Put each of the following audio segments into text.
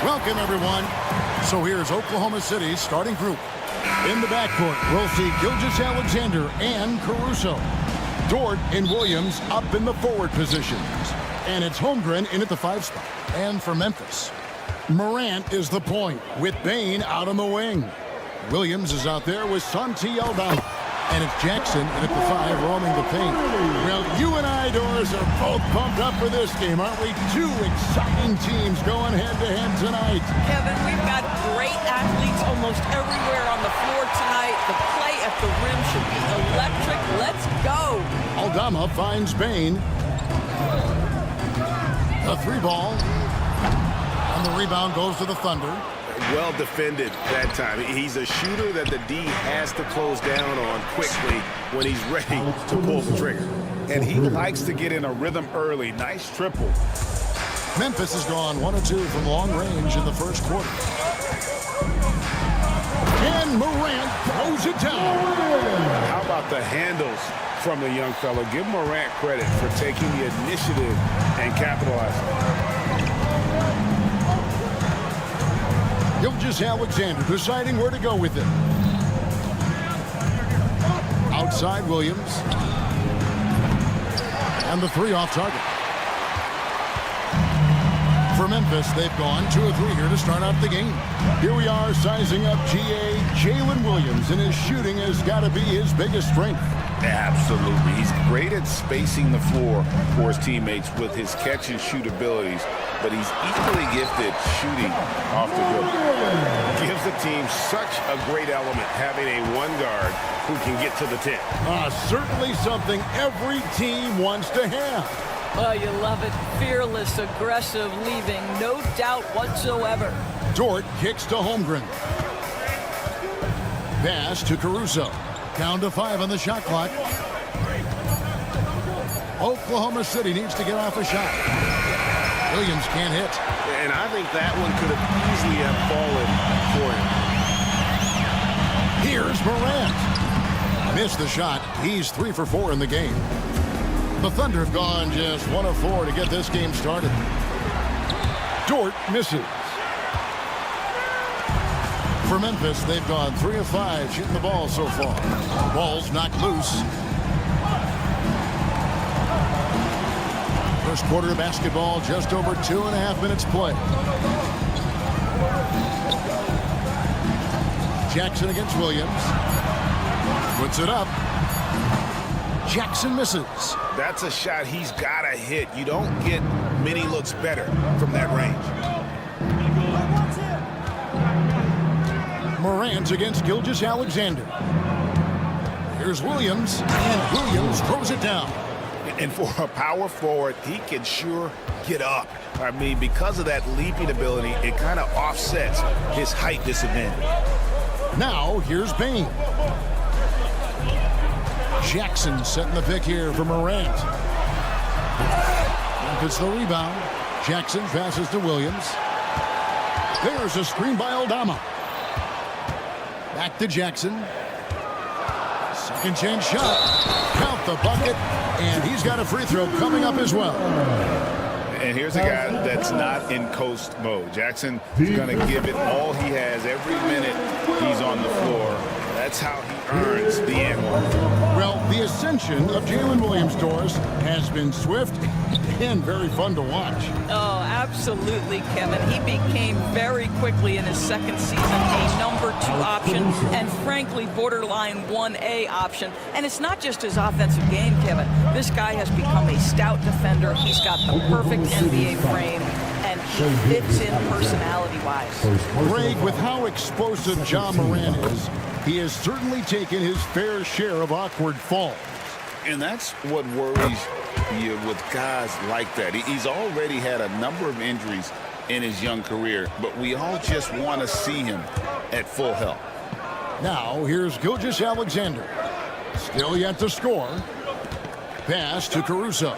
Welcome, everyone. So here's Oklahoma City's starting group. In the backcourt, we'll see Gilgeous-Alexander and Caruso. Dort and Williams up in the forward positions. And it's Holmgren in at the 5 spot. And for Memphis, Morant is the point with Bane out on the wing. Williams is out there with Tonci. And it's Jackson in at the 5 roaming the paint. Well, you and I, Doris, are both pumped up for this game, aren't we? 2 exciting teams going head-to-head tonight. Kevin, we've got great athletes almost everywhere on the floor tonight. The play at the rim should be electric. Let's go. Aldama finds Bane. The 3 ball. And the rebound goes to the Thunder. Well defended that time. He's a shooter that the D has to close down on quickly when he's ready to pull the trigger. And he likes to get in a rhythm early. Nice triple. Memphis has gone 1 of 2 from long range in the first quarter. And Morant throws it down. How about the handles from the young fella? Give Morant credit for taking the initiative and capitalizing. Gilgeous-Alexander deciding where to go with it. Outside Williams. And the 3 off target. For Memphis, they've gone 2 of 3 here to start out the game. Here we are sizing up GA Jalen Williams, and his shooting has got to be his biggest strength. Absolutely. He's great at spacing the floor for his teammates with his catch and shoot abilities, but he's equally gifted shooting off the dribble. Gives the team such a great element having a 1 guard who can get to the 10. Certainly something every team wants to have. Oh, you love it. Fearless, aggressive, leaving no doubt whatsoever. Dort kicks to Holmgren. Pass to Caruso. Down to 5 on the shot clock. Oklahoma City needs to get off a shot. Williams can't hit. And I think that one could have easily have fallen for him. Here's Morant. Missed the shot. He's 3 for 4 in the game. The Thunder have gone just 1 of 4 to get this game started. Dort misses. For Memphis, they've gone 3 of 5 shooting the ball so far. Ball's knocked loose. First quarter of basketball, just over 2.5 minutes play. Jackson against Williams. Puts it up. Jackson misses. That's a shot he's got to hit. You don't get many looks better from that range. Morant against Gilgeous-Alexander. Here's Williams, and Williams throws it down. And for a power forward, he can sure get up. I mean, because of that leaping ability, it kind of offsets his height disadvantage. Now, here's Bane. Jackson setting the pick here for Morant. Gets the rebound. Jackson passes to Williams. There's a screen by Aldama. Back to Jackson. Second chance shot. Count the bucket. And he's got a free throw coming up as well. And here's a guy that's not in coast mode. Jackson is going to give it all he has every minute he's on the floor. That's how he earns the and one. Well, the ascension of Jalen Williams, Doris, has been swift and very fun to watch. Oh, absolutely, Kevin. He became very quickly in his second season a number 2 option and, frankly, borderline 1A option. And it's not just his offensive game, Kevin. This guy has become a stout defender. He's got the perfect NBA frame, and he fits in personality-wise. Greg, with how explosive Ja Morant is, he has certainly taken his fair share of awkward falls. And that's what worries you with guys like that. He's already had a number of injuries in his young career, but we all just want to see him at full health. Now, here's Gilgeous-Alexander. Still yet to score. Pass to Caruso.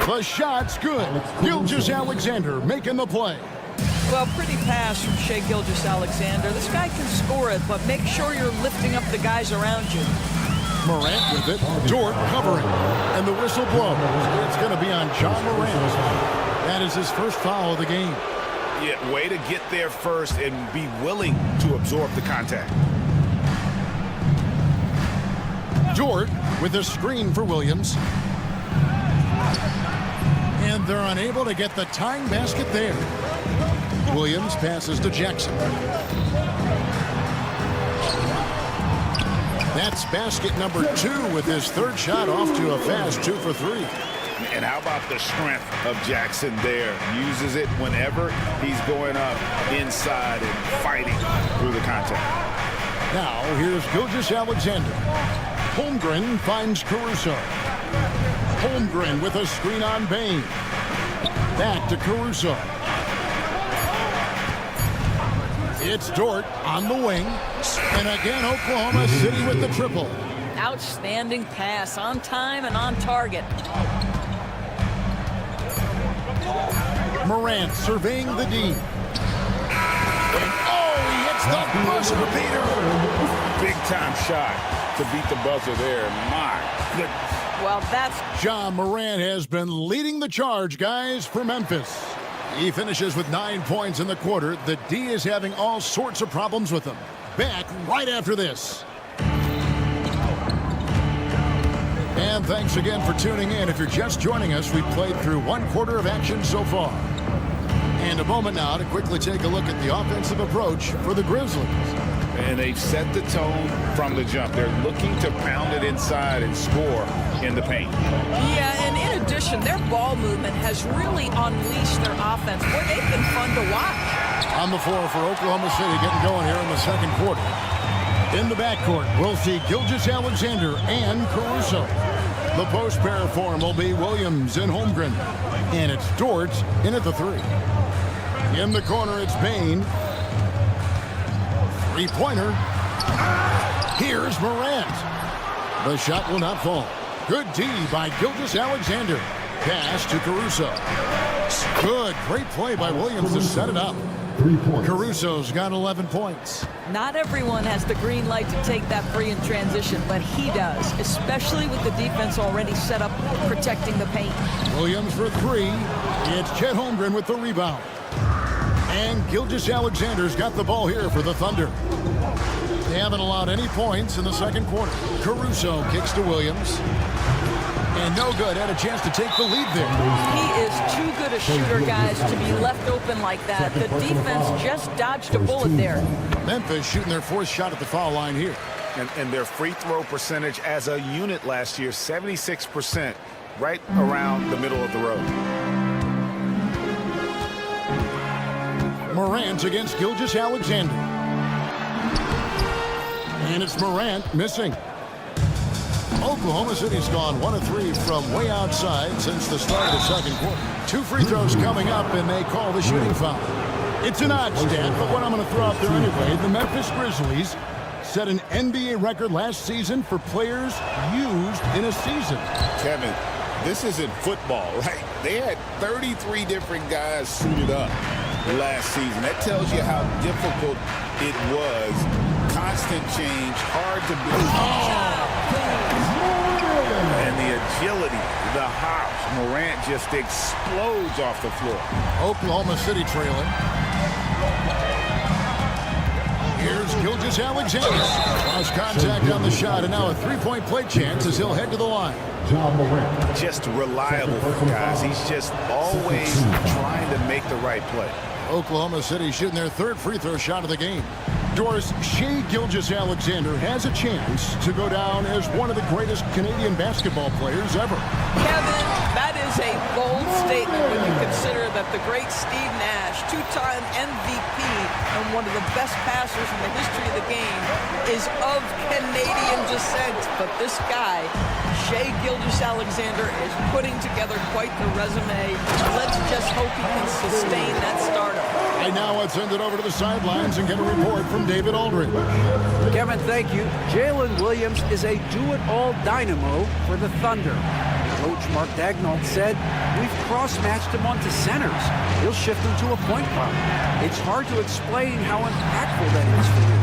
The shot's good. Gilgeous-Alexander making the play. Well, pretty pass from Shai Gilgeous-Alexander. This guy can score it, but make sure you're lifting up the guys around you. Morant with it. Dort covering. And the whistle blows. It's going to be on Ja Morant. That is his first foul of the game. Yeah, way to get there first and be willing to absorb the contact. Dort with a screen for Williams. And they're unable to get the tying basket there. Williams passes to Jackson. That's basket number 2 with his third shot off to a fast 2 for 3. And how about the strength of Jackson there? Uses it whenever he's going up inside and fighting through the contact. Now here's Gilgeous-Alexander. Holmgren finds Caruso. Holmgren with a screen on Bain. Back to Caruso. It's Dort on the wing. And again, Oklahoma City with the triple. Outstanding pass, on time and on target. Morant surveying the D. And he hits the buzzer beater. Big time shot to beat the buzzer there. My goodness. Well, that's... Ja Morant has been leading the charge, guys, for Memphis. He finishes with 9 points in the quarter. The D is having all sorts of problems with him. Back right after this. And thanks again for tuning in. If you're just joining us, we've played through 1 quarter of action so far. And a moment now to quickly take a look at the offensive approach for the Grizzlies. And they've set the tone from the jump. They're looking to pound it inside and score in the paint. Yeah, and in addition, their ball movement has really unleashed their offense. Boy, they've been fun to watch. On the floor for Oklahoma City, getting going here in the second quarter. In the backcourt, we'll see Gilgeous-Alexander and Caruso. The post pair form will be Williams and Holmgren. And it's Dort in at the 3. In the corner, it's Bain. Three-pointer. Here's Morant. The shot will not fall. Good D by Gilgeous-Alexander. Pass to Caruso. Good, great play by Williams to set it up. Caruso's got 11 points. Not everyone has the green light to take that free in transition, but he does, especially with the defense already set up protecting the paint. Williams for 3. It's Chet Holmgren with the rebound. And Gilgeous-Alexander's got the ball here for the Thunder. They haven't allowed any points in the second quarter. Caruso kicks to Williams. And no good. Had a chance to take the lead there. He is too good a shooter, guys, to be left open like that. The defense just dodged a bullet there. Memphis shooting their 4th shot at the foul line here. And their free throw percentage as a unit last year, 76%, right around the middle of the road. Morant against Gilgeous-Alexander. And it's Morant missing. Oklahoma City's gone 1 of 3 from way outside since the start of the second quarter. 2 free throws coming up, and they call the shooting foul. It's an odd stat, but what I'm going to throw out there anyway, the Memphis Grizzlies set an NBA record last season for players used in a season. Kevin, this isn't football, right? They had 33 different guys suited up last season. That tells you how difficult it was. Constant change, hard to beat. And the agility, the hops, Morant just explodes off the floor. Oklahoma City trailing. Here's Gilgeous-Alexander. Cross contact on the shot, and now a 3-point play chance as he'll head to the line. Just reliable, guys. He's just always trying to make the right play. Oklahoma City shooting their 3rd free throw shot of the game. Doris, Shai Gilgeous-Alexander has a chance to go down as one of the greatest Canadian basketball players ever. Kevin, that is a bold statement when you consider that the great Steve Nash, 2-time MVP and one of the best passers in the history of the game, is of Canadian descent. But this guy, Shai Gilgeous-Alexander, is putting together quite the resume. Let's just hope he can sustain that stardom. And now let's send it over to the sidelines and get a report from David Aldridge. Kevin, thank you. Jalen Williams is a do-it-all dynamo for the Thunder. Coach Mark Daigneault said, "We've cross-matched him onto centers. He'll shift him to a point guard. It's hard to explain how impactful that is for you.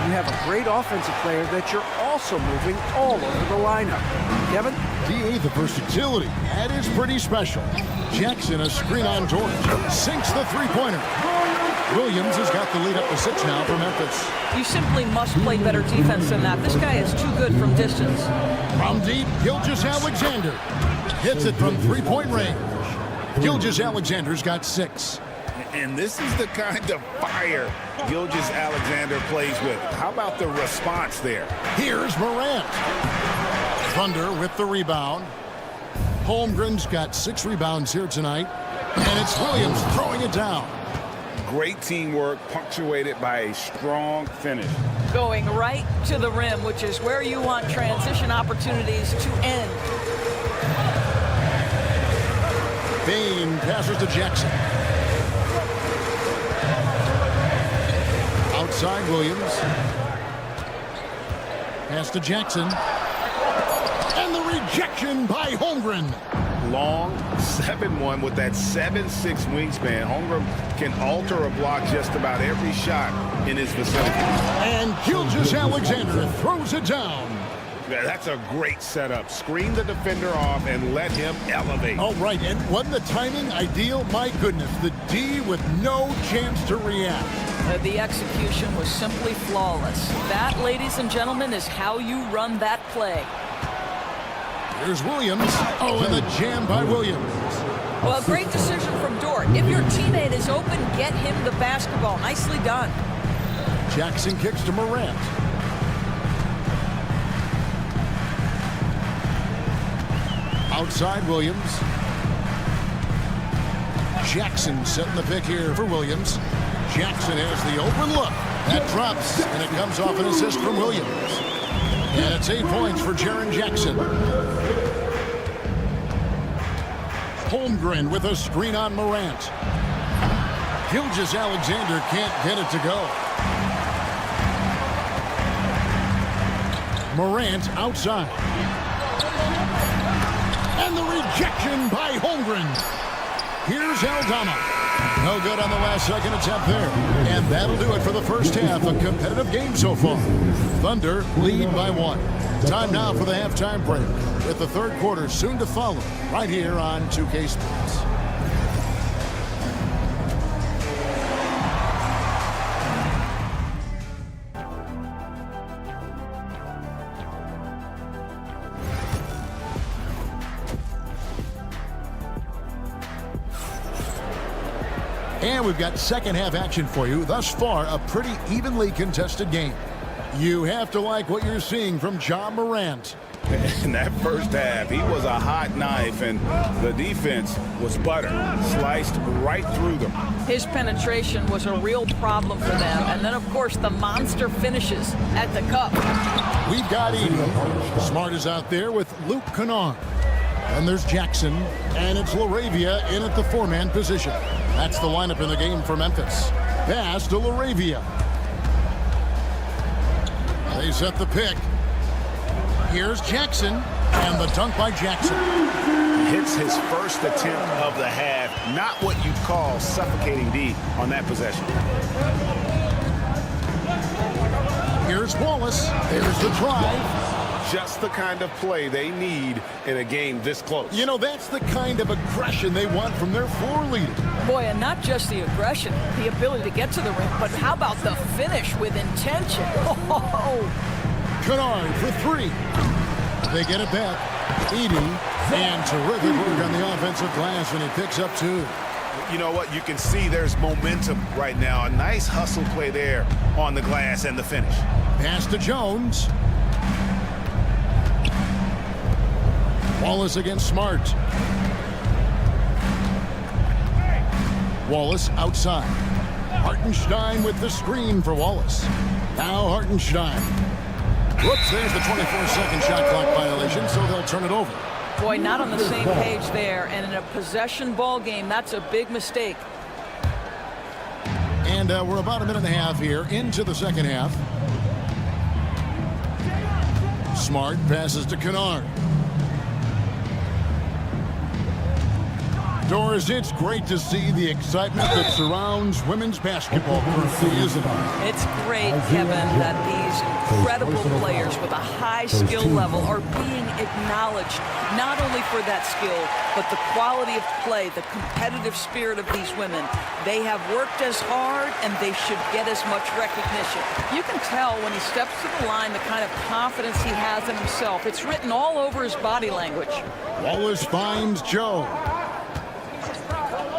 You have a great offensive player that you're also moving all over the lineup." Kevin? DA, the versatility. That is pretty special. Jackson, a screen on George. Sinks the 3-pointer. Williams has got the lead up to 6 now for Memphis. You simply must play better defense than that. This guy is too good from distance. From deep, Gilgeous-Alexander hits it from three-point range. Gilgeous-Alexander's got 6. And this is the kind of fire Gilgeous-Alexander plays with. How about the response there? Here's Morant. Thunder with the rebound. Holmgren's got 6 rebounds here tonight. And it's Williams throwing it down. Great teamwork punctuated by a strong finish. Going right to the rim, which is where you want transition opportunities to end. Bain passes to Jackson. Outside Williams. Pass to Jackson. And the rejection by Holmgren. Long 7'1" with that 7'6" wingspan. Holmgren can alter a block just about every shot in his vicinity. And Gilgeous-Alexander throws it down. Yeah, that's a great setup. Screen the defender off and let him elevate. All right, and wasn't the timing ideal? My goodness, the D with no chance to react. The execution was simply flawless. That, ladies and gentlemen, is how you run that play. Here's Williams. Oh, and the jam by Williams. Well, great decision from Dort. If your teammate is open, get him the basketball. Nicely done. Jackson kicks to Morant. Outside Williams. Jackson setting the pick here for Williams. Jackson has the open look. That drops, and it comes off an assist from Williams. And it's 8 points for Jaren Jackson. Holmgren with a screen on Morant. Gilgeous-Alexander can't get it to go. Morant outside. And the rejection by Holmgren. Here's Aldama. No good on the last second attempt there. And that'll do it for the first half. A competitive game so far. Thunder lead by 1. Time now for the halftime break, with the third quarter soon to follow right here on 2K Sports. And we've got second half action for you. Thus far, a pretty evenly contested game. You have to like what you're seeing from Ja Morant. In that first half, he was a hot knife, and the defense was butter, sliced right through them. His penetration was a real problem for them. And then, of course, the monster finishes at the cup. We've got Edey. Smart is out there with Luke Kennard. And there's Jackson, and it's LaRavia in at the 4-man position. That's the lineup in the game for Memphis. Pass to LaRavia. They set the pick. Here's Jackson, and the dunk by Jackson. Hits his first attempt of the half. Not what you'd call suffocating D on that possession. Here's Wallace. There's the drive. Just the kind of play they need in a game this close. You know, that's the kind of aggression they want from their floor leader. Boy, and not just the aggression, the ability to get to the rim, but how about the finish with intention? Oh. Kennard for 3. They get it back. Edey, and terrific work on the offensive glass, and he picks up 2. You know what? You can see there's momentum right now. A nice hustle play there on the glass and the finish. Pass to Jones. Wallace against Smart. Wallace outside. Hartenstein with the screen for Wallace. Now Hartenstein. Whoops, there's the 24-second shot clock violation, so they'll turn it over. Boy, not on the same page there. And in a possession ball game, that's a big mistake. And we're about a minute and a half here into the second half. Smart passes to Kennard. Doris, it's great to see the excitement that surrounds women's basketball currently, isn't it? It's great, Kevin, that these incredible players with a high skill level are being acknowledged, not only for that skill, but the quality of play, the competitive spirit of these women. They have worked as hard, and they should get as much recognition. You can tell when he steps to the line the kind of confidence he has in himself. It's written all over his body language. Wallace finds Joe.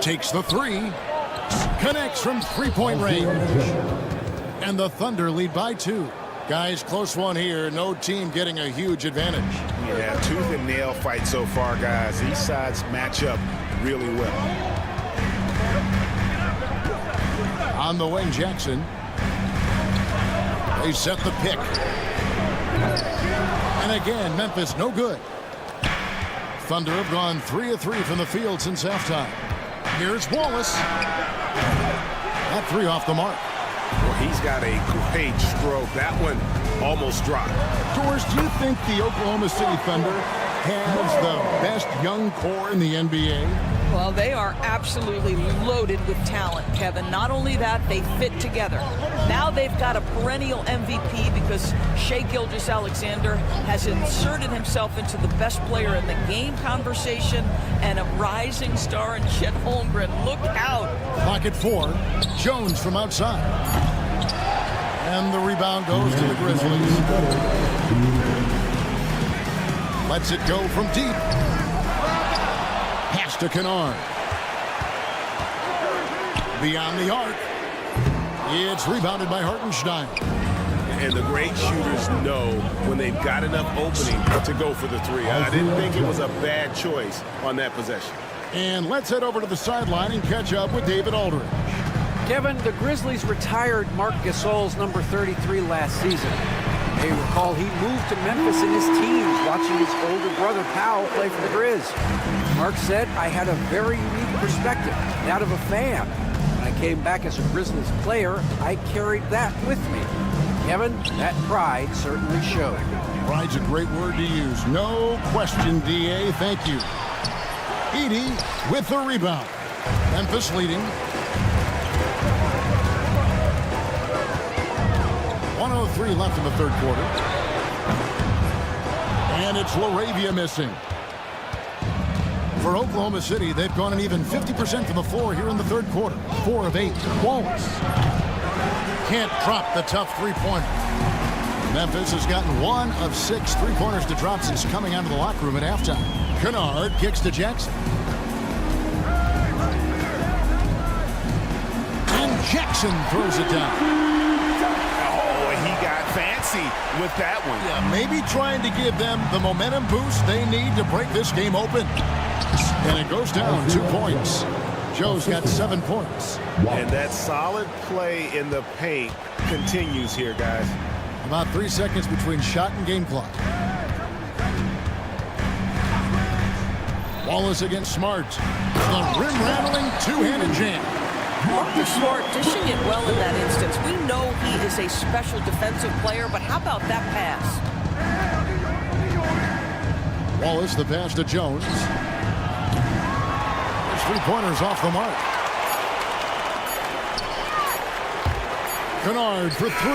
Takes the three. Connects from three-point range. And the Thunder lead by 2. Guys, close one here. No team getting a huge advantage. Yeah, tooth and nail fight so far, guys. These sides match up really well. On the wing, Jackson. They set the pick. And again, Memphis no good. Thunder have gone 3 of 3 from the field since halftime. Here's Wallace. That three off the mark. Well, he's got a great stroke. That one almost dropped. Doris, do you think the Oklahoma City Thunder has the best young core in the NBA? Well, they are absolutely loaded with talent, Kevin. Not only that, they fit together. Now they've got a perennial MVP because Shai Gilgeous-Alexander has inserted himself into the best player in the game conversation and a rising star in Chet Holmgren. Look out. Pocket 4. Jones from outside. And the rebound goes to the Grizzlies. Lets it go from deep. Pass to Kennard. Beyond the arc. It's rebounded by Hartenstein. And the great shooters know when they've got enough opening to go for the three. I didn't think it was a bad choice on that possession. And let's head over to the sideline and catch up with David Aldridge. Kevin, the Grizzlies retired Marc Gasol's number 33 last season. You may recall he moved to Memphis in his teens, watching his older brother Powell play for the Grizz. Mark said, I had a very unique perspective, that of a fan. When I came back as a Grizzlies player, I carried that with me. Kevin, that pride certainly showed. Pride's a great word to use. No question, D.A. Thank you. Edey with the rebound. Memphis leading. 1:03 left in the third quarter. And it's LaRavia missing. For Oklahoma City, they've gone an even 50% from the floor here in the third quarter. 4 of 8. Wallace can't drop the tough three-pointer. Memphis has gotten 1 of 6 three-pointers to drop since coming out of the locker room at halftime. Kennard kicks to Jackson. And Jackson throws it down. Fancy with that one. Yeah, maybe trying to give them the momentum boost they need to break this game open. And it goes down 2 points. Joe's got 7 points. And that solid play in the paint continues here, guys. About 3 seconds between shot and game clock. Wallace against Smart. The rim-rattling two-handed jam. Marcus Smart dishing it well in that instance. We know he is a special defensive player, but how about that pass? Wallace, the pass to Jones. His three-pointers off the mark. Kennard for 3.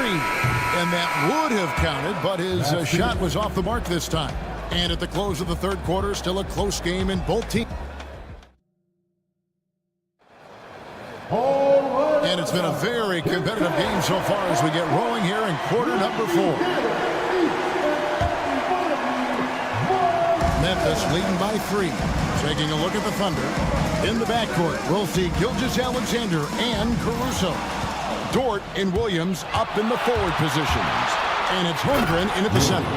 And that would have counted, but his shot was off the mark this time. And at the close of the third quarter, still a close game in both teams. And it's been a very competitive game so far as we get rolling here in quarter number 4. Memphis leading by 3. Taking a look at the Thunder. In the backcourt, we'll see Gilgeous-Alexander and Caruso. Dort and Williams up in the forward positions. And it's Holmgren in at the center.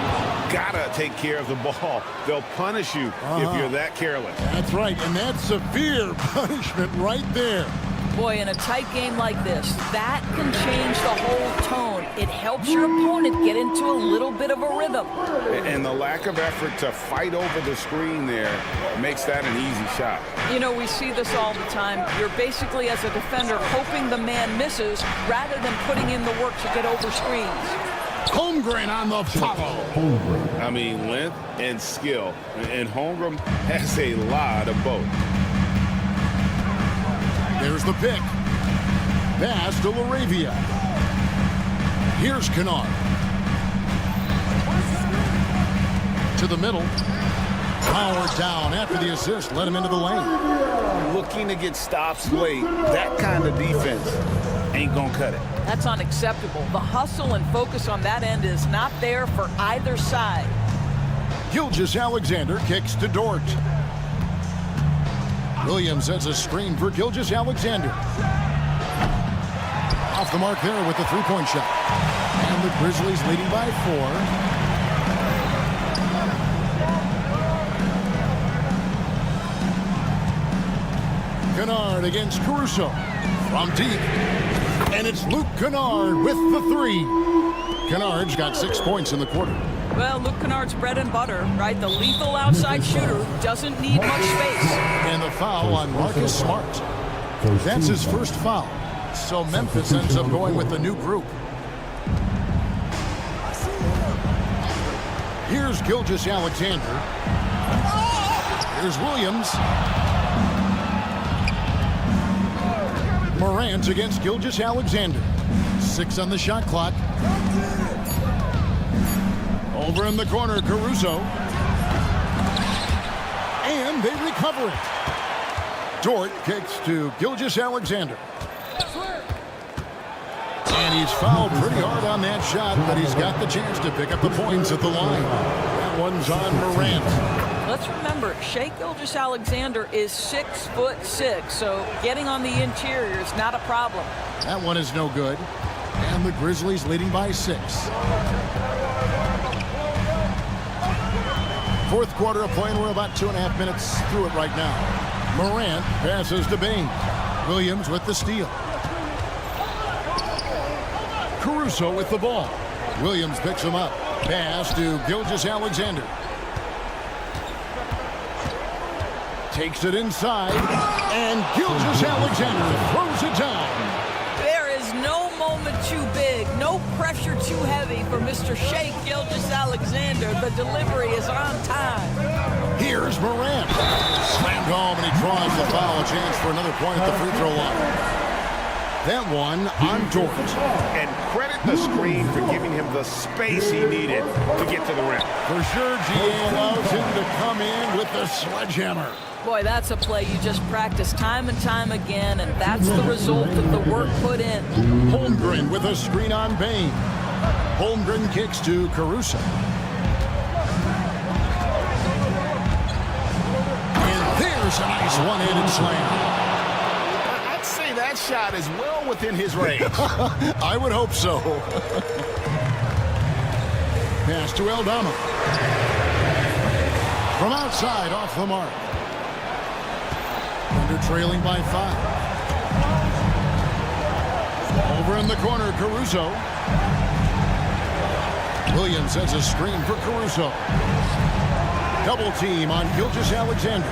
Gotta take care of the ball. They'll punish you if you're that careless. That's right, and that's severe punishment right there. Boy, in a tight game like this, that can change the whole tone. It helps your opponent get into a little bit of a rhythm. And the lack of effort to fight over the screen there makes that an easy shot. You know, we see this all the time. You're basically, as a defender, hoping the man misses rather than putting in the work to get over screens. Holmgren on the follow. I mean, length and skill. And Holmgren has a lot of both. There's the pick. Pass to Laravia. Here's Kennard. To the middle. Power down after the assist. Let him into the lane. Looking to get stops late. That kind of defense ain't going to cut it. That's unacceptable. The hustle and focus on that end is not there for either side. Gilgeous-Alexander kicks to Dort. Williams sets a screen for Gilgeous-Alexander. Off the mark there with the three-point shot. And the Grizzlies leading by 4. Kennard against Caruso. From deep. And it's Luke Kennard with the three. Kennard's got 6 points in the quarter. Well, Luke Kennard's bread and butter, right? The lethal outside shooter doesn't need much space. And the foul on Marcus Smart. That's his first foul. So Memphis ends up going with the new group. Here's Gilgeous-Alexander. Here's Williams. Morant against Gilgeous-Alexander. 6 on the shot clock. Over in the corner, Caruso. And they recover it. Dort kicks to Gilgeous-Alexander. And he's fouled pretty hard on that shot, but he's got the chance to pick up the points at the line. That one's on Morant. Let's remember, Shai Gilgeous-Alexander is 6'6", so getting on the interior is not a problem. That one is no good. And the Grizzlies leading by 6. Fourth quarter of play, and we're about 2.5 minutes through it right now. Morant passes to Bain. Williams with the steal. Caruso with the ball. Williams picks him up. Pass to Gilgeous-Alexander. Takes it inside, and Gilgeous-Alexander throws it down. There is no moment too big, no pressure too heavy for Mr. Shai Gilgeous-Alexander. The delivery is on time. Here's Morant. Slammed home, and he draws the foul. A chance for another point at the free throw line. That one on Dort. And credit the screen for giving him the space he needed to get to the rim. For sure, GA allows him to come in with the sledgehammer. Boy, that's a play you just practice time and time again, and that's the result of the work put in. Holmgren with a screen on Bain. Holmgren kicks to Caruso. And there's a nice one-handed slam. I'd say that shot is well within his range. I would hope so. Pass to Aldama. From outside, off the mark. Under trailing by 5. Over in the corner, Caruso. Williams has a screen for Caruso. Double team on Gilgeous-Alexander.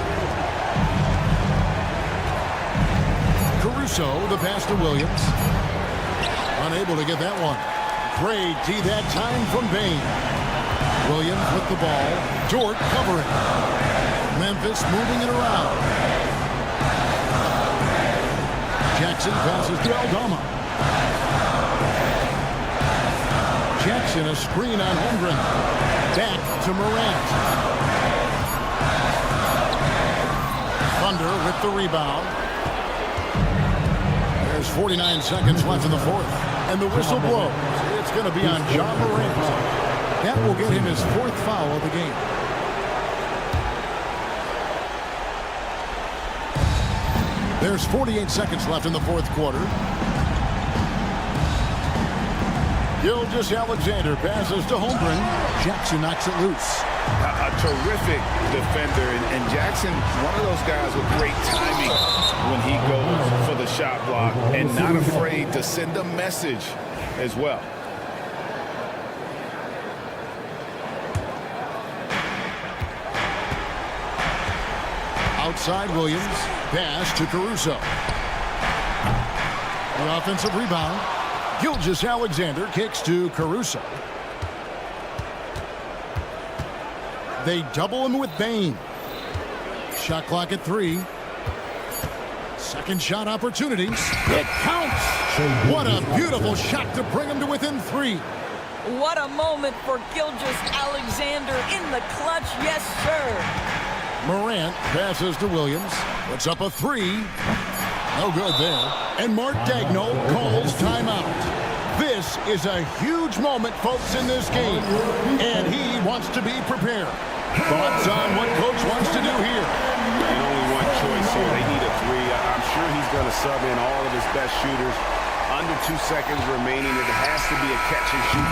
Caruso, the pass to Williams. Unable to get that one. Great D that time from Bain. Williams with the ball. Dort covering. Memphis moving it around. Jackson passes to Aldama. Jackson a screen on Holmgren. Back to Morant. Thunder with the rebound. There's 49 seconds left in the fourth. And the whistle blows. It's going to be on Ja Morant. That will get him his 4th foul of the game. There's 48 seconds left in the fourth quarter. Gilgeous-Alexander passes to Holmgren. Jackson knocks it loose. A terrific defender, and Jackson, one of those guys with great timing when he goes for the shot block and not afraid to send a message as well. Outside Williams. Pass to Caruso. The offensive rebound. Gilgeous-Alexander kicks to Caruso. They double him with Bain. Shot clock at 3. Second shot opportunity. It counts. What a beautiful shot to bring him to within 3. What a moment for Gilgeous-Alexander in the clutch. Yes, sir. Morant passes to Williams. Puts up a 3. No good there. And Mark Daigneault calls timeout. This is a huge moment, folks, in this game. And he wants to be prepared. Thoughts on what Coach wants to do here? And only one choice here. They need a 3. I'm sure he's going to sub in all of his best shooters. Under 2 seconds remaining. It has to be a catch-and-shoot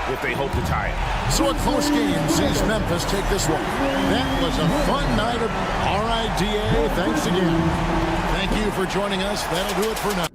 3 if they hope to tie it. So a close game sees Memphis take this one. That was a fun night of RIDA. Thanks again. Thank you for joining us. That'll do it for now.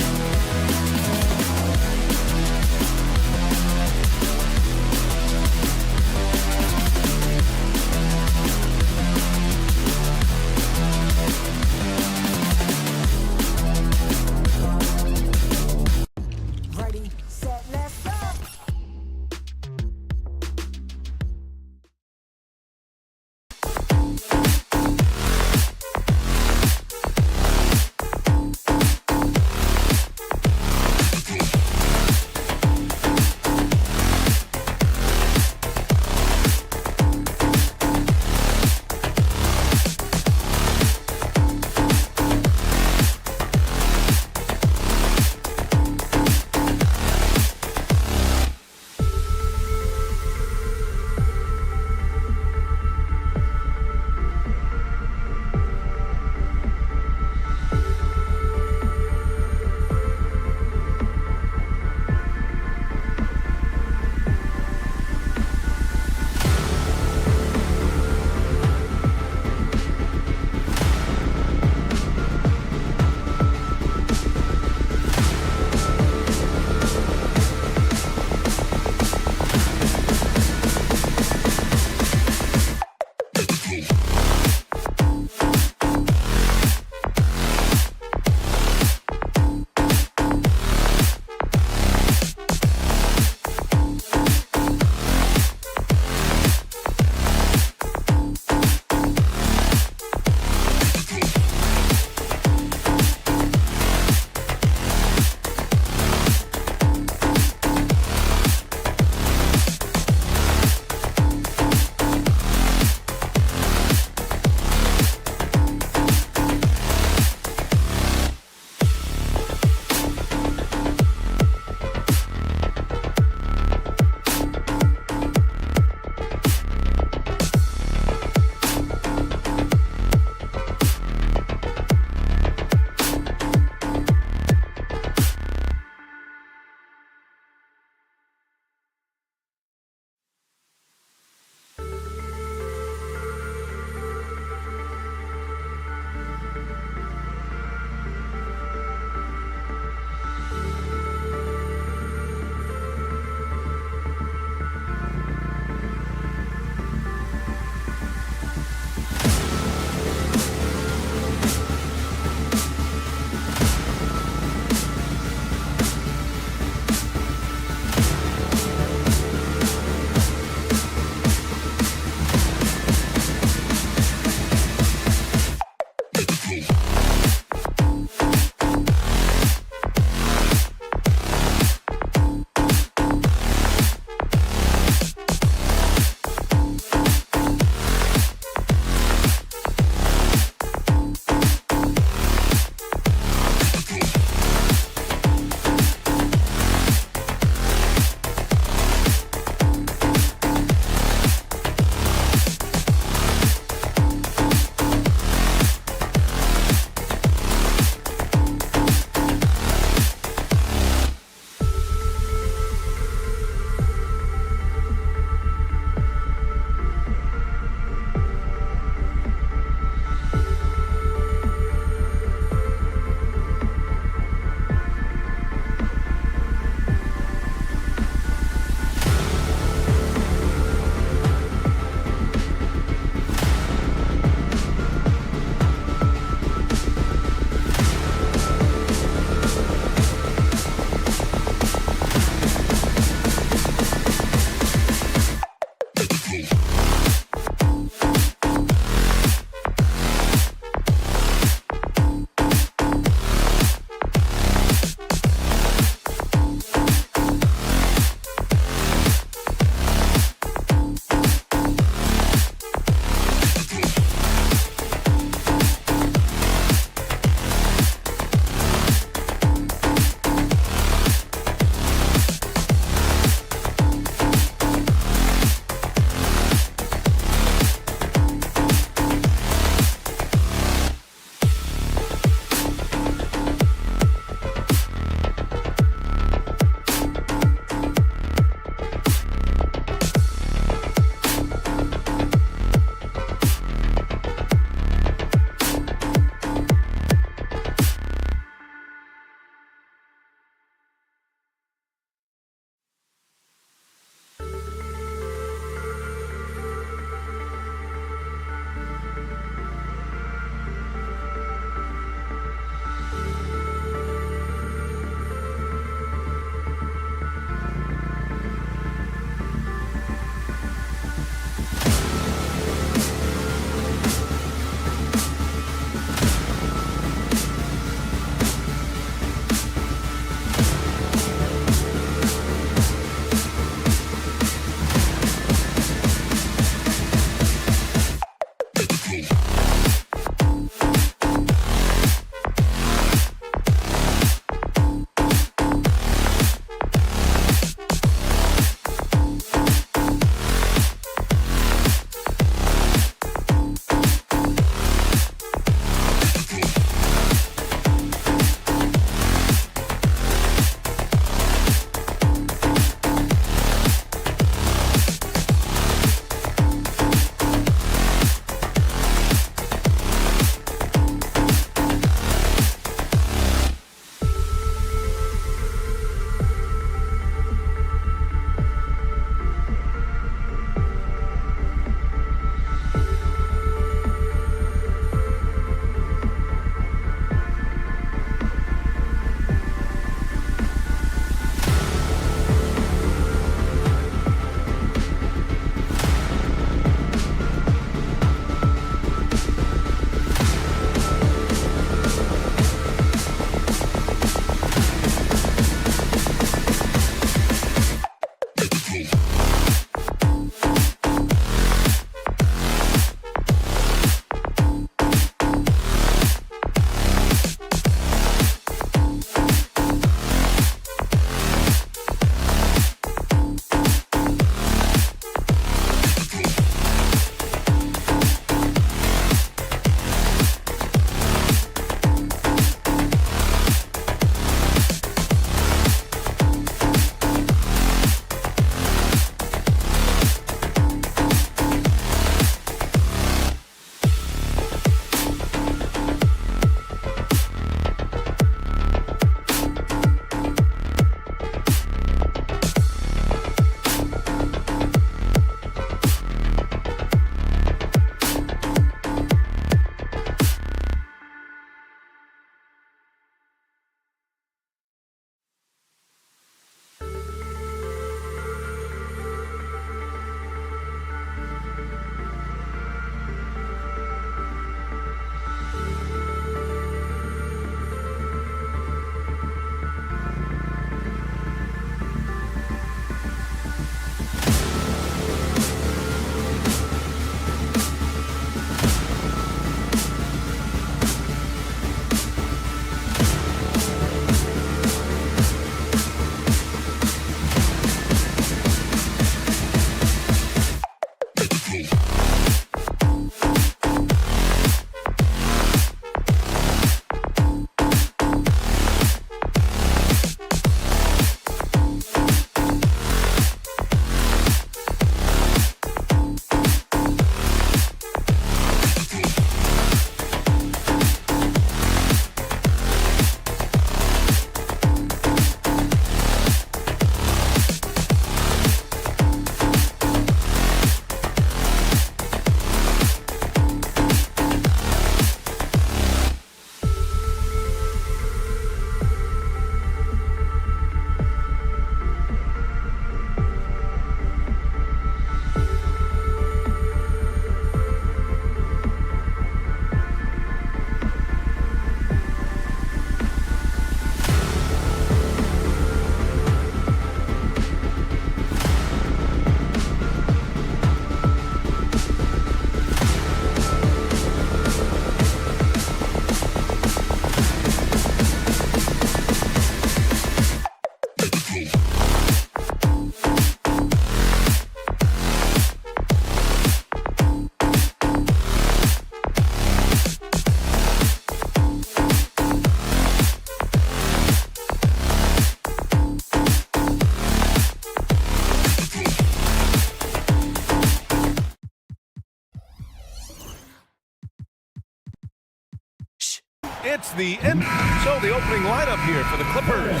It's the end. So the opening lineup here for the Clippers.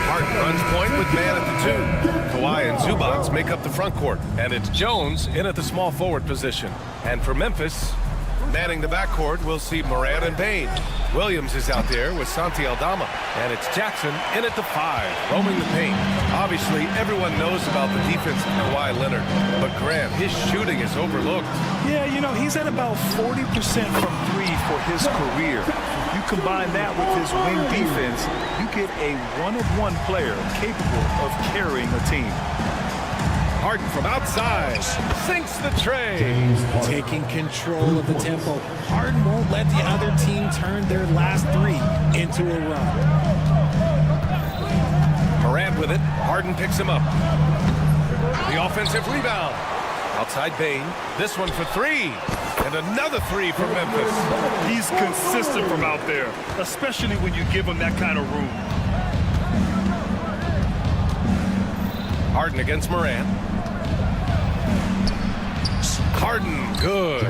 Harden runs point with man at the 2. Kawhi and Zubac make up the front court. And it's Jones in at the small forward position. And for Memphis, manning the backcourt, we'll see Morant and Bane. Williams is out there with Santi Aldama. And it's Jackson in at the 5, roaming the paint. Obviously, everyone knows about the defense of Kawhi Leonard. But Grant, his shooting is overlooked. Yeah, you know, he's at about 40% from 3 for his career. You combine that with his wing defense, you get a one-of-one player capable of carrying a team. Harden from outside sinks the tray. Taking control of the tempo. Harden won't let the other team turn their last 3 into a run. Morant with it. Harden picks him up. The offensive rebound. Outside Bane. This one for 3. And another 3 for Memphis. He's consistent from out there, especially when you give him that kind of room. Harden against Morant. Harden, good.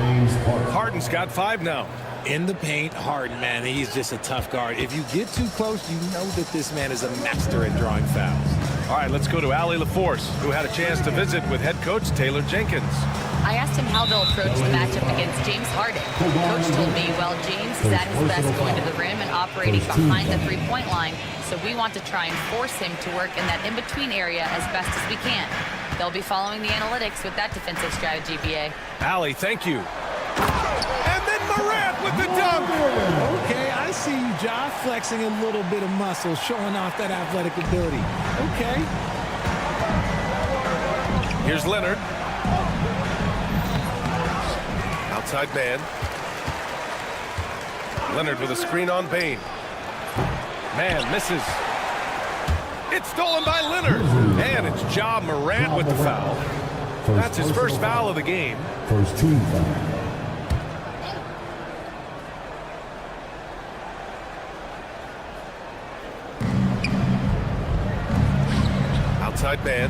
Harden's got 5 now. In the paint, Harden, man, he's just a tough guard. If you get too close, you know that this man is a master at drawing fouls. All right, let's go to Allie LaForce, who had a chance to visit with head coach Taylor Jenkins. I asked him how they'll approach the matchup against James Harden. Coach told me, well, James is at his best going to the rim and operating behind the three-point line, so we want to try and force him to work in that in-between area as best as we can. They'll be following the analytics with that defensive strategy, BA. Allie, thank you. And then Morant with the dunk. Okay, I see you, Ja, flexing a little bit of muscle, showing off that athletic ability. Okay. Here's Leonard. Outside man. Leonard with a screen on Bane. Man misses. It's stolen by Leonard. And it's Ja Morant with the foul. That's his first foul of the game. First team foul. Outside man.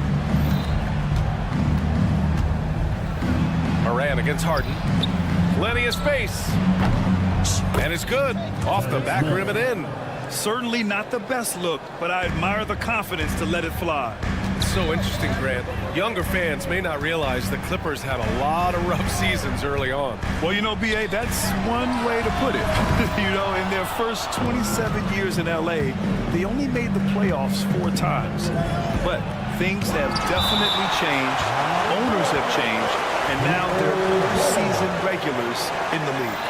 Morant against Harden. Plenty of space. And it's good. Off the back rim and in. Certainly not the best look, but I admire the confidence to let it fly. So interesting, Grant. Younger fans may not realize the Clippers had a lot of rough seasons early on. Well, you know, BA, that's one way to put it. You know, in their first 27 years in LA, they only made the playoffs 4 times. But things have definitely changed. Owners have changed. And now they're season regulars in the league.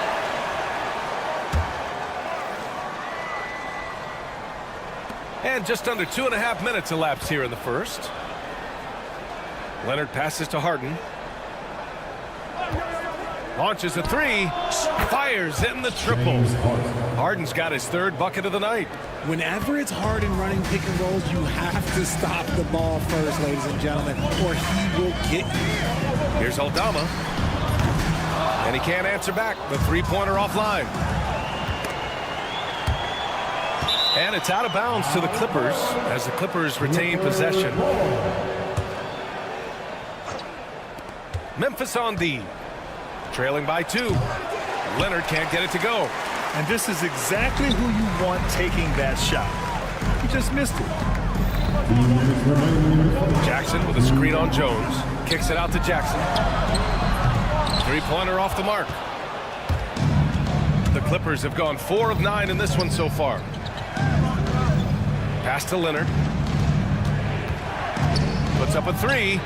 And just under 2.5 minutes elapsed here in the first. Leonard passes to Harden. Launches a 3. Fires in the triple. Harden's got his 3rd bucket of the night. Whenever it's Harden running pick and rolls, you have to stop the ball first, ladies and gentlemen, or he will get you. Here's Aldama. And he can't answer back. The 3-pointer offline. And it's out of bounds to the Clippers as the Clippers retain possession. Memphis on D. Trailing by 2. Leonard can't get it to go. And this is exactly who you want taking that shot. He just missed it. Jackson with a screen on Jones. Kicks it out to Jackson. 3-pointer off the mark. The Clippers have gone 4 of 9 in this one so far. Pass to Leonard. Puts up a 3.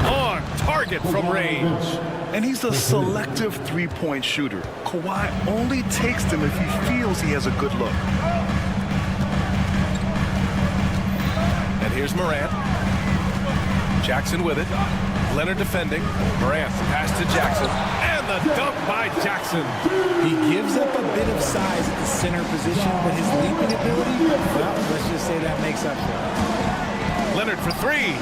On target from range. And he's a selective three-point shooter. Kawhi only takes them if he feels he has a good look. And here's Morant. Jackson with it. Leonard defending. Morant pass to Jackson. And the dunk by Jackson. He gives up a bit of size at the center position, but his leaping ability, well, let's just say that makes up for it. Leonard for 3.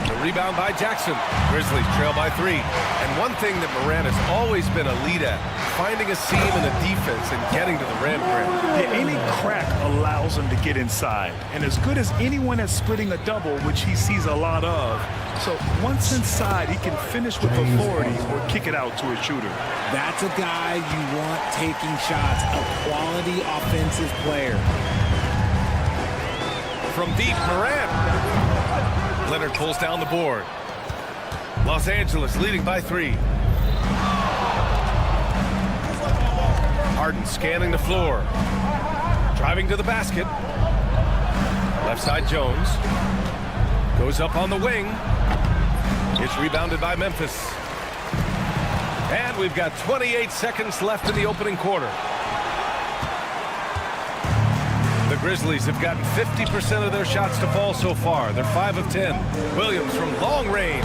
The Rebound by Jackson. Grizzlies trail by 3. And one thing that Morant has always been a lead at, finding a seam in the defense and getting to the rim. Yeah, any crack allows him to get inside. And as good as anyone at splitting a double, which he sees a lot of, so once inside, he can finish with authority or kick it out to a shooter. That's a guy you want taking shots, a quality offensive player. From deep, Morant. Leonard pulls down the board. Los Angeles leading by 3. Harden scanning the floor. Driving to the basket. Left side Jones. Goes up on the wing. It's rebounded by Memphis. And we've got 28 seconds left in the opening quarter. The Grizzlies have gotten 50% of their shots to fall so far. They're 5 of 10. Williams from long range.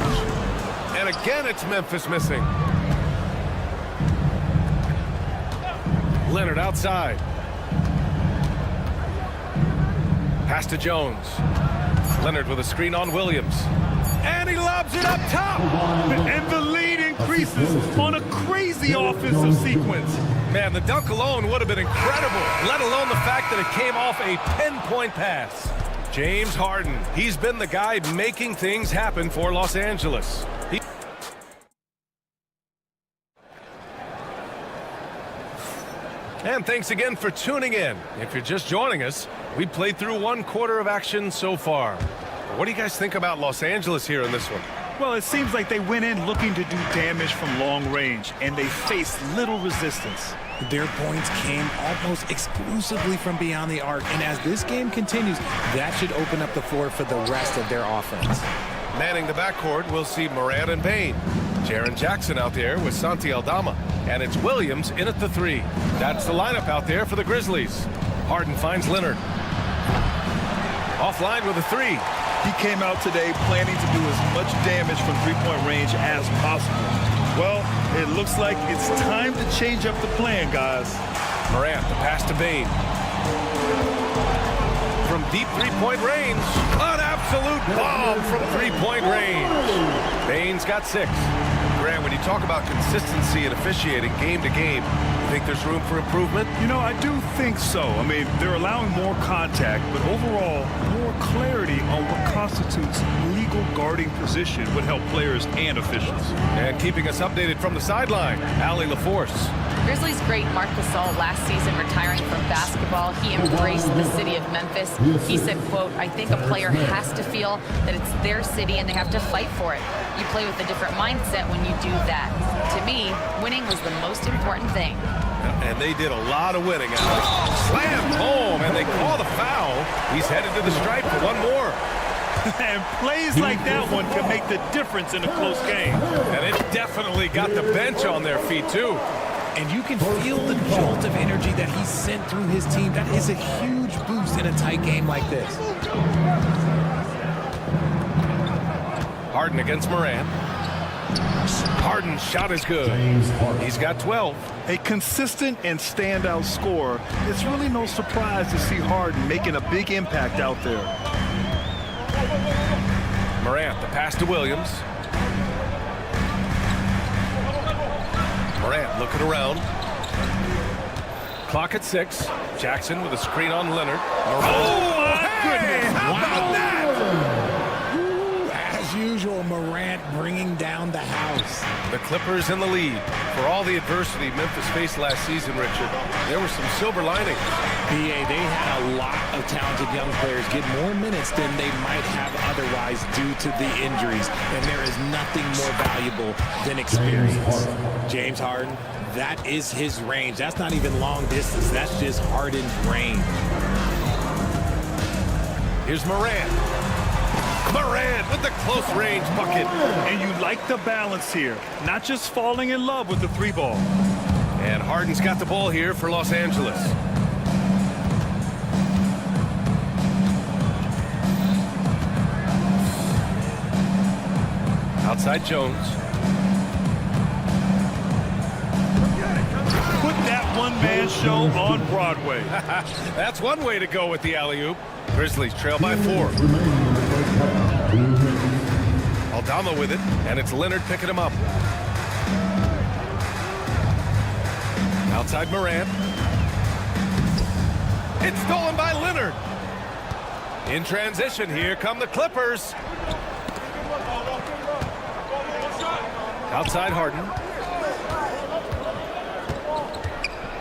And again, it's Memphis missing. Leonard outside. Pass to Jones. Leonard with a screen on Williams. And he lobs it up top. And the lead increases on a crazy offensive sequence. Man, the dunk alone would have been incredible, let alone the fact that it came off a pinpoint pass. James Harden, he's been the guy making things happen for Los Angeles. And thanks again for tuning in. If you're just joining us, we played through 1 quarter of action so far. What do you guys think about Los Angeles here in this one? Well, it seems like they went in looking to do damage from long range, and they faced little resistance. Their points came almost exclusively from beyond the arc, and as this game continues, that should open up the floor for the rest of their offense. Manning the backcourt, we'll see Morant and Payne. Jaren Jackson out there with Santi Aldama. And it's Williams in at the 3. That's the lineup out there for the Grizzlies. Harden finds Leonard. Offline with a 3. He came out today planning to do as much damage from three-point range as possible. Well, it looks like it's time to change up the plan, guys. Morant, the pass to Bane. From deep three-point range. An absolute bomb from three-point range. Bane's got 6. Grant, when you talk about consistency and officiating game to game, you think there's room for improvement? You know, I do think so. I mean, they're allowing more contact, but overall, more clarity on what constitutes legal guarding position would help players and officials. And keeping us updated from the sideline, Allie LaForce. Grizzlies great Marc Gasol last season retiring from basketball. He embraced the city of Memphis. He said, quote, "I think a player has to feel that it's their city and they have to fight for it. You play with a different mindset when you do that. To me, winning was the most important thing." And they did a lot of winning. Slammed home, and they call the foul. He's headed to the stripe for one more. And plays like that one can make the difference in a close game. And it definitely got the bench on their feet, too. And you can feel the jolt of energy that he sent through his team. That is a huge boost in a tight game like this. Harden against Morant. Harden's shot is good. He's got 12. A consistent and standout scorer. It's really no surprise to see Harden making a big impact out there. Morant, the pass to Williams. Morant looking around. Clock at 6. Jackson with a screen on Leonard. Oh, my goodness. How about that? As usual, Morant bringing down the house. The Clippers in the lead. For all the adversity Memphis faced last season, Richard, there were some silver linings. BA, they had a lot of talented young players get more minutes than they might have otherwise due to the injuries. And there is nothing more valuable than experience. James Harden, that is his range. That's not even long distance. That's just Harden's range. Here's Morant. Morant with the close range bucket. And you like the balance here. Not just falling in love with the 3 ball. And Harden's got the ball here for Los Angeles. Outside Jones. Put that one-man show on Broadway. That's one way to go with the alley-oop. Grizzlies trail by 4. Aldama with it, and it's Leonard picking him up. Outside Morant. It's stolen by Leonard. In transition, here come the Clippers. Outside Harden.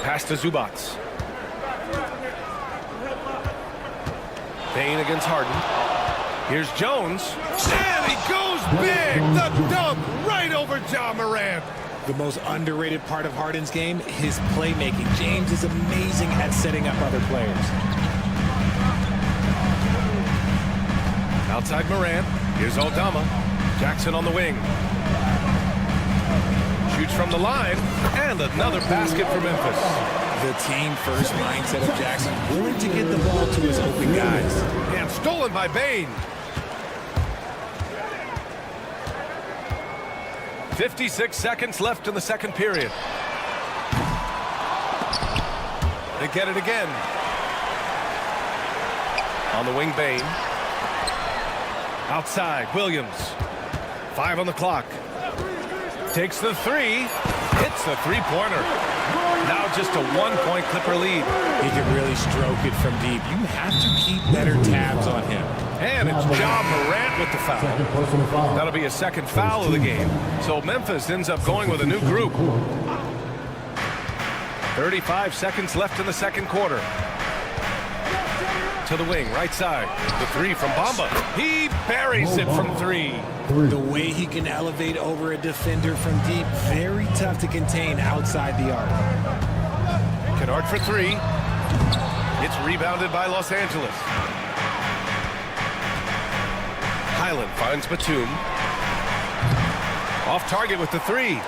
Pass to Zubats. Payne against Harden. Here's Jones. And he goes big. The dunk right over Ja Morant. The most underrated part of Harden's game, his playmaking. James is amazing at setting up other players. Outside Morant. Here's Aldama. Jackson on the wing. Shoots from the line. And another basket for Memphis. The team-first mindset of Jackson, willing to get the ball to his open guys. And stolen by Bane. 56 seconds left in the second period. They get it again. On the wing, Bane. Outside, Williams. 5 on the clock. Takes the three. Hits the three-pointer. Now just a 1-point Clipper lead. He can really stroke it from deep. You have to keep better tabs on him. And it's Ja Morant with the foul. That'll be a second foul of the game. So Memphis ends up going with a new group. 35 seconds left in the second quarter. To the wing, right side. The three from Bamba. He buries it from three. The way he can elevate over a defender from deep, very tough to contain outside the arc. Kennard for three. It's rebounded by Los Angeles. Highland finds Batum. Off target with the three.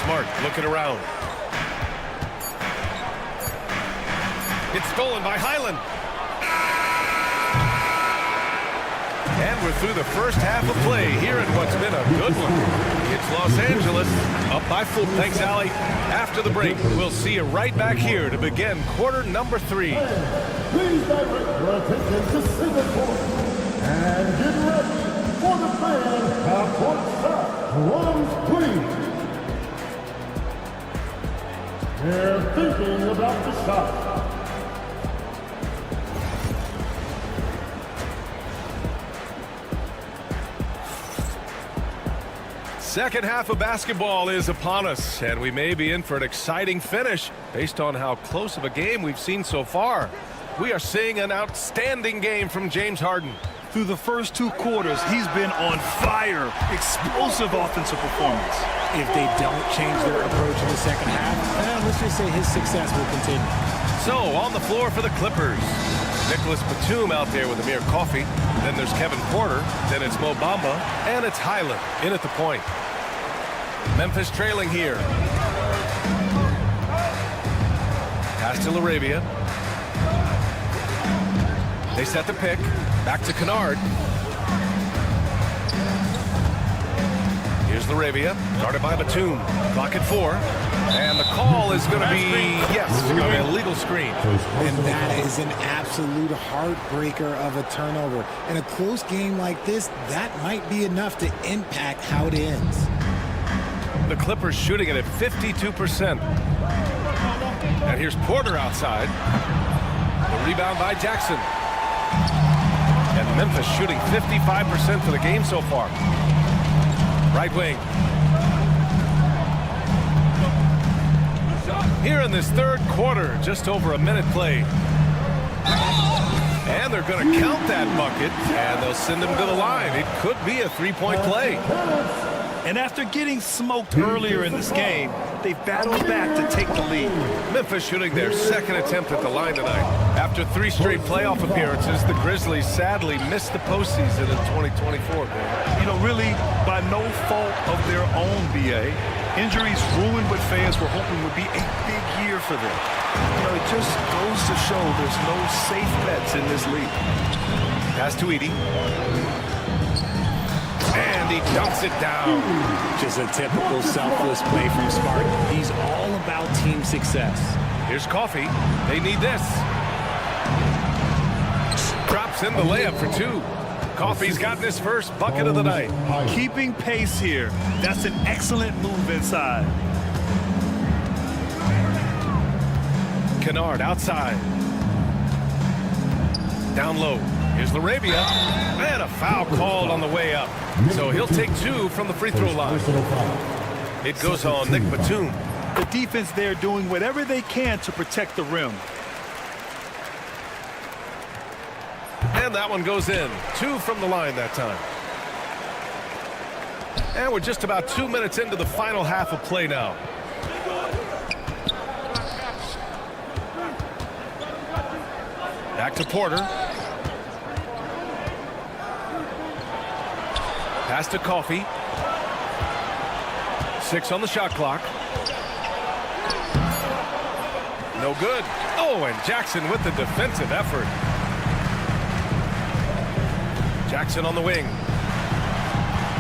Smart looking around. It's stolen by Highland. And we're through the first half of play here in what's been a good one. It's Los Angeles up by 4. Thanks, Allie. After the break, we'll see you right back here to begin quarter number 3. Please direct your attention to Singapore and get ready for the fan half-court shot. Runs, please. They're thinking about the shot. Second half of basketball is upon us, and we may be in for an exciting finish based on how close of a game we've seen so far. We are seeing an outstanding game from James Harden. Through the first 2 quarters, he's been on fire. Explosive offensive performance. If they don't change their approach in the second half, let's just say his success will continue. So, on the floor for the Clippers, Nicholas Batum out there with Amir Coffey. Then there's Kevin Porter. Then it's Mo Bamba. And it's Highland in at the point. Memphis trailing here. Pass to LaRavia. They set the pick. Back to Kennard. Here's LaRavia. Guarded by Batum. Clock at 4. And the call is going to be, yes, an illegal screen. And that is an absolute heartbreaker of a turnover. In a close game like this, that might be enough to impact how it ends. The Clippers shooting it at 52%. And here's Porter outside. The rebound by Jackson. And Memphis shooting 55% for the game so far. Right wing. Here in this third quarter, just over a minute played. And they're going to count that bucket, and they'll send him to the line. It could be a three-point play. And after getting smoked earlier in this game, they've battled back to take the lead. Memphis shooting their second attempt at the line tonight. After 3 straight playoff appearances, the Grizzlies sadly missed the postseason in 2024. You know, really by no fault of their own, BA. Injuries ruined what fans were hoping would be a big year for them. You know, it just goes to show there's no safe bets in this league. Pass to Edey. And he dunks it down. Just a typical selfless play from Smart. He's all about team success. Here's Coffey. They need this. Drops in the layup for two. Coffey's gotten his first bucket of the night. Keeping pace here. That's an excellent move inside. Kennard outside. Down low. Here's Laravia. And a foul called on the way up. So he'll take two from the free throw line. It goes on Nick Batum. The defense there doing whatever they can to protect the rim. And that one goes in. Two from the line that time. And we're just about 2 minutes into the final half of play now. Back to Porter. Pass to Coffey. 6 on the shot clock. No good. Oh, and Jackson with the defensive effort. Jackson on the wing.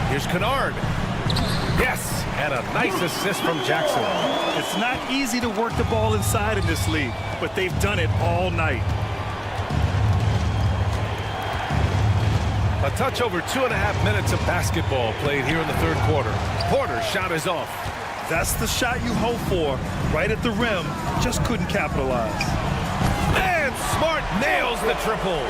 Here's Kennard. Yes, and a nice assist from Jackson. It's not easy to work the ball inside in this league, but they've done it all night. A touch over 2.5 minutes of basketball played here in the third quarter. Porter's shot is off. That's the shot you hope for. Right at the rim, just couldn't capitalize. And Smart nails the triple.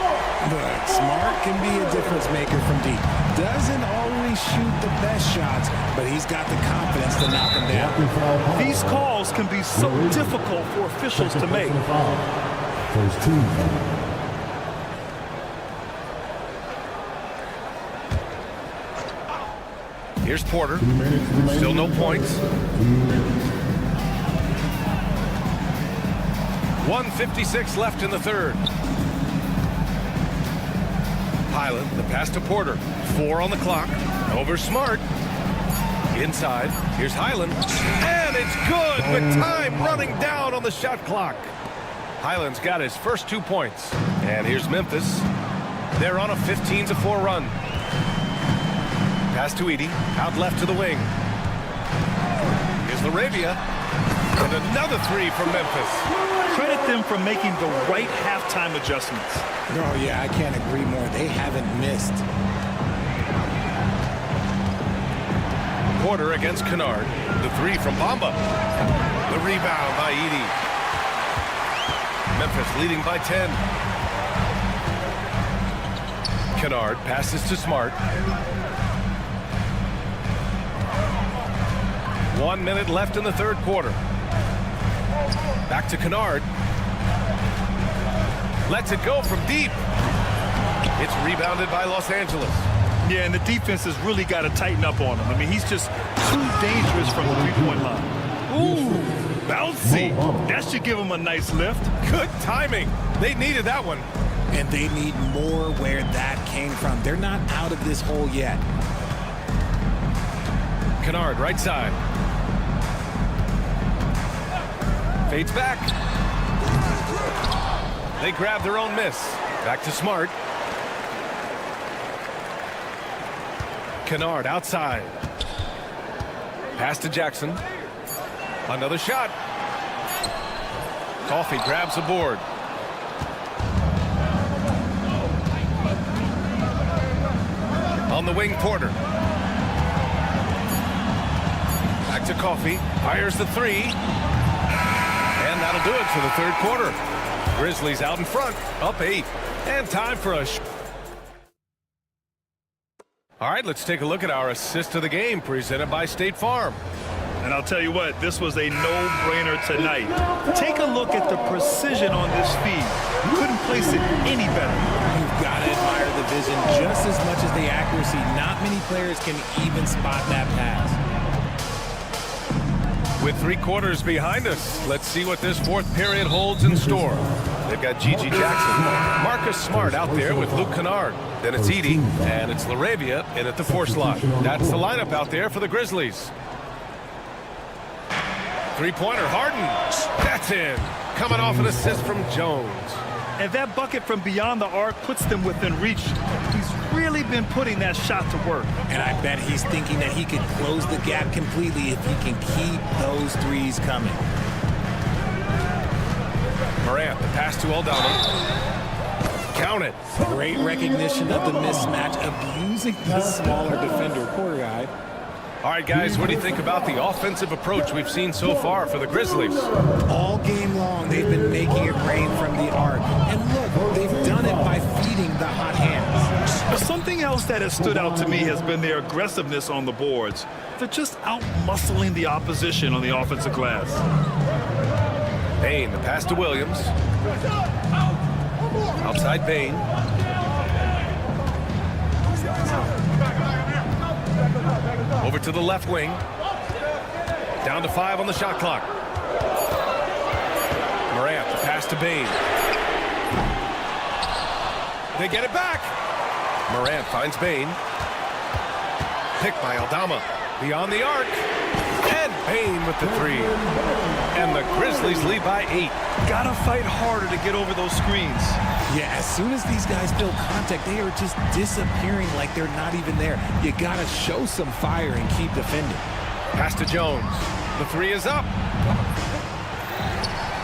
But Smart can be a difference maker from deep. Doesn't always shoot the best shots, but he's got the confidence to knock them down. These calls can be so difficult for officials to make. First team foul. Here's Porter. Still no points. 1:56 left in the third. Highland, the pass to Porter. 4 on the clock. Over Smart. Inside. Here's Highland. And it's good with time running down on the shot clock. Highland's got his first 2 points. And here's Memphis. They're on a 15-4 run. Pass to Edey, out left to the wing. Here's Laravia, and another 3 from Memphis. Credit them for making the right halftime adjustments. Oh, yeah, I can't agree more. They haven't missed. Porter against Kennard. The 3 from Bamba. The rebound by Edey. Memphis leading by 10. Kennard passes to Smart. 1 minute left in the third quarter. Back to Kennard. Lets it go from deep. It's rebounded by Los Angeles. Yeah, and the defense has really got to tighten up on him. I mean, he's just too dangerous from the three-point line. Ooh, bouncy. That should give him a nice lift. Good timing. They needed that one. And they need more where that came from. They're not out of this hole yet. Kennard, right side. Fades back. They grab their own miss. Back to Smart. Kennard outside. Pass to Jackson. Another shot. Coffey grabs the board. On the wing, Porter. Back to Coffey. Fires the 3. And that'll do it for the third quarter. Grizzlies out in front, up 8. And time for a... All right, let's take a look at our assist of the game presented by State Farm. And I'll tell you what, this was a no-brainer tonight. Take a look at the precision on this feed. Couldn't place it any better. You've got to admire the vision just as much as the accuracy. Not many players can even spot that pass. With 3 quarters behind us, let's see what this fourth period holds in store. They've got Gigi Jackson, Marcus Smart out there with Luke Kennard. Then it's Edey, and it's Laravia in at the 4 slot. That's the lineup out there for the Grizzlies. 3-pointer, Harden. That's in. Coming off an assist from Jones. And that bucket from beyond the arc puts them within reach. He's really been putting that shot to work. And I bet he's thinking that he could close the gap completely if he can keep those threes coming. Morant, the pass to Aldana. Count it. Great recognition of the mismatch, abusing the smaller defender, poor guy. All right, guys, what do you think about the offensive approach we've seen so far for the Grizzlies? All game long, they've been making it rain from the arc. And look, they've done it by feeding the hot hands. But something else that has stood out to me has been their aggressiveness on the boards. They're just out-muscling the opposition on the offensive glass. Bain, the pass to Williams. Outside Bain. Over to the left wing. Down to 5 on the shot clock. Morant, the pass to Bain. They get it back. Morant finds Bain. Picked by Aldama. Beyond the arc. And Bain with the 3. And the Grizzlies lead by 8. Gotta fight harder to get over those screens. Yeah, as soon as these guys feel contact, they are just disappearing like they're not even there. You gotta show some fire and keep defending. Pass to Jones. The 3 is up.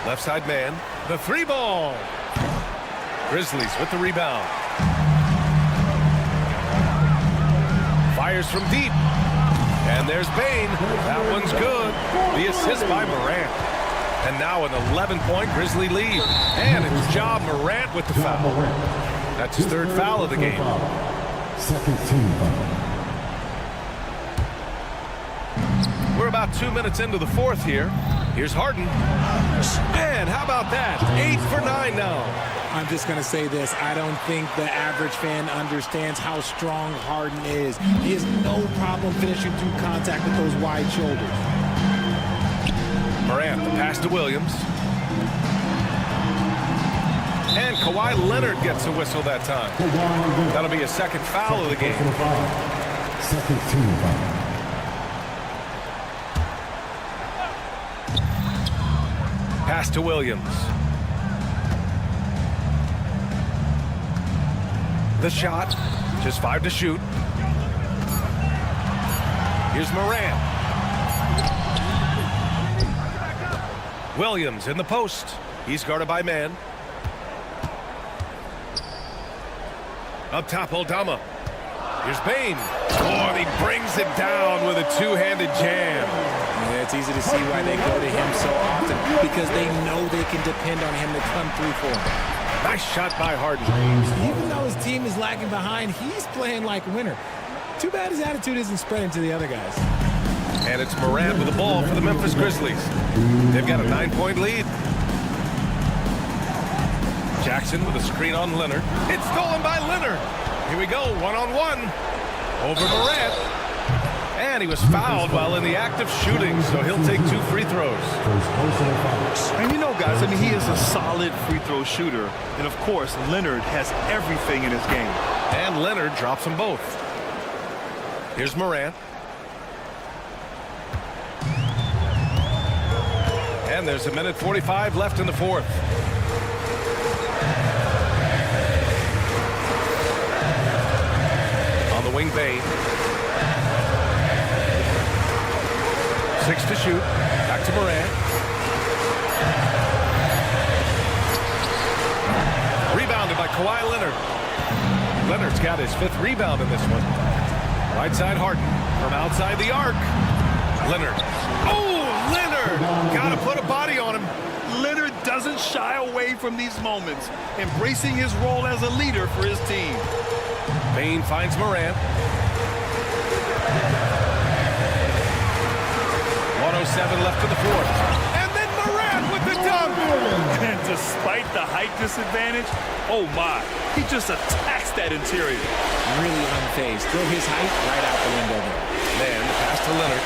Left side man. The 3 ball. Grizzlies with the rebound. Fires from deep. And there's Bain. That one's good. The assist by Morant. And now an 11-point Grizzly lead. And it's Ja Morant with the foul. That's his 3rd foul of the game. Second team foul. We're about 2 minutes into the 4th here. Here's Harden. And how about that? 8 for 9 now. I'm just going to say this. I don't think the average fan understands how strong Harden is. He has no problem finishing through contact with those wide shoulders. Morant, the pass to Williams. And Kawhi Leonard gets a whistle that time. That'll be a 2nd foul of the game. Second team foul. Pass to Williams. The shot, just 5 to shoot. Here's Morant. Williams in the post. He's guarded by man. Up top, Aldama. Here's Bain. Oh, and he brings it down with a 2-handed jam. Yeah, it's easy to see why they go to him so often, because they know they can depend on him to come through for them. Nice shot by Harden. Even though his team is lagging behind, he's playing like a winner. Too bad his attitude isn't spreading to the other guys. And it's Morant with the ball for the Memphis Grizzlies. They've got a 9-point lead. Jackson with a screen on Leonard. It's stolen by Leonard. Here we go, 1-on-1. Over Morant. And he was fouled while in the act of shooting, so he'll take 2 free throws. And you know, guys, I mean, he is a solid free throw shooter. And, of course, Leonard has everything in his game. And Leonard drops them both. Here's Morant. And there's 1:45 left in the 4th. On the wing, Bain. 6 to shoot. Back to Morant. Rebounded by Kawhi Leonard. Leonard's got his 5th rebound in this one. Right side Harden from outside the arc. Leonard. Oh, Leonard! Gotta put a body on him. Leonard doesn't shy away from these moments, embracing his role as a leader for his team. Bain finds Morant. 1:07 left in the 4th. And then Morant with the dunk! And despite the height disadvantage, oh my, he just attacks that interior. Really unfazed. Throw his height right out the window there. Man, the pass to Leonard.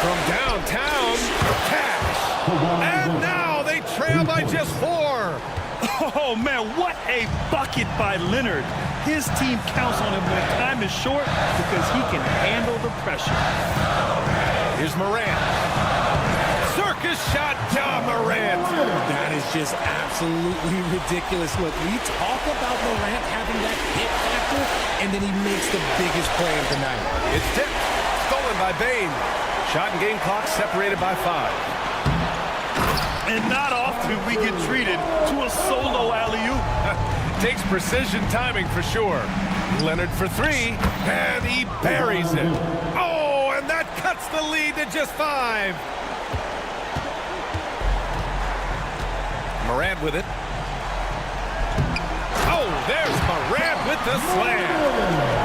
From downtown, cash. And now they trail by just 4. Oh, man, what a bucket by Leonard. His team counts on him when time is short because he can handle the pressure. Here's Morant. Circus shot, Ja Morant. That is just absolutely ridiculous. Look, we talk about Morant having that hit factor, and then he makes the biggest play of the night. It's tipped. Stolen by Bain. Shot and game clock separated by 5. And not often we get treated to a solo alley-oop. Takes precision timing for sure. Leonard for three, and he buries it. Oh, and that cuts the lead to just 5. Morant with it. Oh, there's Morant with the slam.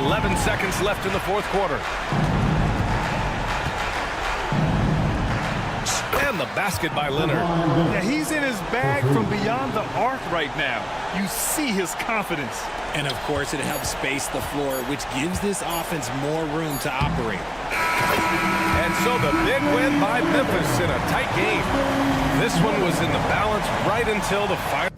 11 seconds left in the fourth quarter. And the basket by Leonard. Yeah, he's in his bag from beyond the arc right now. You see his confidence. And of course, it helps space the floor, which gives this offense more room to operate. And so the big win by Memphis in a tight game. This one was in the balance right until the final.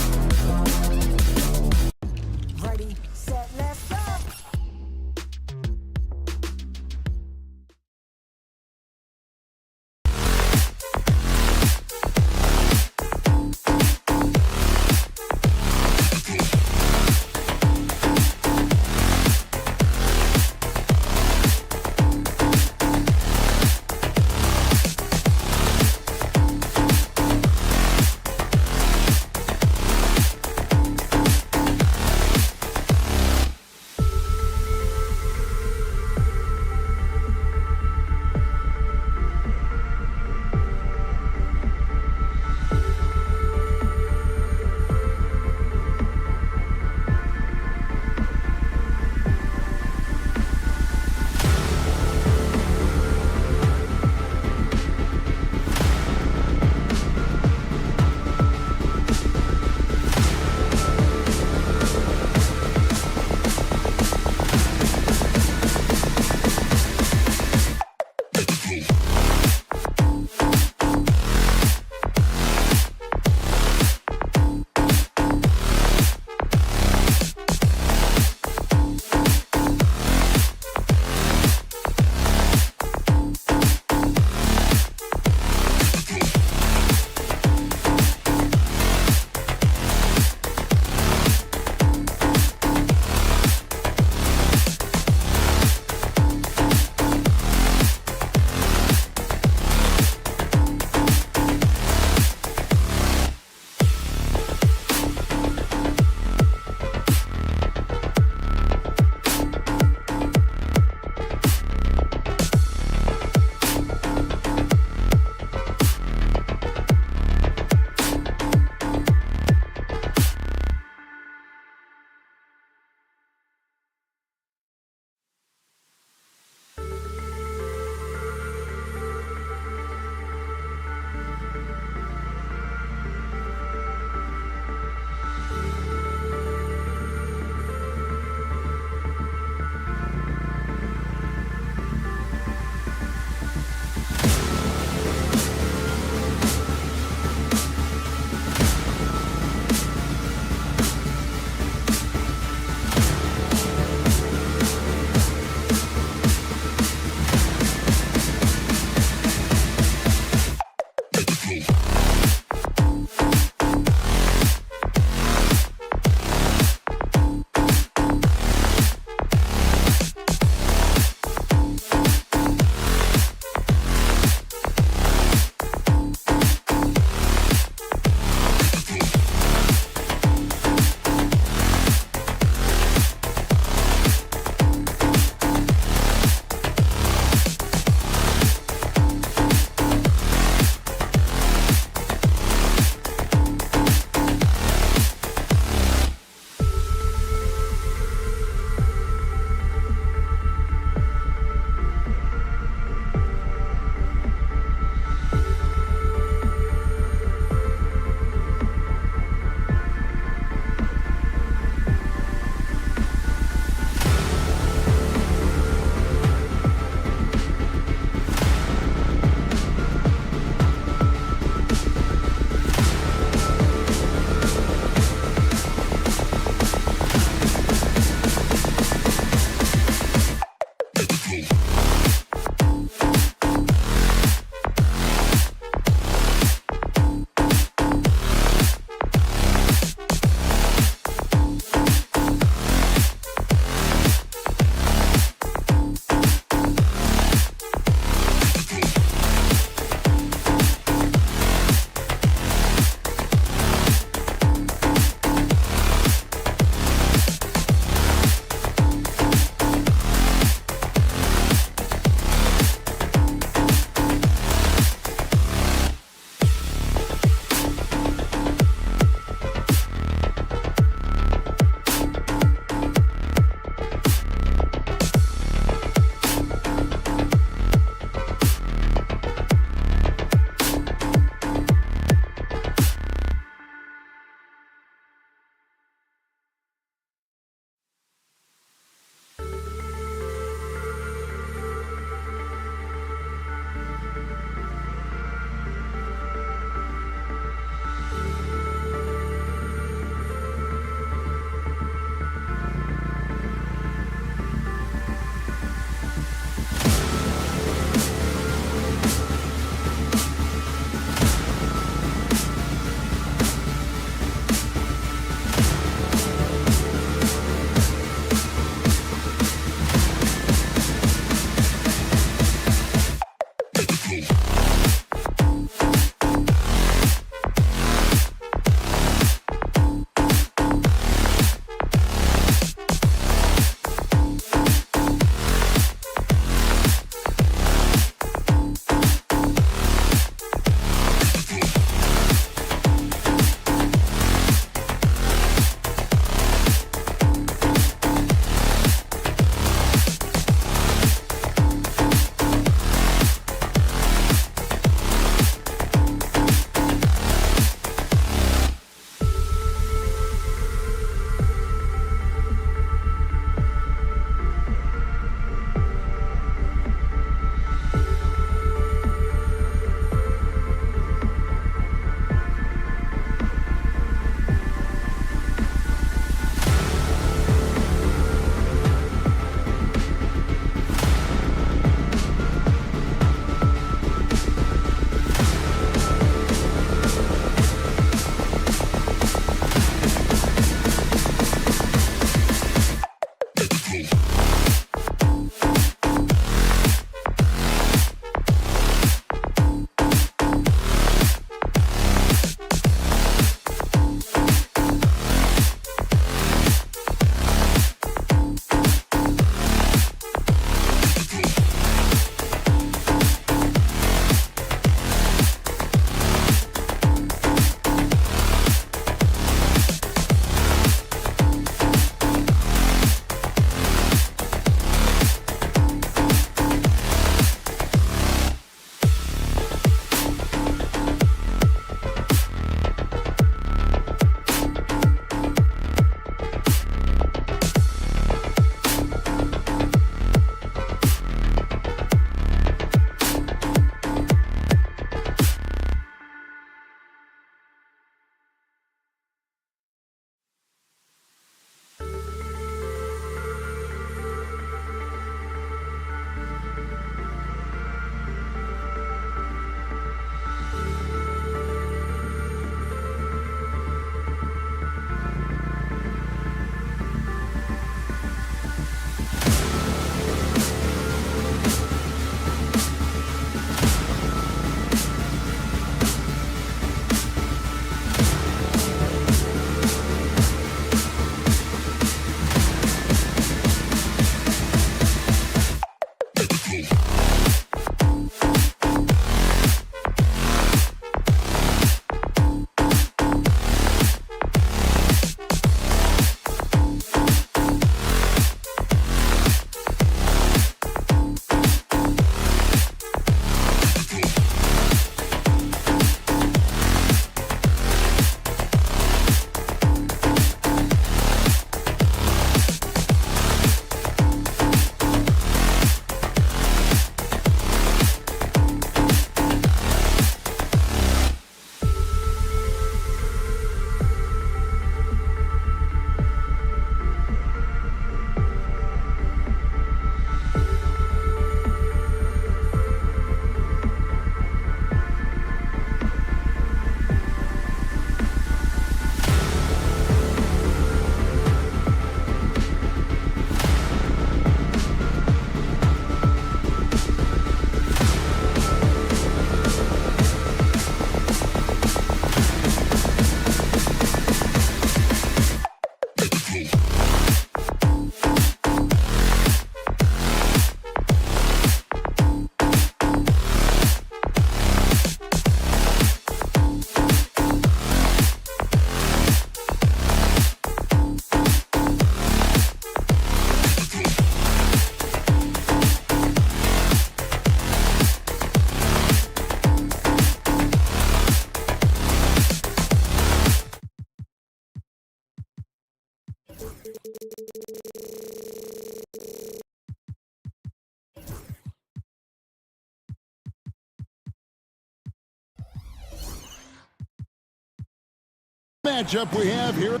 Matchup we have here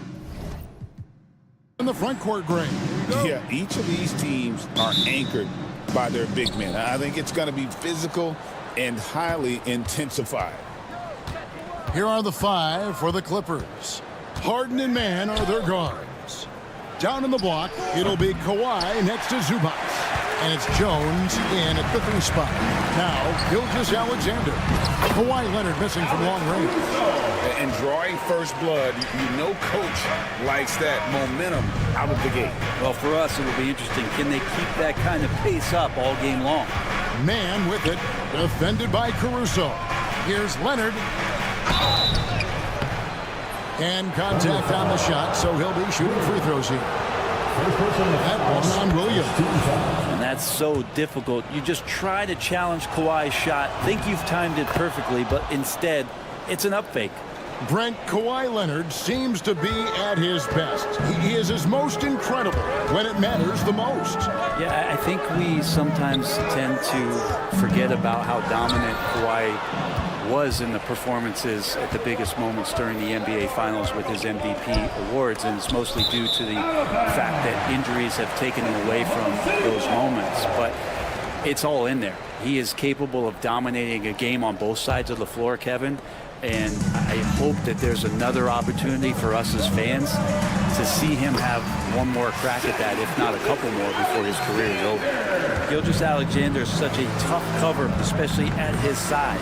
in the front court, Greg. Yeah, each of these teams are anchored by their big men. I think it's going to be physical and highly intensified. Here are the 5 for the Clippers. Harden and Mann are their guards. Down in the block, it'll be Kawhi next to Zubac. And it's Jones in at the 3 spot. Now, Gilgeous-Alexander. Kawhi Leonard missing from long range. And drawing first blood, you know coach likes that momentum out of the gate. Well, for us, it'll be interesting. Can they keep that kind of pace up all game long? Mann with it, defended by Caruso. Here's Leonard. And contact on the shot, so he'll be shooting free throws here. That ball's on Williams. And that's so difficult. You just try to challenge Kawhi's shot, think you've timed it perfectly, but instead, it's an up fake. Brent, Kawhi Leonard seems to be at his best. He is his most incredible when it matters the most. Yeah, I think we sometimes tend to forget about how dominant Kawhi was in the performances at the biggest moments during the NBA Finals with his MVP awards, and it's mostly due to the fact that injuries have taken him away from those moments. But it's all in there. He is capable of dominating a game on both sides of the floor, Kevin. And I hope that there's another opportunity for us as fans to see him have one more crack at that, if not a couple more, before his career is over. Gilgeous-Alexander is such a tough cover, especially at his size.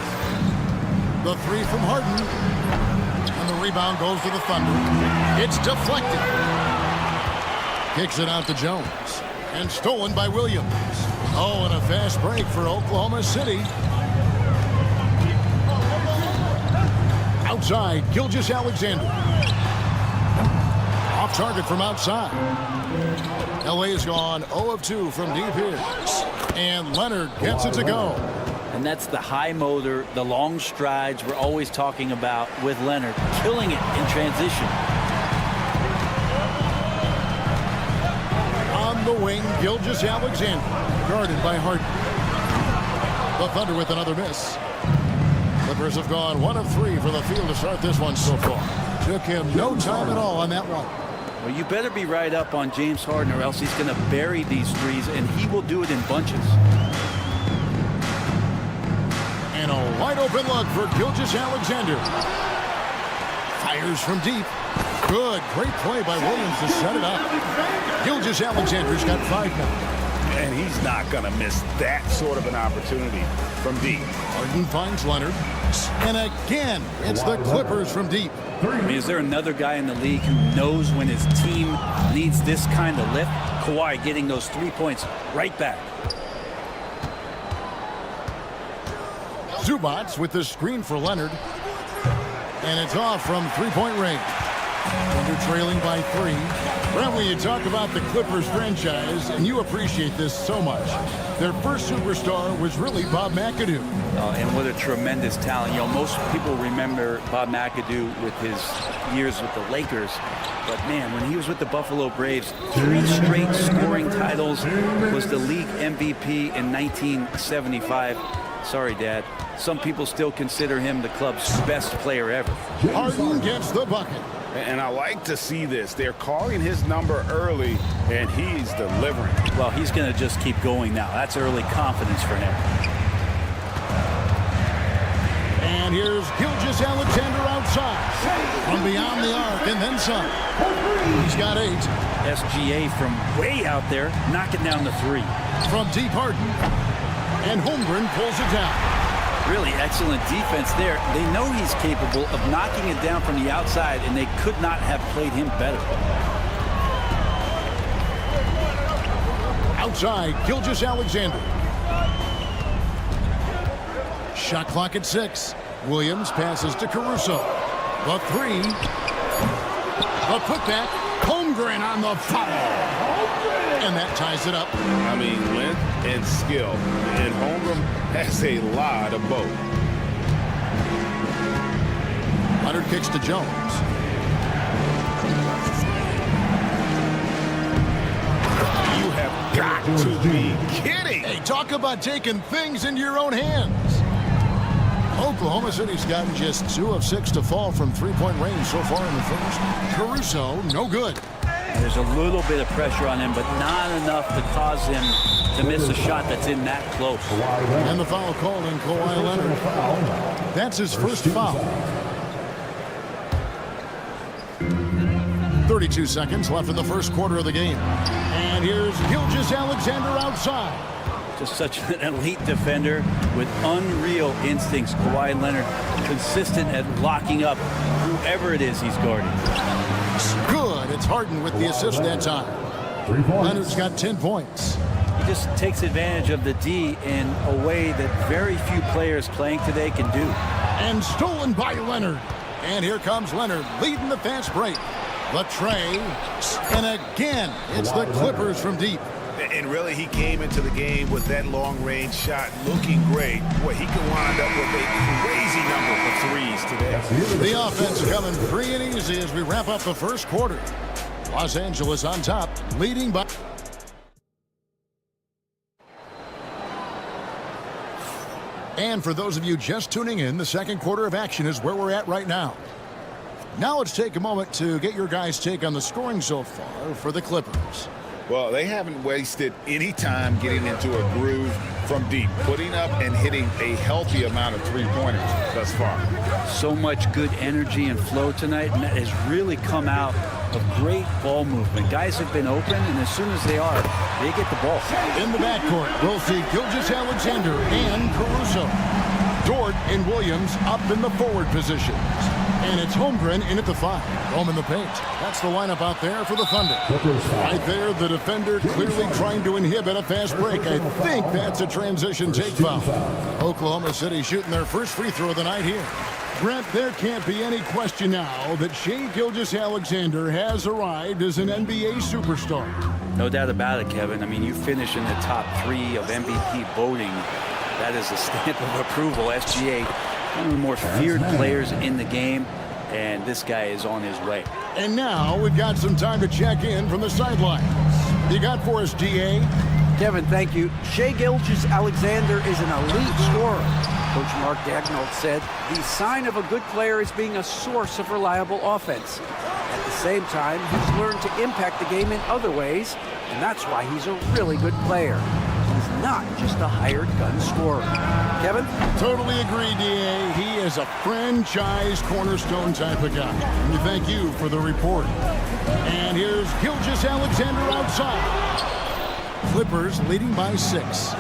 The 3 from Harden. And the rebound goes to the Thunder. It's deflected. Kicks it out to Jones. And stolen by Williams. Oh, and a fast break for Oklahoma City. Outside, Gilgeous-Alexander. Off target from outside. LA has gone 0 of 2 from deep here. And Leonard gets it to go. And that's the high motor, the long strides we're always talking about with Leonard, killing it in transition. On the wing, Gilgeous-Alexander, guarded by Harden. The Thunder with another miss. Clippers have gone 1 of 3 for the field to start this one so far. Took him no time at all on that one. Well, you better be right up on James Harden, or else he's going to bury these threes, and he will do it in bunches. And a wide open look for Gilgeous-Alexander. Fires from deep. Good, great play by Williams to set it up. Gilgeous-Alexander's got 5 now. And he's not going to miss that sort of an opportunity from deep. Harden finds Leonard. And again, it's the Clippers from deep. I mean, is there another guy in the league who knows when his team needs this kind of lift? Kawhi getting those 3 points right back. Zubac with the screen for Leonard. And it's off from 3-point range. Thunder trailing by 3. Brent, when you talk about the Clippers franchise, and you appreciate this so much, their first superstar was really Bob McAdoo. And what a tremendous talent. You know, most people remember Bob McAdoo with his years with the Lakers. But, man, when he was with the Buffalo Braves, 3 straight scoring titles, was the league MVP in 1975. Sorry, Dad. Some people still consider him the club's best player ever. Harden gets the bucket. And I like to see this. They're calling his number early, and he's delivering. Well, he's going to just keep going now. That's early confidence for him. And here's Gilgeous-Alexander outside. From beyond the arc and then some. He's got 8. SGA from way out there, knocking down the 3. From deep, Harden. And Holmgren pulls it down. Really excellent defense there. They know he's capable of knocking it down from the outside, and they could not have played him better. outside, Gilgeous-Alexander. Shot clock at 6. Williams passes to Caruso. The 3. The putback. Holmgren on the foul. And that ties it up. I mean, length and skill. And Holmgren has a lot of both. Leonard kicks to Jones. You have got to be kidding. Hey, talk about taking things into your own hands. Oklahoma City's gotten just 2 of 6 to fall from three-point range so far in the first. Caruso, no good. There's a little bit of pressure on him, but not enough to cause him to miss a shot that's in that close. And the foul called on Kawhi Leonard. That's his first foul. 32 seconds left in the first quarter of the game. And here's Gilgeous-Alexander outside. Just such an elite defender with unreal instincts. Kawhi Leonard consistent at locking up whoever it is he's guarding. Good. It's Harden with the assist that time. Leonard's got 10 points. He just takes advantage of the D in a way that very few players playing today can do. And stolen by Leonard. And here comes Leonard leading the fast break. The tray. And again, it's the Clippers from deep. And really, he came into the game with that long-range shot looking great. Boy, he could wind up with a crazy number of threes today. The offense coming free and easy as we wrap up the first quarter. Los Angeles on top, leading by... And for those of you just tuning in, the second quarter of action is where we're at right now. Now let's take a moment to get your guys' take on the scoring so far for the Clippers. Well, they haven't wasted any time getting into a groove from deep, putting up and hitting a healthy amount of three-pointers thus far. So much good energy and flow tonight, and that has really come out of great ball movement. Guys have been open, and as soon as they are, they get the ball. In the backcourt, we'll see Gilgeous-Alexander and Caruso. Dort and Williams up in the forward positions. And it's Holmgren in at the 5. Home in the paint. That's the lineup out there for the Thunder. Right there, the defender clearly trying to inhibit a fast break. I think that's a transition take foul. Oklahoma City shooting their first free throw of the night here. Brent, there can't be any question now that Shai Gilgeous-Alexander has arrived as an NBA superstar. No doubt about it, Kevin. I mean, you finish in the top 3 of MVP voting. That is a stamp of approval. SGA, one of the more feared players in the game, and this guy is on his way. And now we've got some time to check in from the sidelines. You got for us, DA? Kevin, thank you. Shai Gilgeous-Alexander is an elite scorer. Coach Mark Daigneault said the sign of a good player is being a source of reliable offense. At the same time, he's learned to impact the game in other ways, and that's why he's a really good player. He's not just a hired gun scorer. Kevin? Totally agree, DA. He is a franchise cornerstone type of guy. And we thank you for the report. And here's Gilgeous-Alexander outside. Clippers leading by 6.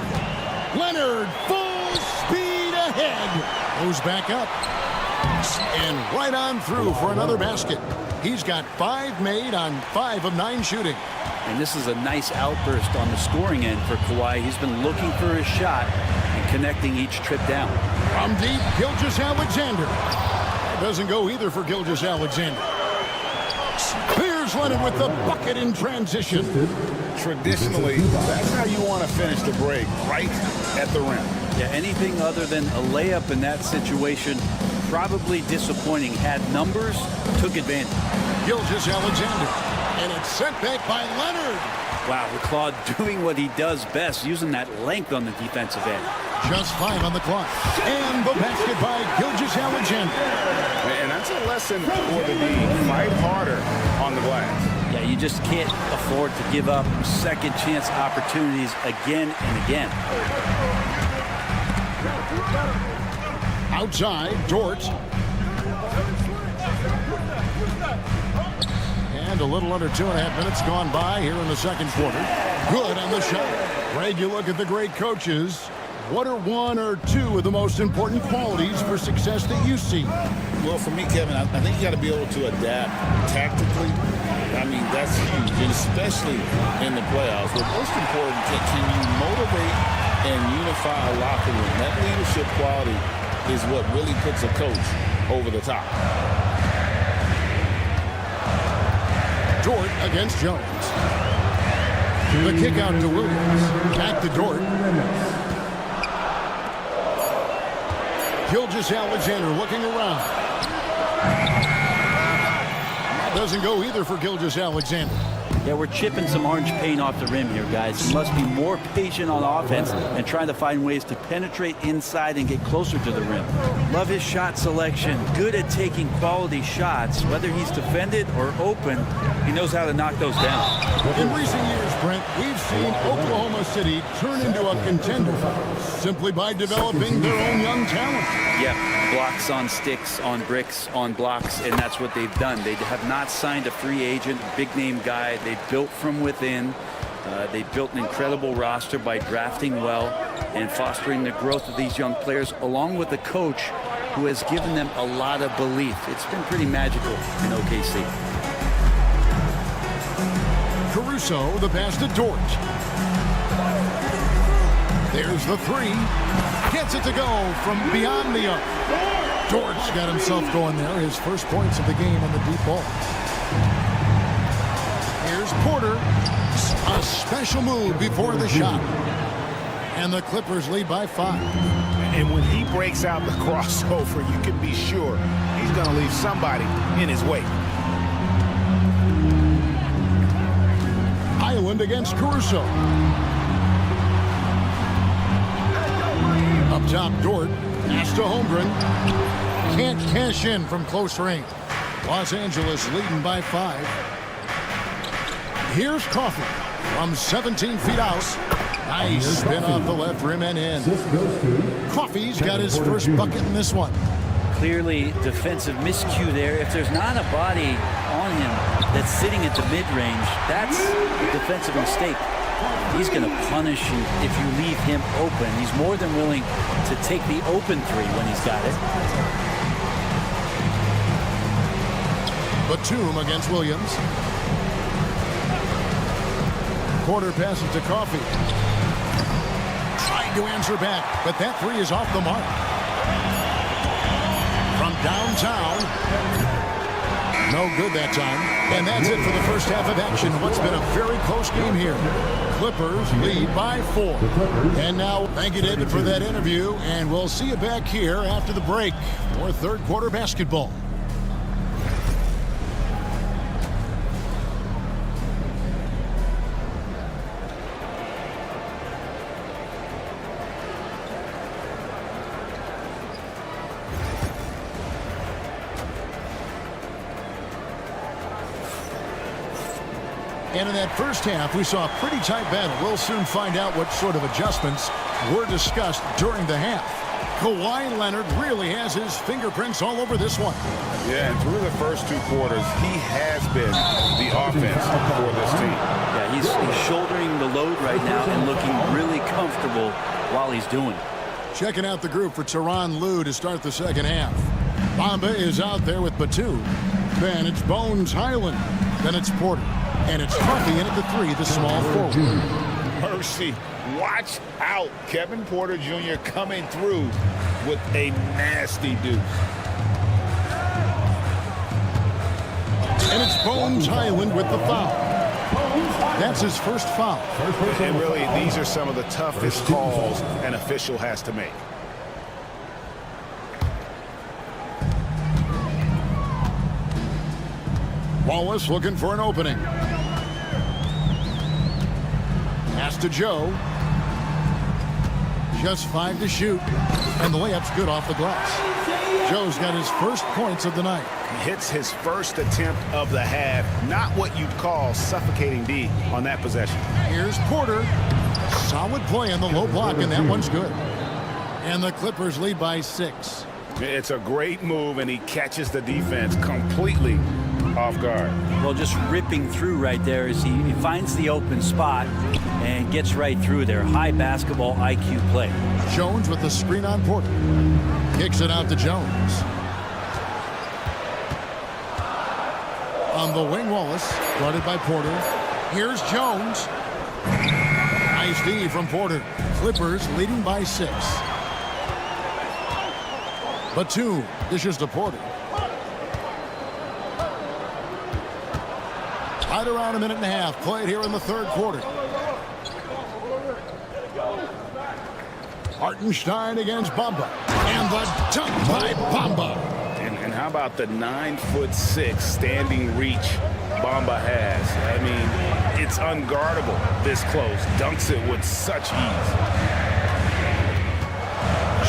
Leonard, full speed ahead. Goes back up. And right on through for another basket. He's got 5 made on 5 of 9 shooting. And this is a nice outburst on the scoring end for Kawhi. He's been looking for his shot and connecting each trip down. From deep, Gilgeous-Alexander. That doesn't go either for Gilgeous-Alexander. Here's Leonard with the bucket in transition. Traditionally, that's how you want to finish the break, right at the rim. Yeah, anything other than a layup in that situation, probably disappointing. Had numbers, took advantage. Gilgeous-Alexander. And it's sent back by Leonard. Wow, the Claude doing what he does best, using that length on the defensive end. Just 5 on the clock. And the basket by Gilgeous-Alexander. And that's a lesson for the D. Fight harder on the glass. Yeah, you just can't afford to give up second chance opportunities again and again. Outside, Dort. And a little under 2.5 minutes gone by here in the second quarter. Good on the shot. Greg, you look at the great coaches. What are 1 or 2 of the most important qualities for success that you see? Well, for me, Kevin, I think you got to be able to adapt tactically I mean, that's huge, and especially in the playoffs. But most important, can you motivate and unify a locker room? That leadership quality is what really puts a coach over the top. Dort against Jones. The kick out to Williams. Back to Dort. Gilgeous-Alexander looking around. That doesn't go either for Gilgeous-Alexander. Yeah, we're chipping some orange paint off the rim here, guys. He must be more patient on offense and trying to find ways to penetrate inside and get closer to the rim. Love his shot selection. Good at taking quality shots. Whether he's defended or open, he knows how to knock those down. In recent years, Brent, we've seen Oklahoma City turn into a contender simply by developing their own young talent. Yeah, blocks on sticks, on bricks, on blocks, and that's what they've done. They have not signed a free agent, big-name guy. They built from within. They built an incredible roster by drafting well and fostering the growth of these young players, along with a coach who has given them a lot of belief. It's been pretty magical in OKC. Caruso, the pass to Dort. There's the three. Gets it to go from beyond the arc. Dort's got himself going there. His first points of the game on the deep ball. Here's Porter. A special move before the shot. And the Clippers lead by 5. And when he breaks out the crossover, you can be sure he's going to leave somebody in his wake. Highland against Caruso. Up top, Dort. Pass to Holmgren. Can't cash in from close range. Los Angeles leading by 5. Here's Coffey from 17 feet out. Nice spin off the left rim and in. Coffey's got his first bucket in this one. Clearly defensive miscue there. If there's not a body on him that's sitting at the mid-range, that's a defensive mistake. He's going to punish you if you leave him open. He's more than willing to take the open three when he's got it. Batum against Williams. Porter passes to Coffey. Trying to answer back, but that three is off the mark. From downtown. No good that time. And that's it for the first half of action. What's been a very close game here. Clippers lead by 4. And now, thank you, David, for that interview. And we'll see you back here after the break for third quarter basketball. And in that first half, we saw a pretty tight battle. We'll soon find out what sort of adjustments were discussed during the half. Kawhi Leonard really has his fingerprints all over this one. Yeah, and through the first 2 quarters, he has been the offense for this team. Yeah, he's shouldering the load right now and looking really comfortable while he's doing it. Checking out the group for Tyronn Lue to start the second half. Bamba is out there with Batum. Then it's Bones Highland. Then it's Porter. And it's Coffey in at the 3, the small forward. Mercy, watch out. Kevin Porter Jr. coming through with a nasty deuce. And it's Bones Highland with the foul. That's his first foul. And really, these are some of the toughest calls an official has to make. Wallace looking for an opening. Pass to Joe. Just 5 to shoot. And the layup's good off the glass. Joe's got his first points of the night. He hits his first attempt of the half. Not what you'd call suffocating D on that possession. Here's Porter. Solid play on the low block, and that one's good. And the Clippers lead by 6. It's a great move, and he catches the defense completely off guard. Well, just ripping through right there as he finds the open spot and gets right through there. High basketball IQ play. Jones with the screen on Porter. Kicks it out to Jones. A On the wing, Wallace, guarded by Porter. Here's Jones. Nice D from Porter. Clippers leading by 6. Batum dishes to Porter. Right around a minute and a half played here in the third quarter. Hartenstein against Bamba. And the dunk by Bamba. And how about the 9'6" standing reach Bamba has? I mean, it's unguardable this close. Dunks it with such ease.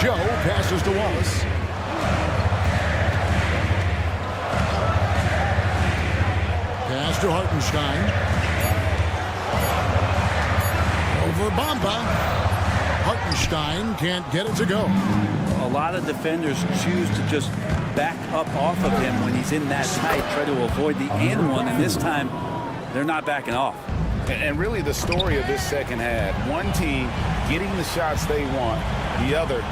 Joe passes to Wallace. Pass to Hartenstein. Over Bamba. Hartenstein can't get it to go. A lot of defenders choose to just back up off of him when he's in that tight, try to avoid the and one, and this time they're not backing off. And really the story of this second half, one team getting the shots they want, the other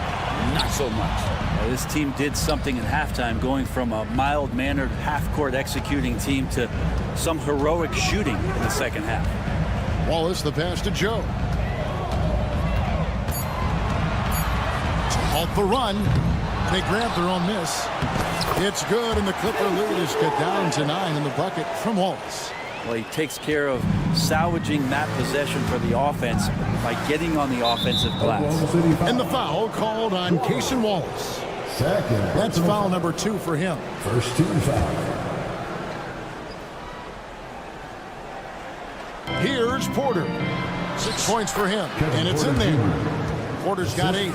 not so much. Well, this team did something at halftime, going from a mild-mannered half-court executing team to some heroic shooting in the second half. Wallace, the pass to Joe. To halt the run. They grab their own miss. It's good, and the Clipper lead is cut down to 9 in the bucket from Wallace. Well, he takes care of salvaging that possession for the offense by getting on the offensive glass. And the foul called on Cason Wallace. That's foul number 2 for him. First team foul. Here's Porter. 6 points for him, and it's in there. Porter's got 8.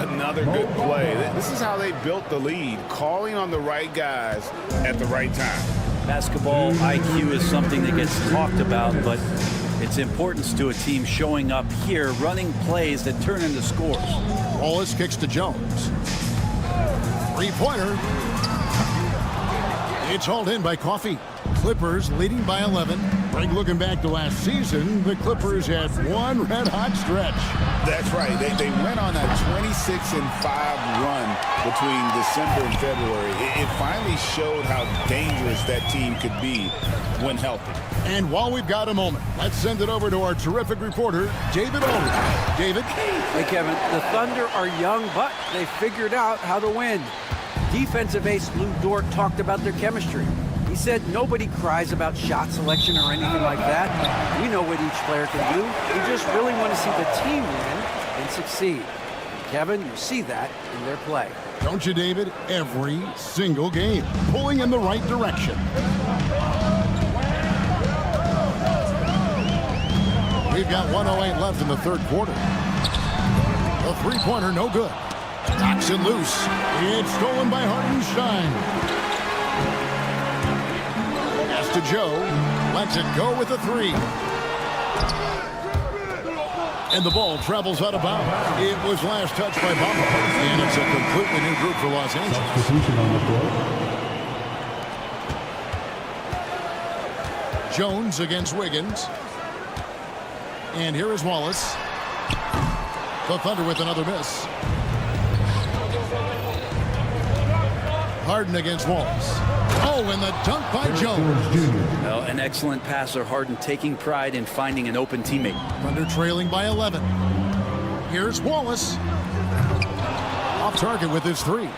Another good play. This is how they built the lead, calling on the right guys at the right time. Basketball IQ is something that gets talked about, but its importance to a team showing up here, running plays that turn into scores. Wallace kicks to Jones. 3-pointer. It's hauled in by Coffey. Clippers leading by 11. Greg, looking back to last season, the Clippers had one red-hot stretch. That's right. They went on a 26-5 run between December and February. It finally showed how dangerous that team could be when healthy. And while we've got a moment, let's send it over to our terrific reporter, David Aldridge. David? Hey, Kevin, the Thunder are young, but they figured out how to win. Defensive ace Lou Dort talked about their chemistry. He said nobody cries about shot selection or anything like that. We know what each player can do. We just really want to see the team win and succeed. Kevin, you see that in their play. Don't you, David? Every single game, pulling in the right direction. We've got 1:08 left in the third quarter. The three-pointer, no good. Knocks it loose. It's stolen by Hartenstein. Pass to Joe. Lets it go with a 3. And the ball travels out of bounds. It was last touched by Bamba. And it's a completely new group for Los Angeles. Jones against Wiggins. And here is Wallace. The Thunder with another miss. Harden against Wallace. Oh, and the dunk by Jones. Well, an excellent passer, Harden taking pride in finding an open teammate. Thunder trailing by 11. Here's Wallace. Off target with his 3.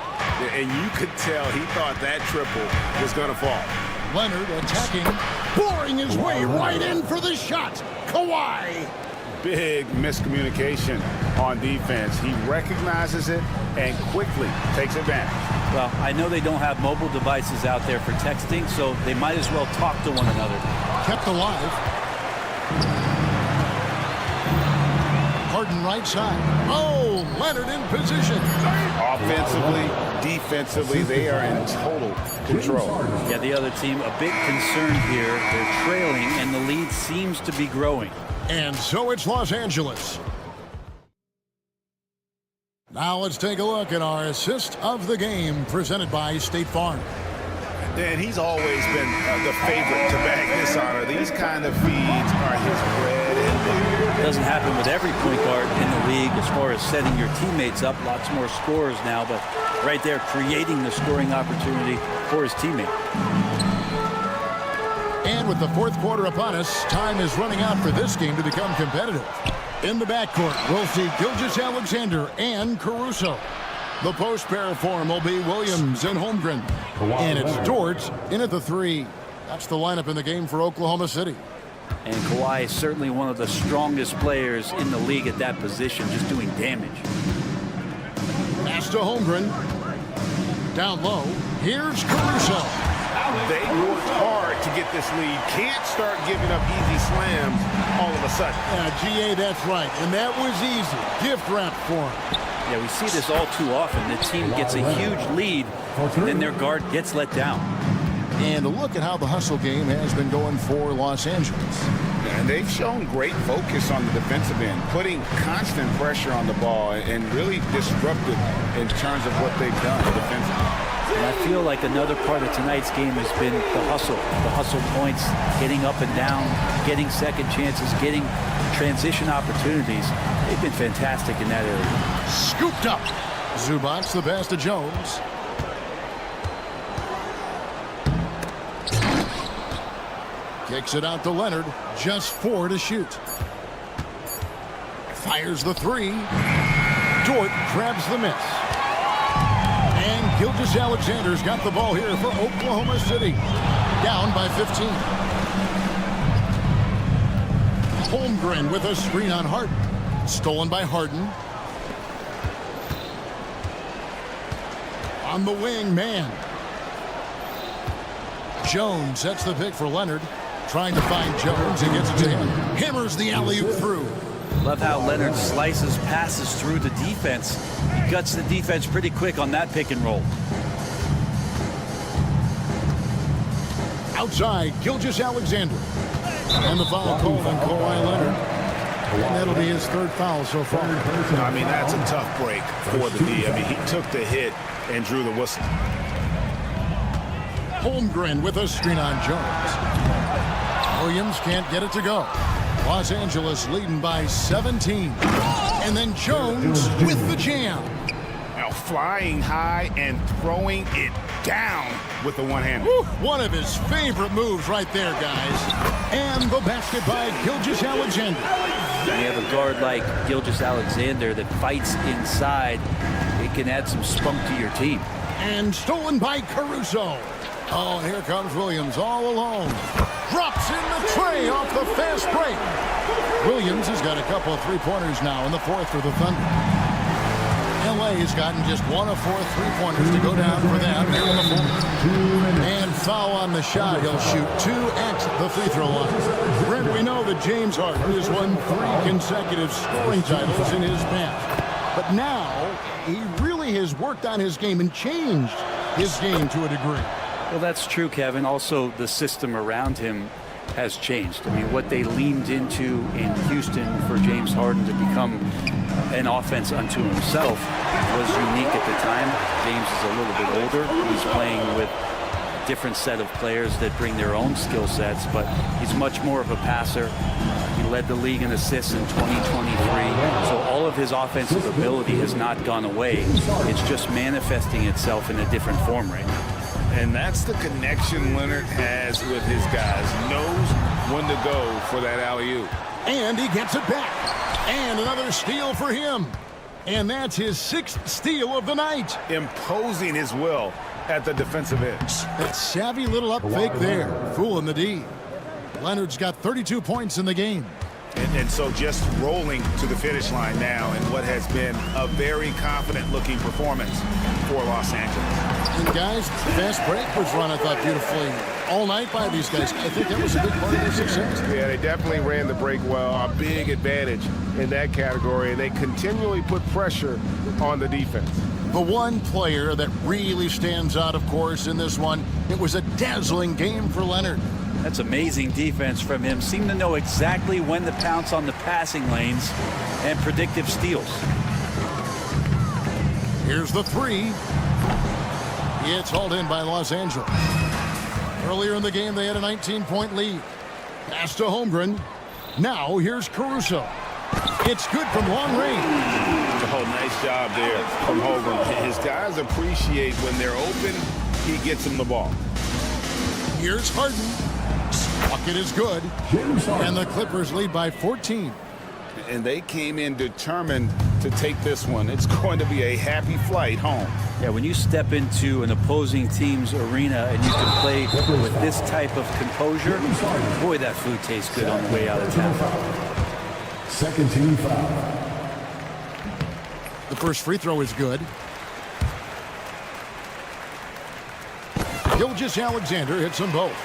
And you could tell he thought that triple was going to fall. Leonard attacking, boring his way right in for the shot. Kawhi. Big miscommunication on defense. He recognizes it and quickly takes advantage. Well, I know they don't have mobile devices out there for texting, so they might as well talk to one another. Kept alive. Harden right side. Oh, Leonard in position. Offensively, defensively, they are in total control. Yeah, the other team, a big concern here. They're trailing, and the lead seems to be growing. And so it's Los Angeles. Now let's take a look at our assist of the game presented by State Farm. And he's always been the favorite to bag this honor. These kind of feeds are his bread and butter. It doesn't happen with every point guard in the league as far as setting your teammates up. Lots more scorers now, but right there creating the scoring opportunity for his teammate. And with the fourth quarter upon us, time is running out for this game to become competitive. In the backcourt, we'll see Gilgeous-Alexander and Caruso. The post pair form will be Williams and Holmgren. And it's Dort in at the 3. That's the lineup in the game for Oklahoma City. And Kawhi is certainly one of the strongest players in the league at that position, just doing damage. Pass to Holmgren. Down low. Here's Caruso. They worked hard to get this lead. Can't start giving up easy slams all of a sudden. Yeah, GA, that's right. And that was easy. Gift wrap for him. Yeah, we see this all too often. The team gets a huge lead, and then their guard gets let down. And look at how the hustle game has been going for Los Angeles. And they've shown great focus on the defensive end, putting constant pressure on the ball and really disruptive in terms of what they've done defensively. And I feel like another part of tonight's game has been the hustle points, getting up and down, getting second chances, getting transition opportunities. They've been fantastic in that area. Scooped up. Zubac the pass to Jones. Kicks it out to Leonard. Just 4 to shoot. Fires the 3. Dort grabs the miss. And Gilgeous-Alexander's got the ball here for Oklahoma City. Down by 15. Holmgren with a screen on Harden. Stolen by Harden. On the wing, man. Jones sets the pick for Leonard. Trying to find Jones and gets it to him. Hammers the alley-oop through. Love how Leonard slices passes through the defense. He guts the defense pretty quick on that pick and roll. Outside, Gilgeous-Alexander. And the foul called on Kawhi Leonard. And that'll be his 3rd foul so far. I mean, that's a tough break for the D. I mean, he took the hit and drew the whistle. Holmgren with a screen on Jones. Williams can't get it to go. Los Angeles leading by 17. And then Jones with the jam. Now flying high and throwing it down with the one-hander. One of his favorite moves right there, guys. And the basket by Gilgeous-Alexander. When you have a guard like Gilgeous-Alexander that fights inside, it can add some spunk to your team. And stolen by Caruso. Oh, here comes Williams all alone. Drops in the tray off the fast break. Williams has got a couple of three-pointers now in the 4th for the Thunder. LA has gotten just 1 of 4 three-pointers to go down for them here in the 4th. And foul on the shot. He'll shoot 2 at the free throw line. Brent, we know that James Harden has won 3 consecutive scoring titles in his past. But now he really has worked on his game and changed his game to a degree. Well, that's true, Kevin. Also, the system around him has changed. I mean, what they leaned into in Houston for James Harden to become an offense unto himself was unique at the time. James is a little bit older. He's playing with a different set of players that bring their own skill sets, but he's much more of a passer. He led the league in assists in 2023. So all of his offensive ability has not gone away. It's just manifesting itself in a different form right now. And that's the connection Leonard has with his guys. Knows when to go for that alley-oop. And he gets it back. And another steal for him. And that's his 6th steal of the night. Imposing his will at the defensive edge. That savvy little up fake there. Fooling the D. Leonard's got 32 points in the game. And so just rolling to the finish line now in what has been a very confident-looking performance for Los Angeles. And guys, fast break was run, I thought, beautifully all night by these guys. I think that was a big part of their success. Yeah, they definitely ran the break well. A big advantage in that category, and they continually put pressure on the defense. The one player that really stands out, of course, in this one, it was a dazzling game for Leonard. That's amazing defense from him. Seemed to know exactly when to pounce on the passing lanes and predictive steals. Here's the 3. It's hauled in by Los Angeles. Earlier in the game, they had a 19-point lead. Pass to Holmgren. Now here's Caruso. It's good from long range. Oh, nice job there from Holmgren. His guys appreciate when they're open, he gets them the ball. Here's Harden. bucket is good. And the Clippers lead by 14. And they came in determined to take this one. It's going to be a happy flight home. Yeah, when you step into an opposing team's arena and you can play with this type of composure, boy, that food tastes good on the way out of town. Second team foul. The first free throw is good. Gilgeous-Alexander hits them both.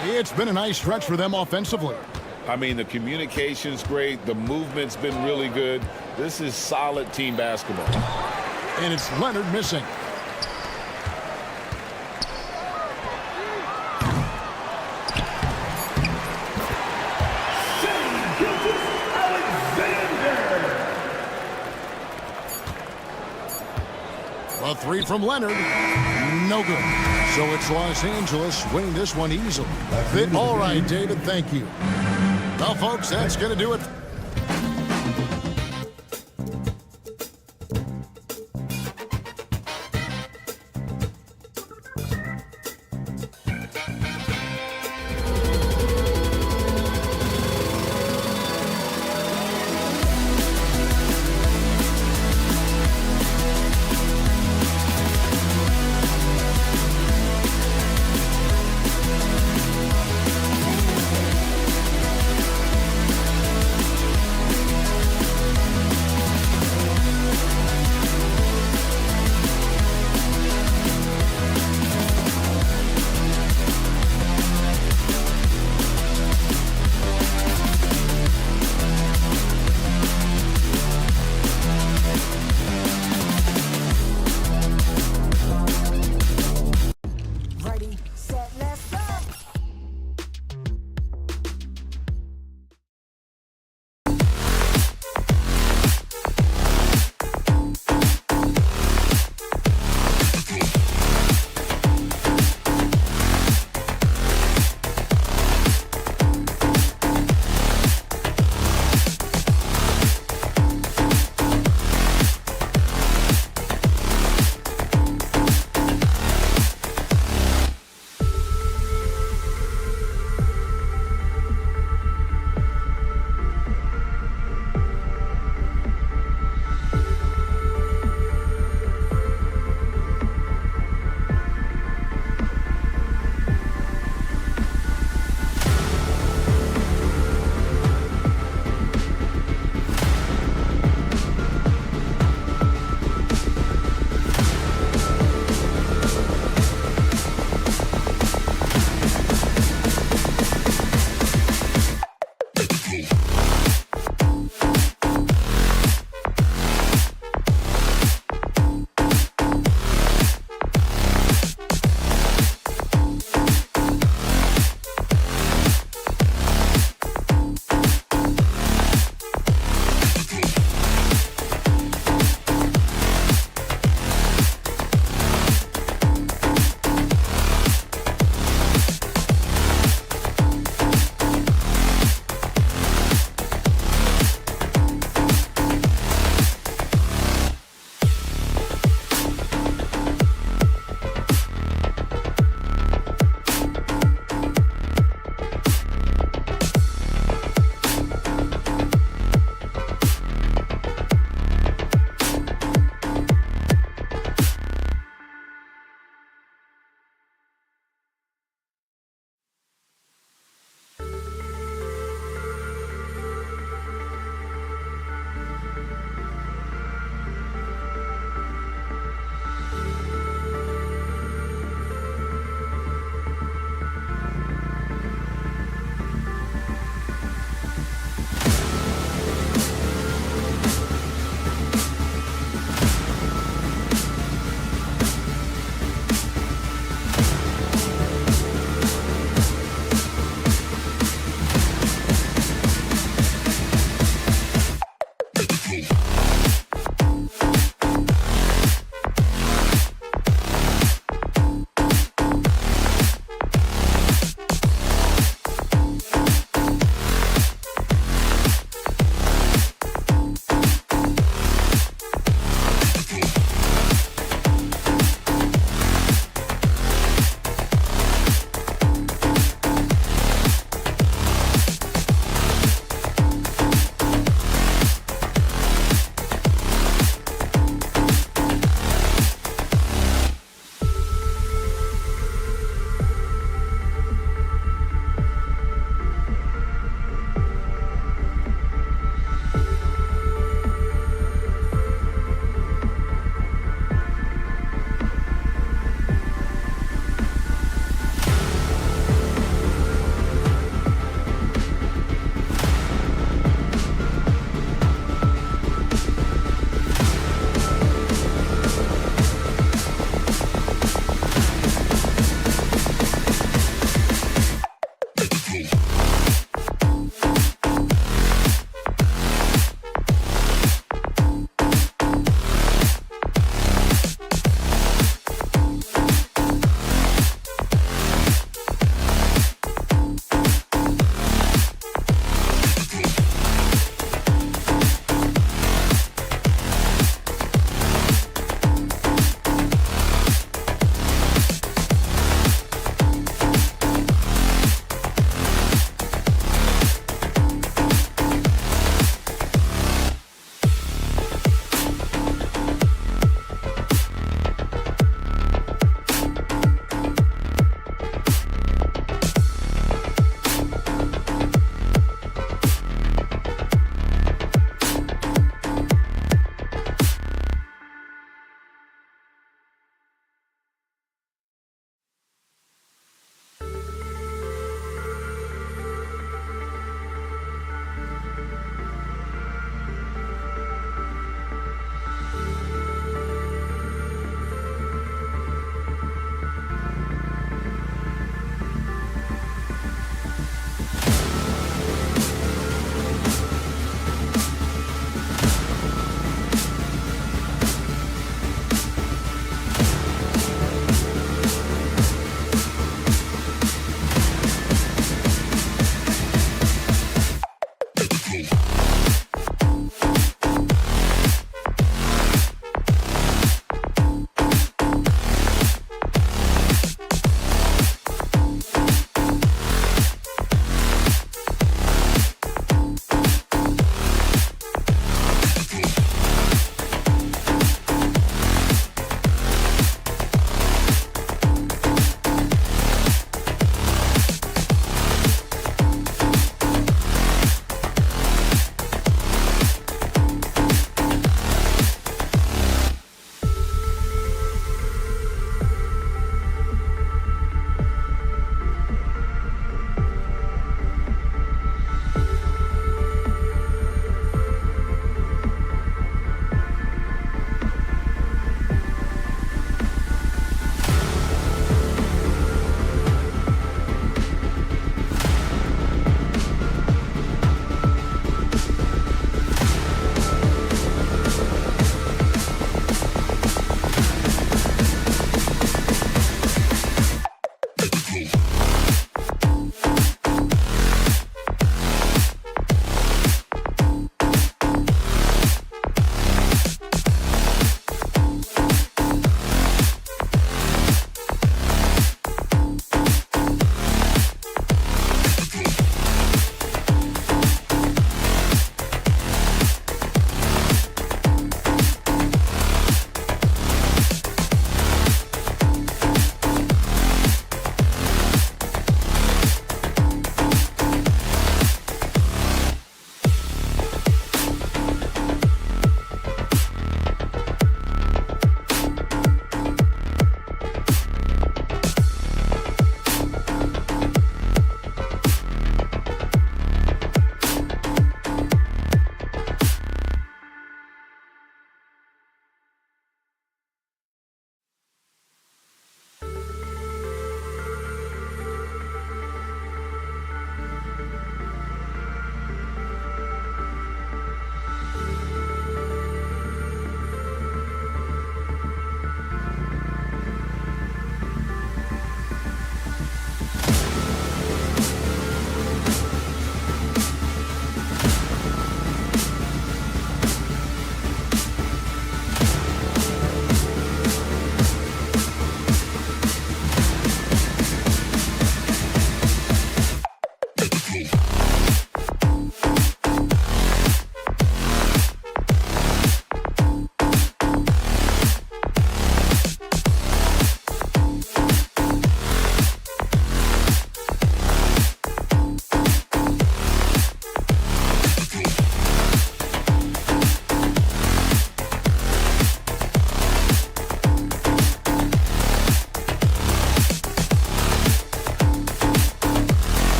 It's been a nice stretch for them offensively. I mean, the communication's great. The movement's been really good. This is solid team basketball. And it's Leonard missing. A three from Leonard. No good. So it's Los Angeles winning this one easily. All right, David, thank you. Well, folks, that's going to do it.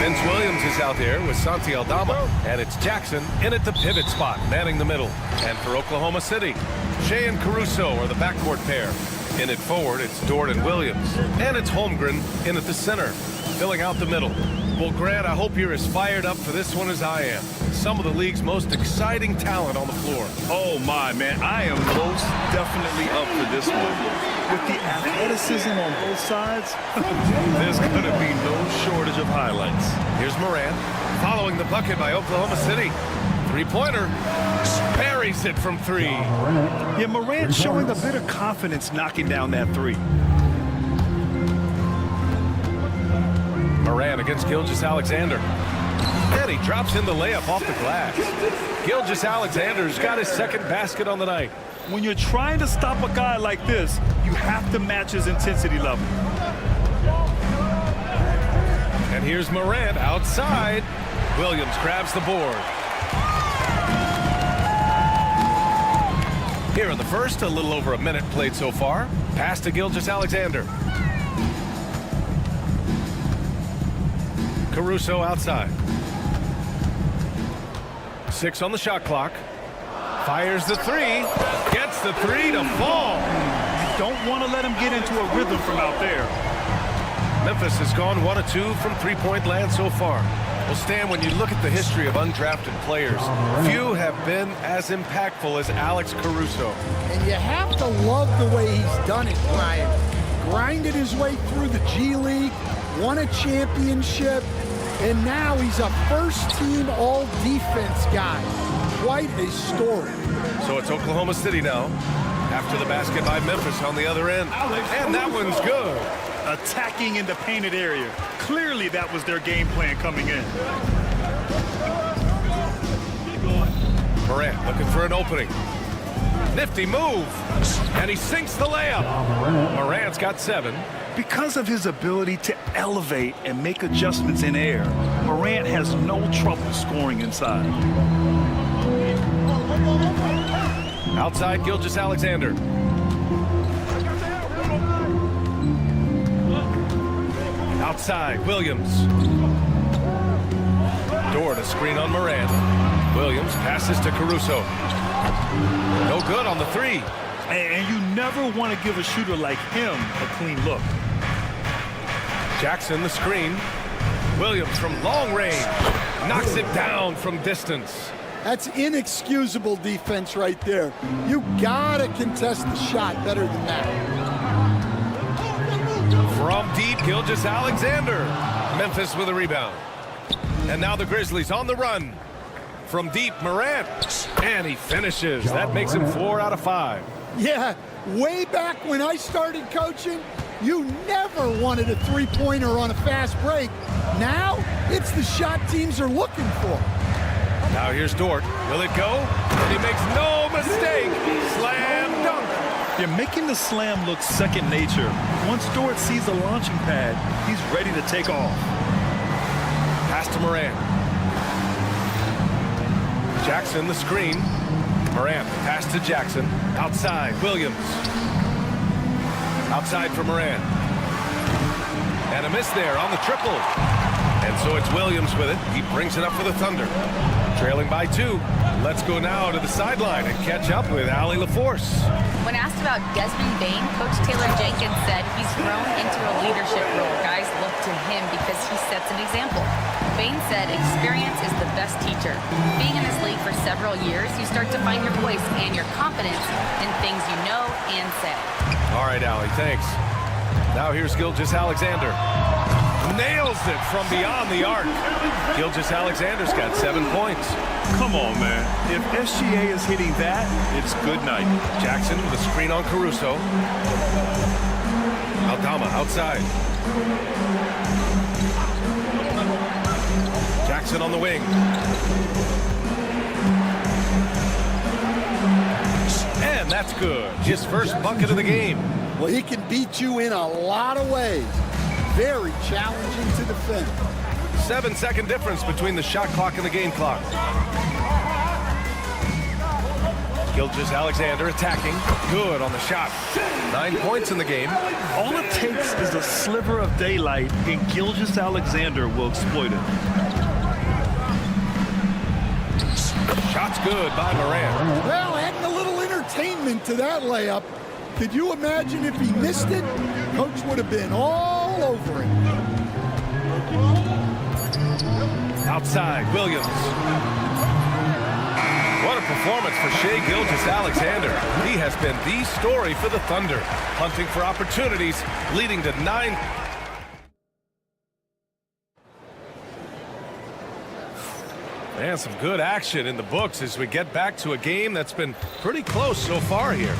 Vince Williams is out there with Santi Aldama, and it's Jackson in at the pivot spot, manning the middle. And for Oklahoma City, Shea and Caruso are the backcourt pair. In at forward, it's Dort and Williams, and it's Holmgren in at the center, filling out the middle. Well, Grant, I hope you're as fired up for this one as I am. Some of the league's most exciting talent on the floor. Oh, my, man. I am most definitely up for this one. With the athleticism on both sides, there's going to be no shortage of highlights. Here's Morant, following the bucket by Oklahoma City. Three-pointer, buries it from three. Yeah, Morant showing a bit of confidence knocking down that three. Morant against Gilgeous-Alexander. And he drops in the layup off the glass. Gilgeous-Alexander's got his second basket on the night. When you're trying to stop a guy like this, you have to match his intensity level. And here's Morant outside. Williams grabs the board. Here in the first, a little over a minute played so far. Pass to Gilgeous-Alexander. Caruso outside. 6 on the shot clock. Fires the three. Gets the three to fall. You don't want to let him get into a rhythm from out there. Memphis has gone 1 of 2 from three-point land so far. Well, Stan, when you look at the history of undrafted players, few have been as impactful as Alex Caruso. And you have to love the way he's done it, Brian. Grinded his way through the G League, won a championship, and now he's a first-team all-defense guy. Quite a story. So it's Oklahoma City now, after the basket by Memphis on the other end. And that one's good. Attacking in the painted area. Clearly that was their game plan coming in. Morant looking for an opening. Nifty move. And he sinks the layup. Morant's got 7. Because of his ability to elevate and make adjustments in air, Morant has no trouble scoring inside. Outside, Gilgeous-Alexander. Outside, Williams. Dort, a screen on Morant. Williams passes to Caruso. No good on the three. And you never want to give a shooter like him a clean look. Jackson, the screen. Williams from long range. Knocks it down from distance. That's inexcusable defense right there. You gotta contest the shot better than that. From deep, Gilgeous-Alexander. Memphis with a rebound. And now the Grizzlies on the run. From deep, Morant. And he finishes. That makes him 4 out of 5. Yeah, way back when I started coaching, you never wanted a three-pointer on a fast break. Now, it's the shot teams are looking for. Now here's Dort. Will it go? And he makes no mistake. Slam dunk. You're making the slam look second nature. Once Dort sees the launching pad, he's ready to take off. Pass to Morant. Jackson, the screen. Morant, pass to Jackson. Outside, Williams. Outside for Morant. And a miss there on the triple. And so it's Williams with it. He brings it up for the Thunder. Trailing by 2. Let's go now to the sideline and catch up with Allie LaForce. When asked about Desmond Bane, Coach Taylor Jenkins said he's grown into a leadership role. Guys look to him because he sets an example. Bane said experience is the best teacher. Being in this league for several years, you start to find your voice and your confidence in things you know and say. All right, Allie, thanks. Now here's Gilgeous-Alexander. Nails it from beyond the arc. Gilgeous-Alexander's got 7 points. Come on, man. If SGA is hitting that, it's good night. Jackson with a screen on Caruso. Aldama outside. Jackson on the wing. And that's good. His first bucket of the game. Well, he can beat you in a lot of ways. Very challenging to defend. 7-second difference between the shot clock and the game clock. Gilgeous-Alexander attacking. Good on the shot. 9 points in the game. All it takes is a sliver of daylight, and Gilgeous-Alexander will exploit it. Shot's good by Morant. Well, adding a little entertainment to that layup. Could you imagine if he missed it? Coach would have been all over it. Outside, Williams. What a performance for Shai Gilgeous-Alexander. He has been the story for the Thunder, hunting for opportunities, leading to 9. And some good action in the books as we get back to a game that's been pretty close so far here.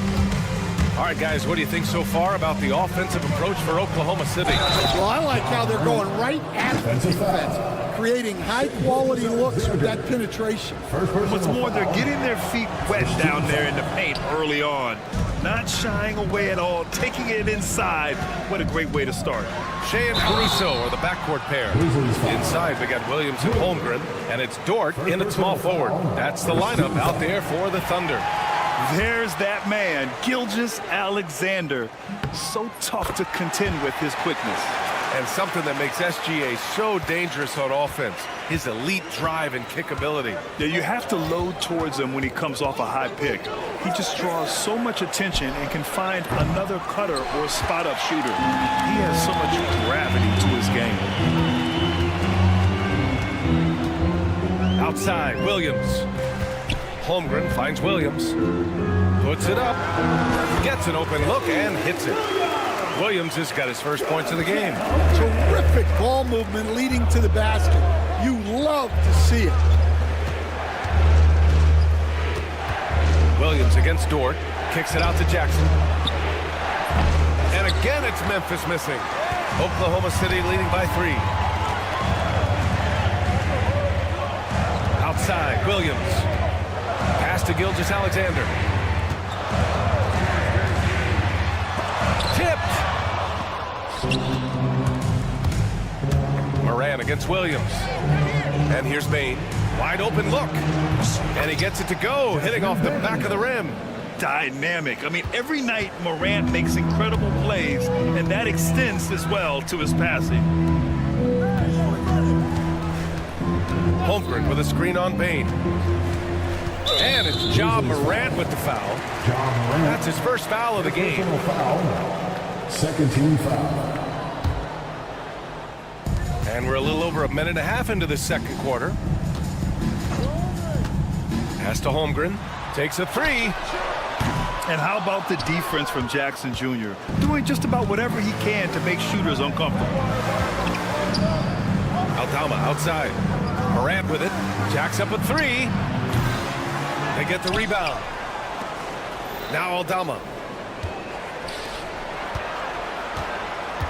All right, guys, what do you think so far about the offensive approach for Oklahoma City? Well, I like how they're going right at the defense, creating high-quality looks with that penetration. What's more, they're getting their feet wet down there in the paint early on. Not shying away at all, taking it inside. What a great way to start. Shai and Caruso are the backcourt pair. Inside, we got Williams and Holmgren, and it's Dort in at small forward. That's the lineup out there for the Thunder. There's that man, Gilgeous-Alexander. So tough to contend with his quickness. And something that makes SGA so dangerous on offense, his elite drive and kickability. Yeah, you have to load towards him when he comes off a high pick. He just draws so much attention and can find another cutter or spot-up shooter. He has so much gravity to his game. Outside, Williams. Holmgren finds Williams. Puts it up. Gets an open look and hits it. Williams has got his first points of the game. Terrific ball movement leading to the basket. You love to see it. Williams against Dort. Kicks it out to Jackson. And again, it's Memphis missing. Oklahoma City leading by 3. Outside, Williams. Pass to Gilgeous-Alexander. Tipped. Moran against Williams. And here's Bain. Wide open look. And he gets it to go, hitting off the back of the rim. Dynamic. I mean, every night Morant makes incredible plays, and that extends as well to his passing. Holmgren with a screen on Bain. And it's Ja Morant with the foul. That's his first foul of the game. Second team foul. And we're a little over a minute and a half into the second quarter. Pass to Holmgren. Takes a 3. And how about the defense from Jackson Jr.? Doing just about whatever he can to make shooters uncomfortable. Aldama outside. Morant with it. Jacks up a 3. They get the rebound. Now Aldama.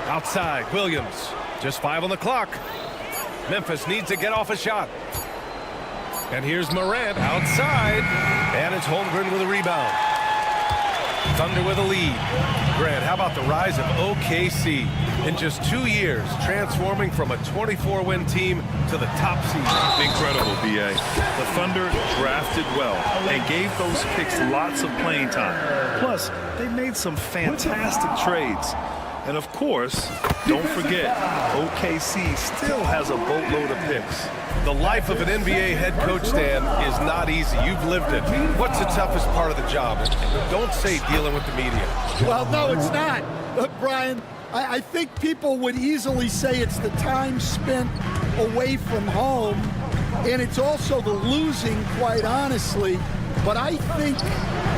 Outside, Williams. Just 5 on the clock. Memphis needs to get off a shot. And here's Morant outside. And it's Holmgren with a rebound. Thunder with a lead. Grant, how about the rise of OKC? In just 2 years, transforming from a 24-win team to the top seed. Incredible, B.A. The Thunder drafted well and gave those picks lots of playing time. Plus, they made some fantastic trades. And of course, don't forget, OKC still has a boatload of picks. The life of an NBA head coach, Stan, is not easy. You've lived it. What's the toughest part of the job? Don't say dealing with the media. Well, no, it's not. Look, Brian, I think people would easily say it's the time spent away from home, and it's also the losing, quite honestly. But I think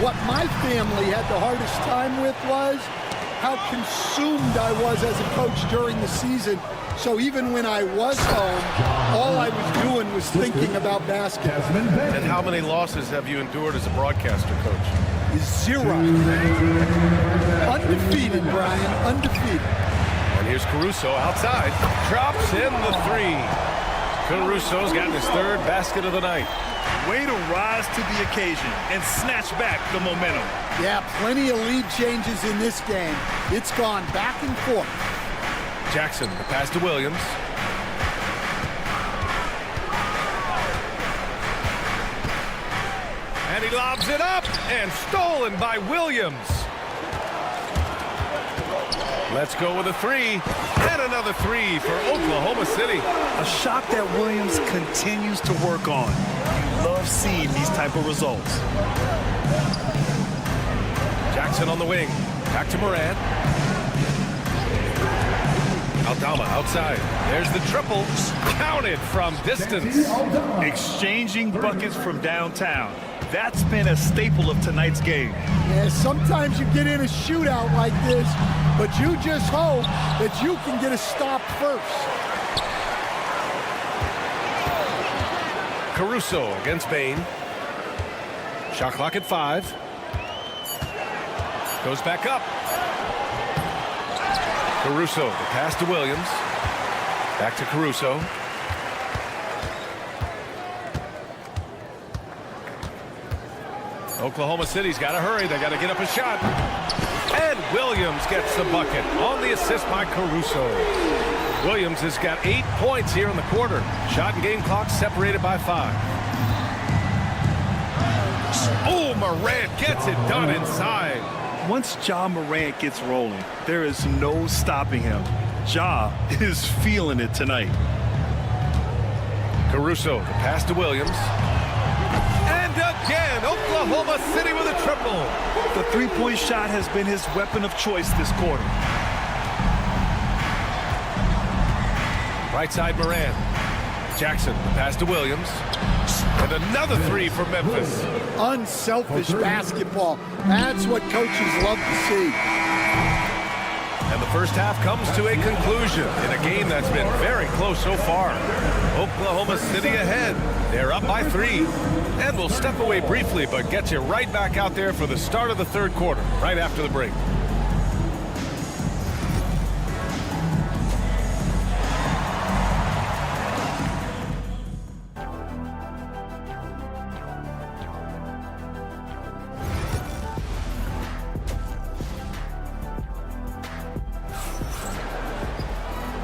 what my family had the hardest time with was how consumed I was as a coach during the season. So even when I was home, all I was doing was thinking about basketball. And how many losses have you endured as a broadcaster, Coach? 0. Undefeated, Brian, undefeated. And here's Caruso outside. Drops in the 3. Caruso's gotten his 3rd basket of the night. Way to rise to the occasion and snatch back the momentum. Yeah, plenty of lead changes in this game. It's gone back and forth. Jackson, the pass to Williams. And he He lobs it up and stolen by Williams. Let's go with a three. And another three for Oklahoma City. A shot that Williams continues to work on. You love seeing these type of results. Jackson on the wing. Back to Moran. Aldama outside. There's the triple. Counted from distance. Exchanging buckets from downtown. That's been a staple of tonight's game. Yeah, sometimes you get in a shootout like this, but you just hope that you can get a stop first. Caruso against Bain. Shot clock at 5. Goes back up. Caruso, the pass to Williams. Back to Caruso. Oklahoma City's got to hurry. They got to get up a shot. And Williams gets the bucket on the assist by Caruso. Williams has got 8 points here in the quarter. Shot and game clock separated by 5. Oh, Morant gets it done inside. Once Ja Morant gets rolling, there is no stopping him. Ja is feeling it tonight. Caruso, the pass to Williams. And again, Oklahoma City with a triple. The three-point shot has been his weapon of choice this quarter. Right side, Moran. Jackson, the pass to Williams. And another three for Memphis. Unselfish basketball. That's what coaches love to see. And the first half comes to a conclusion in a game that's been very close so far. Oklahoma City ahead. They're up by 3. And we'll step away briefly, but get you right back out there for the start of the third quarter, right after the break.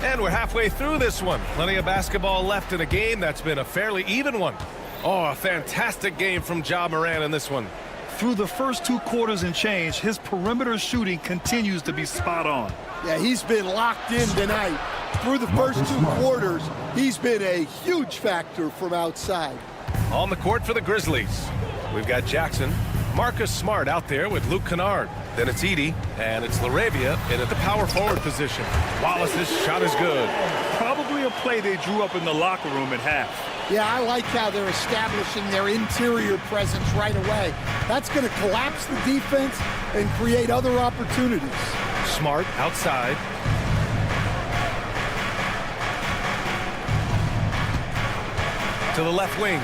And we're halfway through this one. Plenty of basketball left in a game that's been a fairly even one. Oh, a fantastic game from Ja Morant in this one. Through the first 2 quarters and change, his perimeter shooting continues to be spot on. Yeah, he's been locked in tonight. Through the first 2 quarters, he's been a huge factor from outside. On the court for the Grizzlies, we've got Jackson, Marcus Smart out there with Luke Kennard. Then it's Edey, and it's LaRavia in at the power forward position. Wallace's shot is good. Probably a play they drew up in the locker room at half. Yeah, I like how they're establishing their interior presence right away. That's going to collapse the defense and create other opportunities. Smart outside. To the left wing.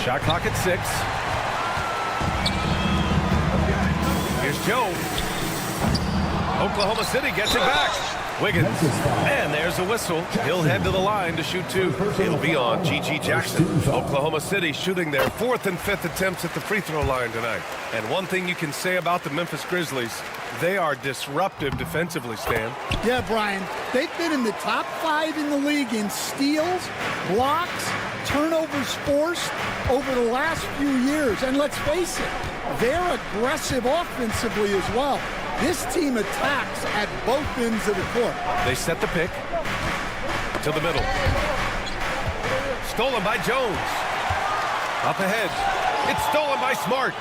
Shot clock at 6. Here's Joe. Oklahoma City gets it back. Wiggins. And there's a whistle. He'll head to the line to shoot 2. It'll be on G.G. Jackson. Oklahoma City shooting their 4th and 5th attempts at the free throw line tonight. And one thing you can say about the Memphis Grizzlies, they are disruptive defensively, Stan. Yeah, Brian. They've been in the top 5 in the league in steals, blocks, turnovers forced over the last few years. And let's face it, they're aggressive offensively as well. This team attacks at both ends of the court. They set the pick to the middle. Stolen by Jones. Up ahead. It's stolen by Smart.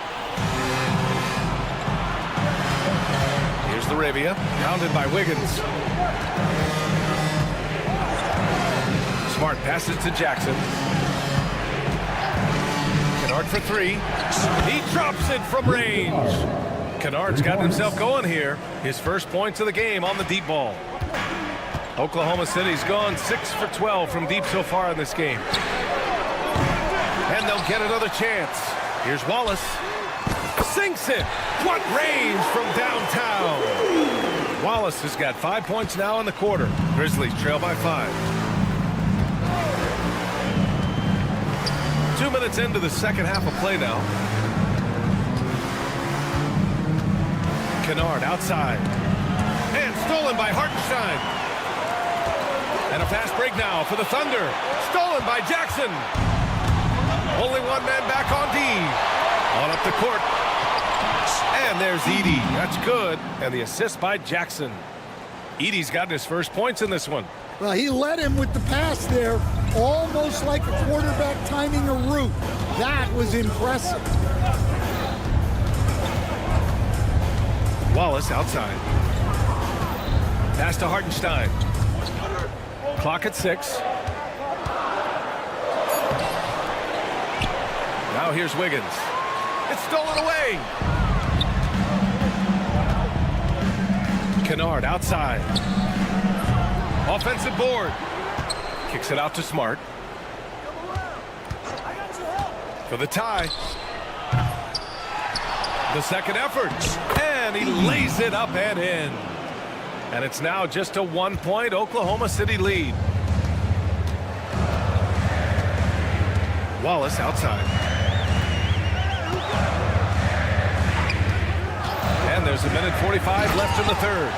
Here's LaRavia. Pounded by Wiggins. Smart passes to Jackson. Kennard for 3. He drops it from range. Kennard's got himself going here. His first points of the game on the deep ball. Oklahoma City's gone 6 for 12 from deep so far in this game. And they'll get another chance. Here's Wallace. Sinks it. What range from downtown. Wallace has got 5 points now in the quarter. Grizzlies trail by 5. 2 minutes into the second half of play now. Kennard outside. And stolen by Hartenstein. And a fast break now for the Thunder. Stolen by Jackson. Only one man back on D. On up the court. And there's Edey. That's good. And the assist by Jackson. Edey's gotten his first points in this one. Well, he led him with the pass there, almost like a quarterback timing a route. That was impressive. Wallace outside. Pass to Hartenstein. Clock at 6. Now here's Wiggins. It's stolen away. Kennard outside. Offensive board. Kicks it out to Smart. For the tie. The second effort. And he lays it up and in. And it's now just a 1-point Oklahoma City lead. Wallace outside. And there's 1:45 left in the third.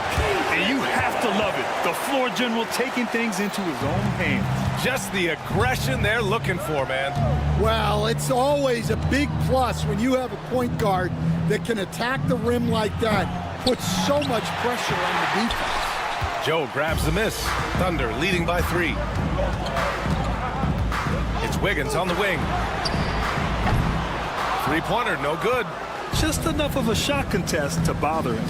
And you have to love it. The floor general taking things into his own hands. Just the aggression they're looking for, man. Well, it's always a big plus when you have a point guard that can attack the rim like that, puts so much pressure on the defense. Joe grabs the miss. Thunder leading by 3. It's Wiggins on the wing. Three-pointer, no good. Just enough of a shot contest to bother him.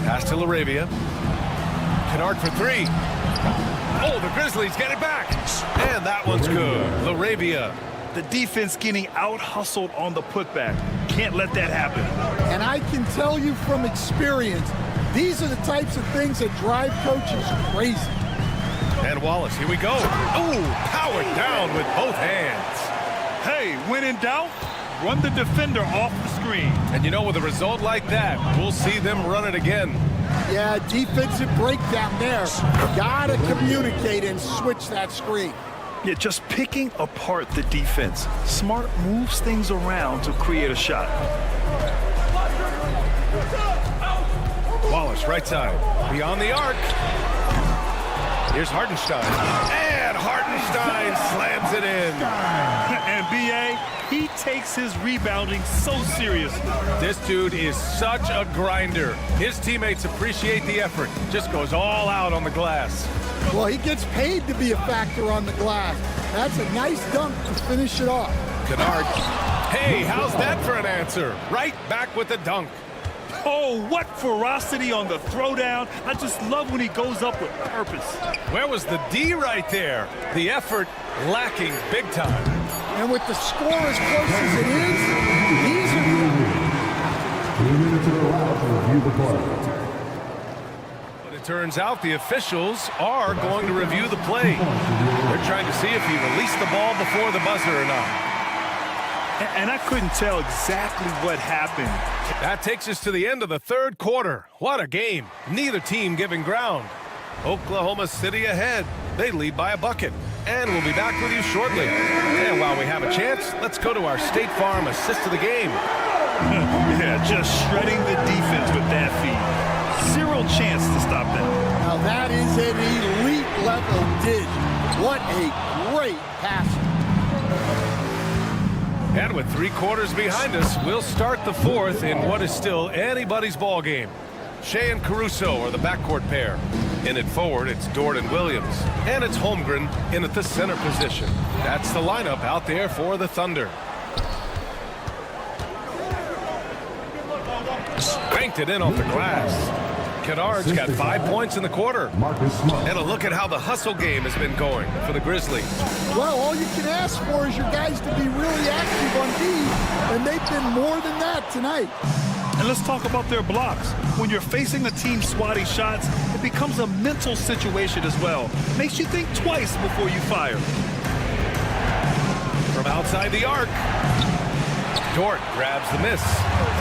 Pass to LaRavia. Kennard for 3. Oh, the Grizzlies get it back. And that one's good. LaRavia. The defense getting out-hustled on the putback. Can't let that happen. And I can tell you from experience, these are the types of things that drive coaches crazy. And Wallace, here we go. Ooh, powered down with both hands. Hey, when in doubt, run the defender off the screen. And you know, with a result like that, we'll see them run it again. Yeah, defensive breakdown there. Gotta communicate and switch that screen. Yeah, just picking apart the defense. Smart moves things around to create a shot. Wallace, right side. Beyond the arc. Here's Hartenstein. And Hartenstein slams it in. And B.A., he takes his rebounding so seriously. This dude is such a grinder. His teammates appreciate the effort. Just goes all out on the glass. Well, he gets paid to be a factor on the glass. That's a nice dunk to finish it off. Kennard. Hey, how's that for an answer? Right back with the dunk. Oh, what ferocity on the throwdown. I just love when he goes up with purpose. Where was the D right there? The effort lacking big time. And with the score as close as it is, these are 2 minutes allowed to review the play. But it turns out the officials are going to review the play. They're trying to see if he released the ball before the buzzer or not. And I couldn't tell exactly what happened. That takes us to the end of the third quarter. What a game. Neither team giving ground. Oklahoma City ahead. They lead by a bucket. And we'll be back with you shortly. And while we have a chance, let's go to our State Farm assist of the game. Yeah, just shredding the defense with that feed. Zero chance to stop them. Now that is an elite level dig. What a great pass. And with 3 quarters behind us, we'll start the fourth in what is still anybody's ball game. Shea and Caruso are the backcourt pair. In it forward, it's Dort and Williams. And it's Holmgren in at the center position. That's the lineup out there for the Thunder. Banked it in off the glass. Kennard's got 5 points in the quarter. And a look at how the hustle game has been going for the Grizzlies. Well, all you can ask for is your guys to be really active on D, and they've been more than that tonight. And let's talk about their blocks. When you're facing a team swatting shots, it becomes a mental situation as well. Makes you think twice before you fire. From outside the arc, Dort grabs the miss.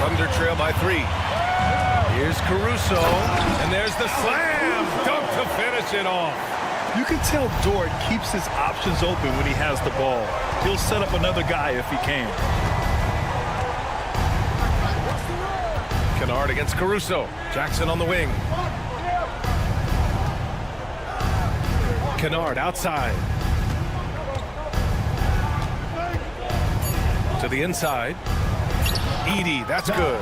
Thunder trail by 3. Here's Caruso, and there's the slam dunk to finish it off. You can tell Dort keeps his options open when he has the ball. He'll set up another guy if he can. Kennard against Caruso. Jackson on the wing. Kennard outside. To the inside. Edie, that's good.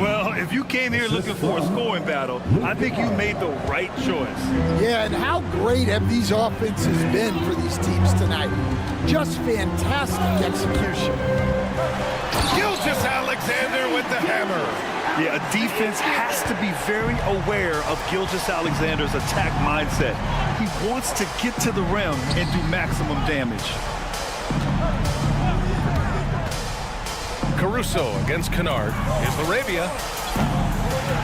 Well, if you came here looking for a scoring battle, I think you made the right choice. Yeah, and how great have these offenses been for these teams tonight? Just fantastic execution. Gilgeous-Alexander with the hammer. Yeah, a defense has to be very aware of Gilgeous-Alexander's attack mindset. He wants to get to the rim and do maximum damage. Caruso against Kennard. Here's Laravia.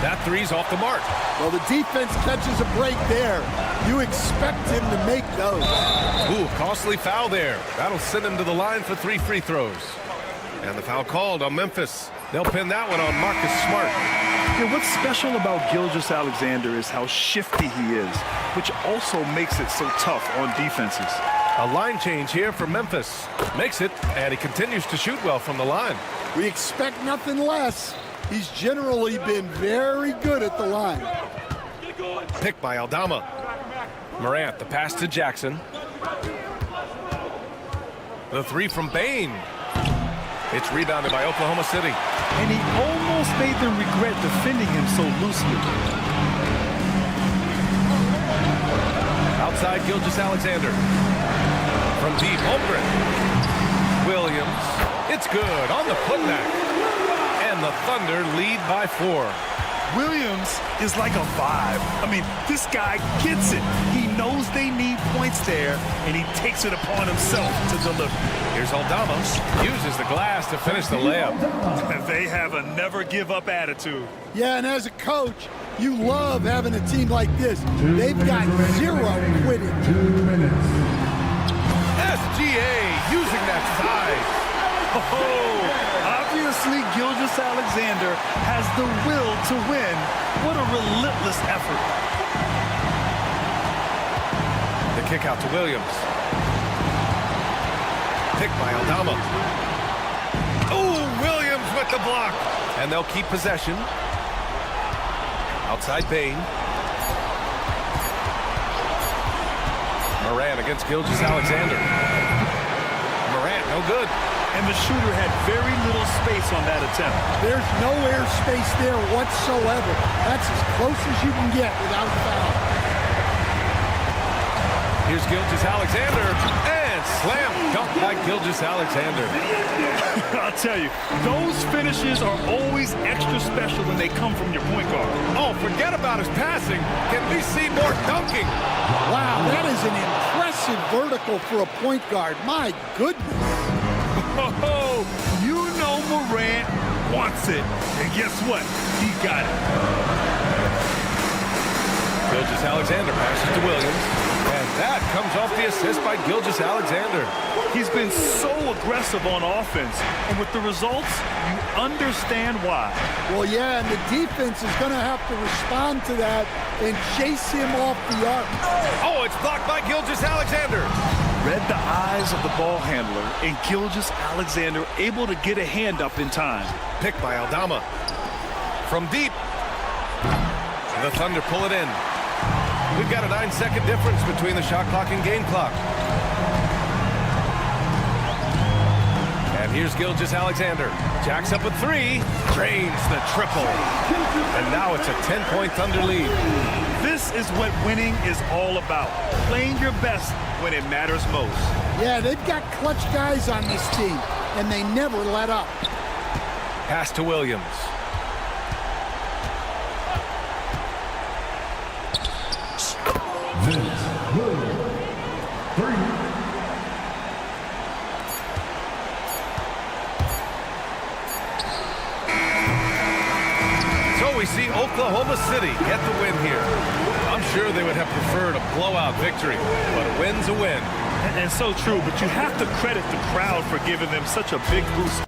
That three's off the mark. Well, the defense catches a break there. You expect him to make those. Ooh, costly foul there. That'll send him to the line for 3 free throws. And the foul called on Memphis. They'll pin that one on Marcus Smart. Yeah, what's special about Gilgeous-Alexander is how shifty he is, which also makes it so tough on defenses. A line change here for Memphis. Makes it, and he continues to shoot well from the line. We expect nothing less. He's generally been very good at the line. Pick by Aldama. Morant, the pass to Jackson. The three from Bain. It's rebounded by Oklahoma City. And he almost made them regret defending him so loosely. Outside Gilgeous-Alexander. From deep, Holmgren. Williams. It's good on the putback. And the Thunder lead by 4. Williams is like a vibe. I mean, this guy gets it. He knows they need points there, and he takes it upon himself to deliver. Here's Aldama. Uses the glass to finish the layup. They have a never-give-up attitude. Yeah, and as a coach, you love having a team like this. They've got zero quitting. 2 minutes. SGA using that size. Obviously, Gilgeous-Alexander has the will to win. What a relentless effort. The kick out to Williams. Pick by Aldama. Oh, Williams with the block. And they'll keep possession. Outside Bain. Morant against Gilgeous-Alexander. Morant, no good. And the shooter had very little space on that attempt. There's no air space there whatsoever. That's as close as you can get without a foul. Here's Gilgeous-Alexander. And slam dunk by Gilgeous-Alexander. I'll tell you, those finishes are always extra special when they come from your point guard. Oh, forget about his passing. Can we see more dunking? Wow, that is an impressive vertical for a point guard. My goodness. Oh, you know Morant wants it. And guess what? He got it. Gilgeous-Alexander passes to Williams. And that comes off the assist by Gilgeous-Alexander. He's been so aggressive on offense. And with the results, you understand why. Well, yeah, and the defense is going to have to respond to that and chase him off the arc. Oh, it's blocked by Gilgeous-Alexander. Read the eyes of the ball handler, and Gilgeous-Alexander able to get a hand up in time. Picked by Aldama. From deep. The Thunder pull it in. We've got a 9-second difference between the shot clock and game clock. And here's Gilgeous-Alexander. Jacks up a 3. Drains the triple. And now it's a 10-point Thunder lead. This is what winning is all about. Playing your best when it matters most. Yeah, they've got clutch guys on this team, and they never let up. Pass to Williams. Vince Williams. 3. So we see Oklahoma City get the win here. I'm sure they would have preferred a blowout victory, but a win's a win. And so true, but you have to credit the crowd for giving them such a big boost.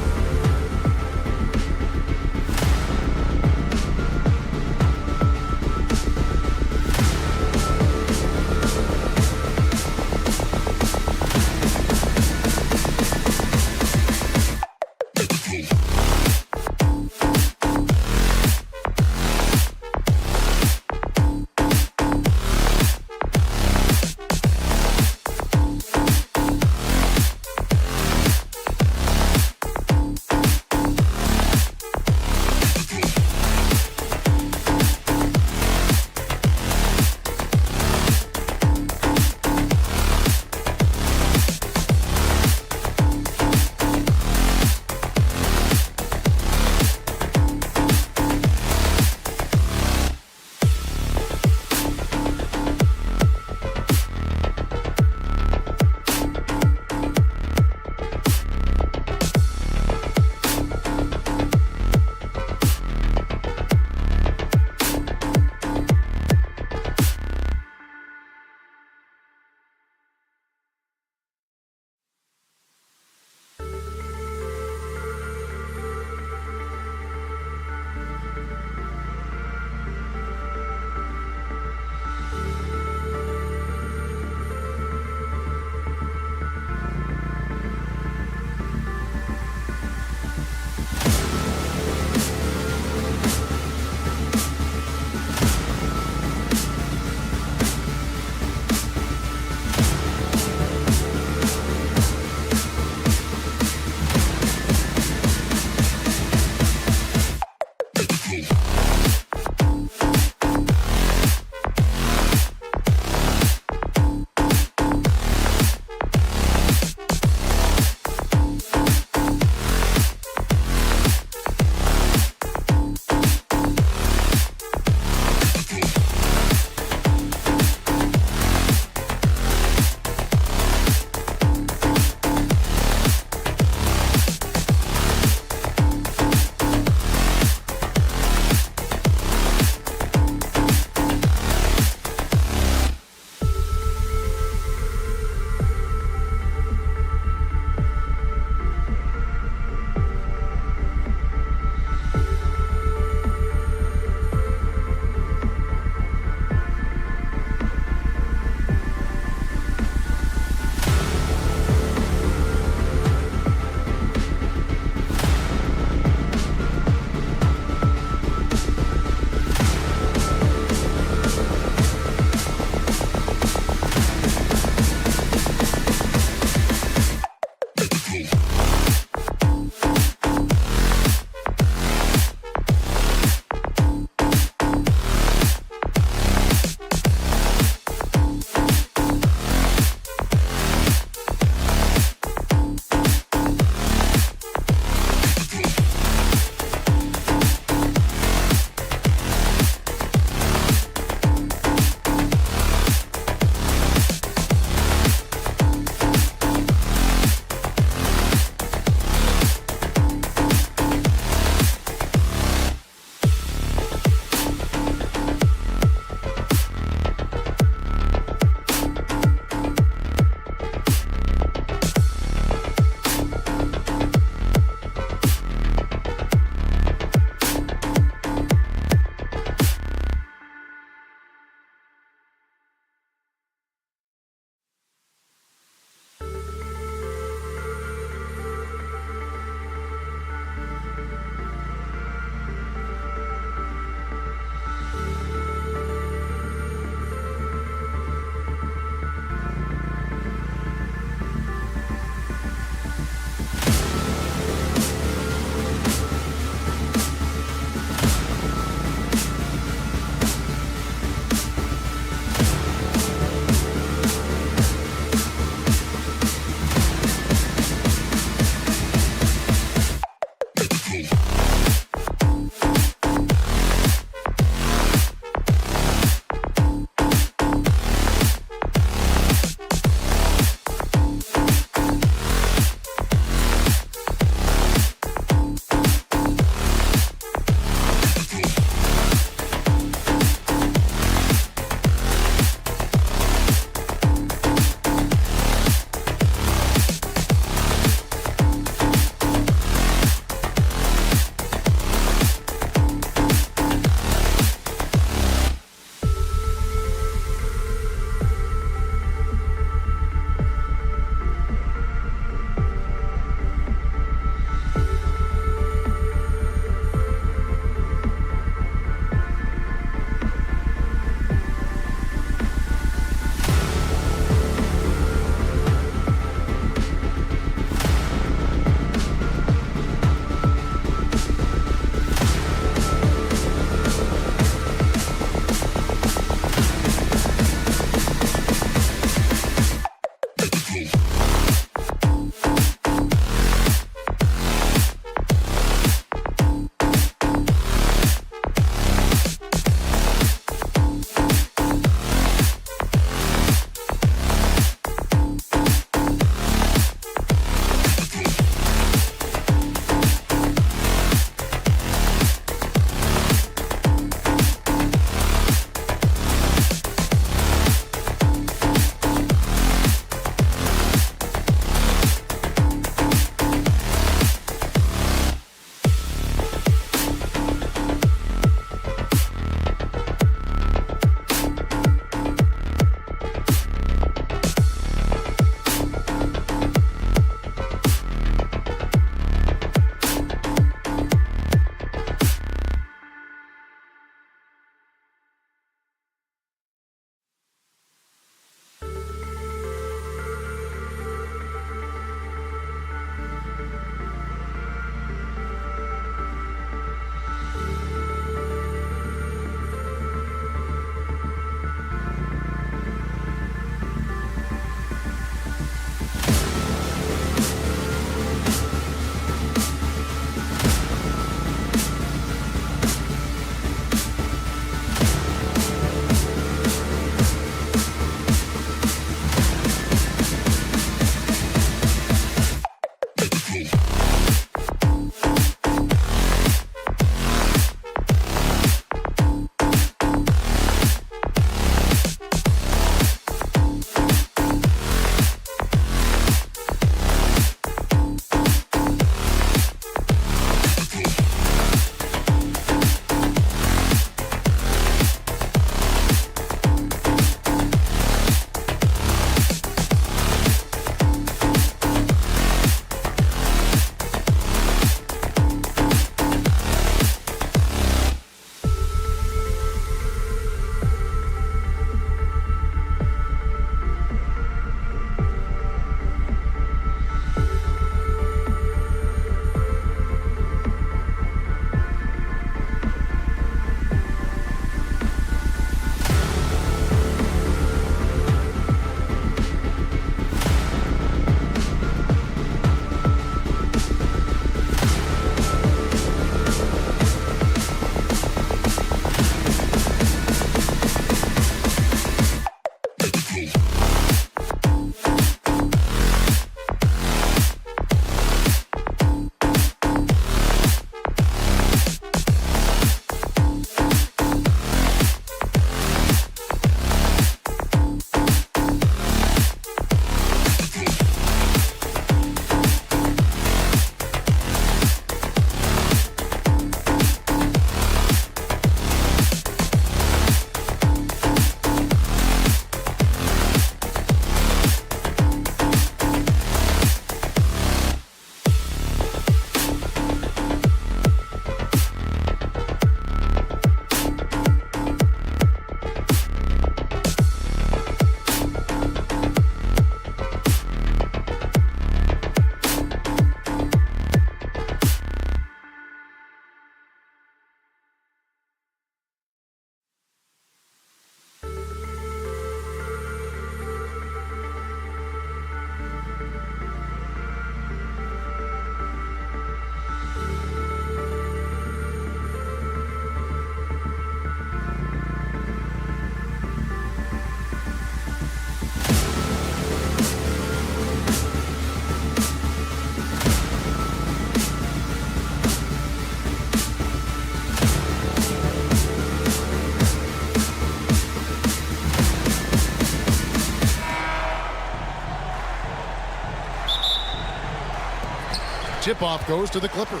Tip-off goes to the Clippers.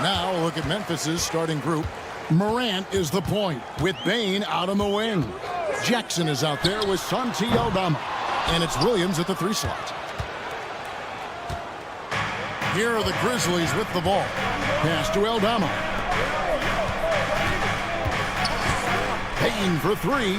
Now look at Memphis's starting group. Morant is the point with Bane out on the wing. Jackson is out there with Tonci and it's Williams at the 3 slot. Here are the Grizzlies with the ball. Pass to Aldama. Payne for 3.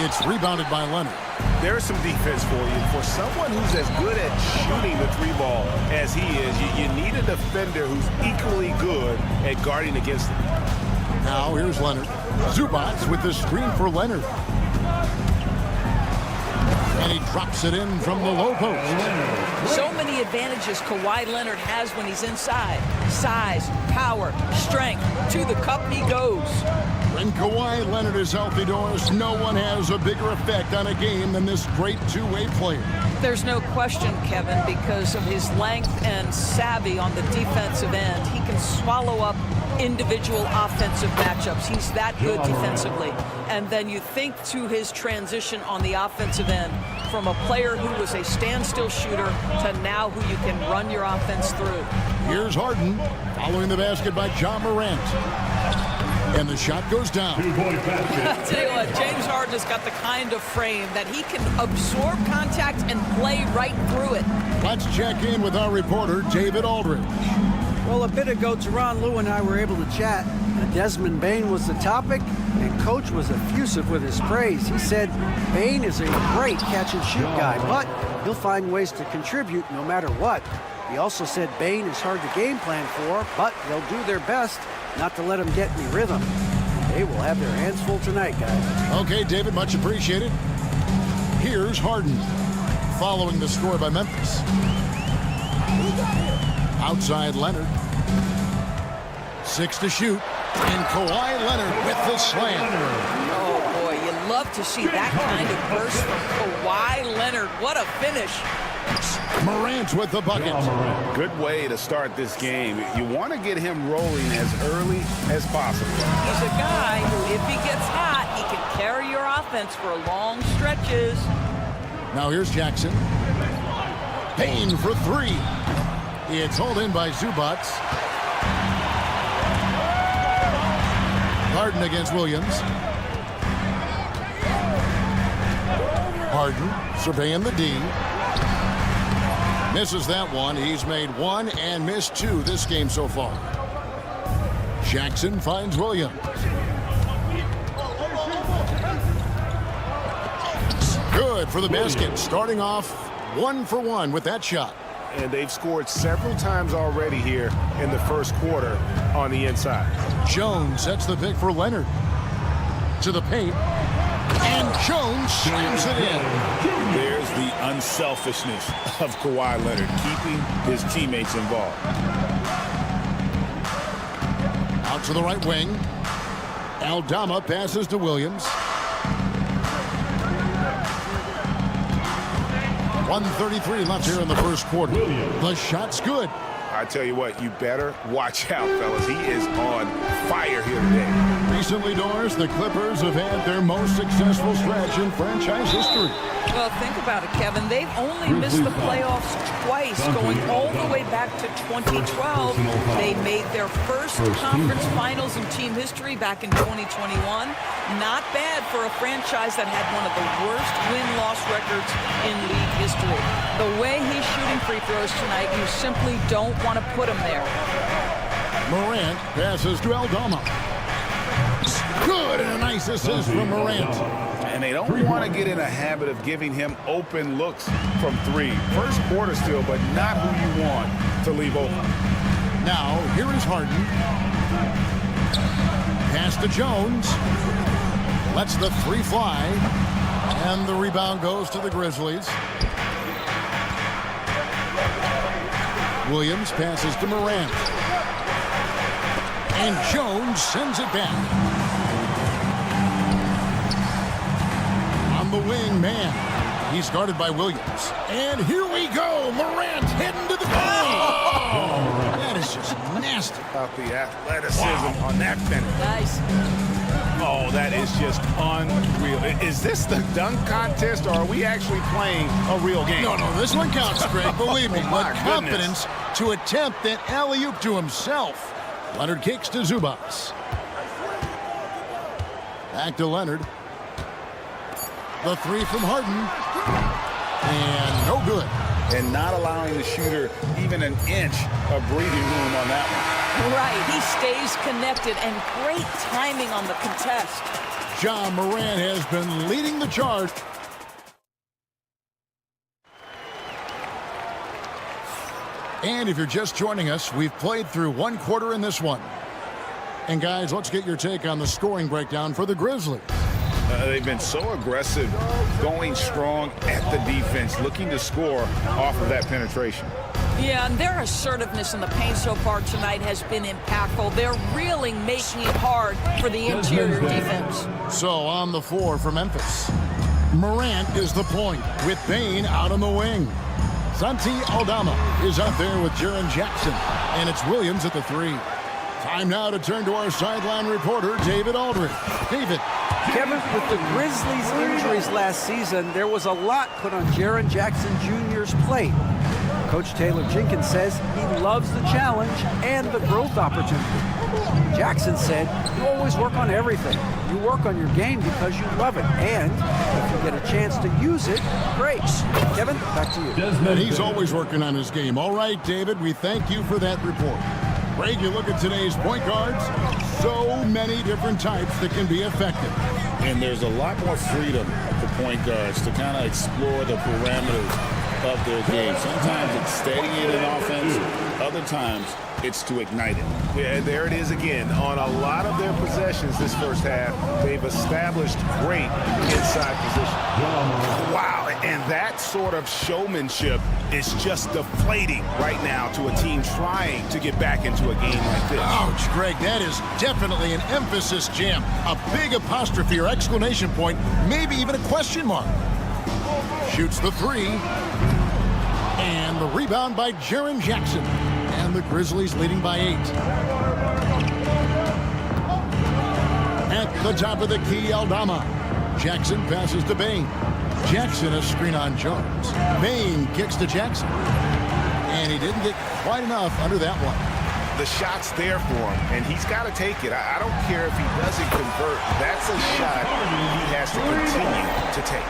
It's rebounded by Leonard. There's some defense for you. For someone who's as good at shooting the 3-ball as he is, you need a defender who's equally good at guarding against him. Now here's Leonard. Zubac with the screen for Leonard. And he drops it in from the low post. So many advantages Kawhi Leonard has when he's inside. Size, power, strength. To the cup he goes. When Kawhi Leonard is healthy, Doris, no one has a bigger effect on a game than this great two-way player. There's no question, Kevin, because of his length and savvy on the defensive end. He can swallow up individual offensive matchups. He's that good defensively. And then you think to his transition on the offensive end from a player who was a standstill shooter to now who you can run your offense through. Here's Harden following the basket by John Morant. And the shot goes down. I'll tell you what, James Harden has got the kind of frame that he can absorb contact and play right through it. Let's check in with our reporter, David Aldridge. Well, a bit ago, Teron Lue and I were able to chat. Desmond Bane was the topic, and Coach was effusive with his praise. He said Bane is a great catch-and-shoot guy, but he'll find ways to contribute no matter what. He also said Bane is hard to game plan for, but they'll do their best not to let him get any rhythm. They will have their hands full tonight, guys. Okay, David, much appreciated. Here's Harden following the score by Memphis. Outside Leonard. 6 to shoot. And Kawhi Leonard with the slam. Oh, boy, you love to see that kind of burst from Kawhi Leonard. What a finish. Morant with the bucket. Good way to start this game. You want to get him rolling as early as possible. He's a guy who, if he gets hot, he can carry your offense for long stretches. Now here's Jackson. Payne for 3. It's hauled in by Zubac. Harden against Williams. Harden surveying the D. Misses that one. He's made 1 and missed 2 this game so far. Jackson finds Williams. Good for the basket. Starting off 1 for 1 with that shot. And they've scored several times already here in the first quarter on the inside. Jones sets the pick for Leonard. To the paint. And Jones slams it in. There's the unselfishness of Kawhi Leonard, keeping his teammates involved. Out to the right wing. Aldama passes to Williams. 1:33 left here in the first quarter. The shot's good. I tell you what, you better watch out, fellas. He is on fire here today. Recently, Doris, the Clippers have had their most successful stretch in franchise history. Well, think about it, Kevin. They've only missed the playoffs twice, going all the way back to 2012. They made their first conference finals in team history back in 2021. Not bad for a franchise that had one of the worst win-loss records in league history. The way he's shooting free throws tonight, you simply don't want to put him there. Morant passes to Aldama. Good, and a nice assist from Morant. And they don't want to get in a habit of giving him open looks from 3. First quarter still, but not who you want to leave open. Now, here is Harden. Pass to Jones. Lets the 3 fly. And the rebound goes to the Grizzlies. Williams passes to Morant. And Jones sends it back. On the wing, man. He's guarded by Williams. And here we go. Morant heading to the paint. Oh, that is just nasty. about the athleticism on that finish. Nice. Oh, that is just unreal. Is this the dunk contest, or are we actually playing a real game? No, this one counts, Greg. Believe me. Oh, my With confidence to attempt that alley-oop to himself. Leonard kicks to Zubats. Back to Leonard. The three from Harden. And no good. And not allowing the shooter even an inch of breathing room on that one. Right, he stays connected, and great timing on the contest. John Moran has been leading the charge. And if you're just joining us, we've played through one quarter in this one. And guys, let's get your take on the scoring breakdown for the Grizzlies. They've been so aggressive, going strong at the defense, looking to score off of that penetration. Yeah, and their assertiveness in the paint so far tonight has been impactful. They're really making it hard for the interior defense. So on the floor for Memphis, Morant is the point with Bane out on the wing. Santi Aldama is up there with Jaren Jackson, and it's Williams at the three. Time now to turn to our sideline reporter, David Aldridge. David. Kevin, with the Grizzlies' injuries last season, there was a lot put on Jaren Jackson Jr.'s plate. Coach Taylor Jenkins says he loves the challenge and the growth opportunity. Jackson said, you always work on everything. You work on your game because you love it. And if you get a chance to use it, great. Kevin, back to you. And he's always working on his game. All right, David, we thank you for that report. Greg, you look at today's point guards, so many different types that can be effective. And there's a lot more freedom for point guards to kind of explore the parameters of their game. Sometimes it's steadying it in offense. Other times it's to ignite it. Yeah, there it is again. On a lot of their possessions this first half, they've established great inside position. Wow, and that sort of showmanship is just deflating right now to a team trying to get back into a game like this. Ouch, Greg, that is definitely an emphasis jam. A big apostrophe or exclamation point, maybe even a question mark. Shoots the three. And the rebound by Jaren Jackson. And the Grizzlies leading by 8. At the top of the key, Aldama. Jackson passes to Bane. Jackson a screen on Jones. Bane kicks to Jackson. And he didn't get quite enough under that one. The shot's there for him, and he's got to take it. I don't care if he doesn't convert. That's a shot he has to continue to take.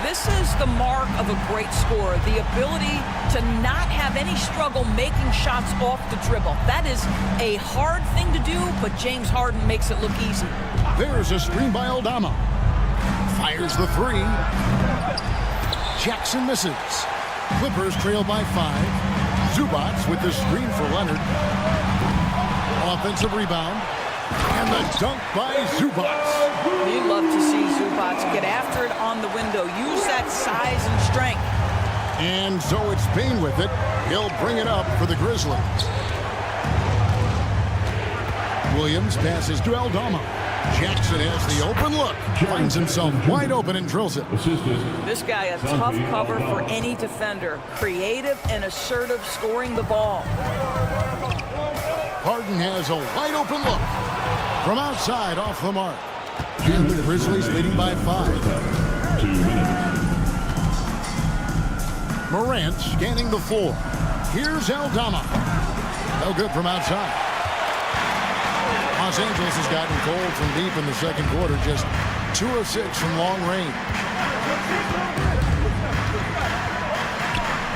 This is the mark of a great scorer, the ability to not have any struggle making shots off the dribble. That is a hard thing to do, but James Harden makes it look easy. There's a screen by Aldama. Fires the three. Jackson misses. Clippers trail by 5. Zubats with the screen for Leonard. Offensive rebound. And the dunk by Zubats. You love to see Zubats get after it on the window. Use that size and strength. And so it's Bane with it. He'll bring it up for the Grizzlies. Williams passes to Aldama. Jackson has the open look. Finds himself wide open and drills it. This guy a tough cover for any defender. Creative and assertive scoring the ball. Harden has a wide open look. From outside off the mark. And the Grizzlies leading by 5. 2 minutes. Morant scanning the floor. Here's Aldama. No good from outside. Los Angeles has gotten cold from deep in the second quarter. Just 2 of 6 from long range.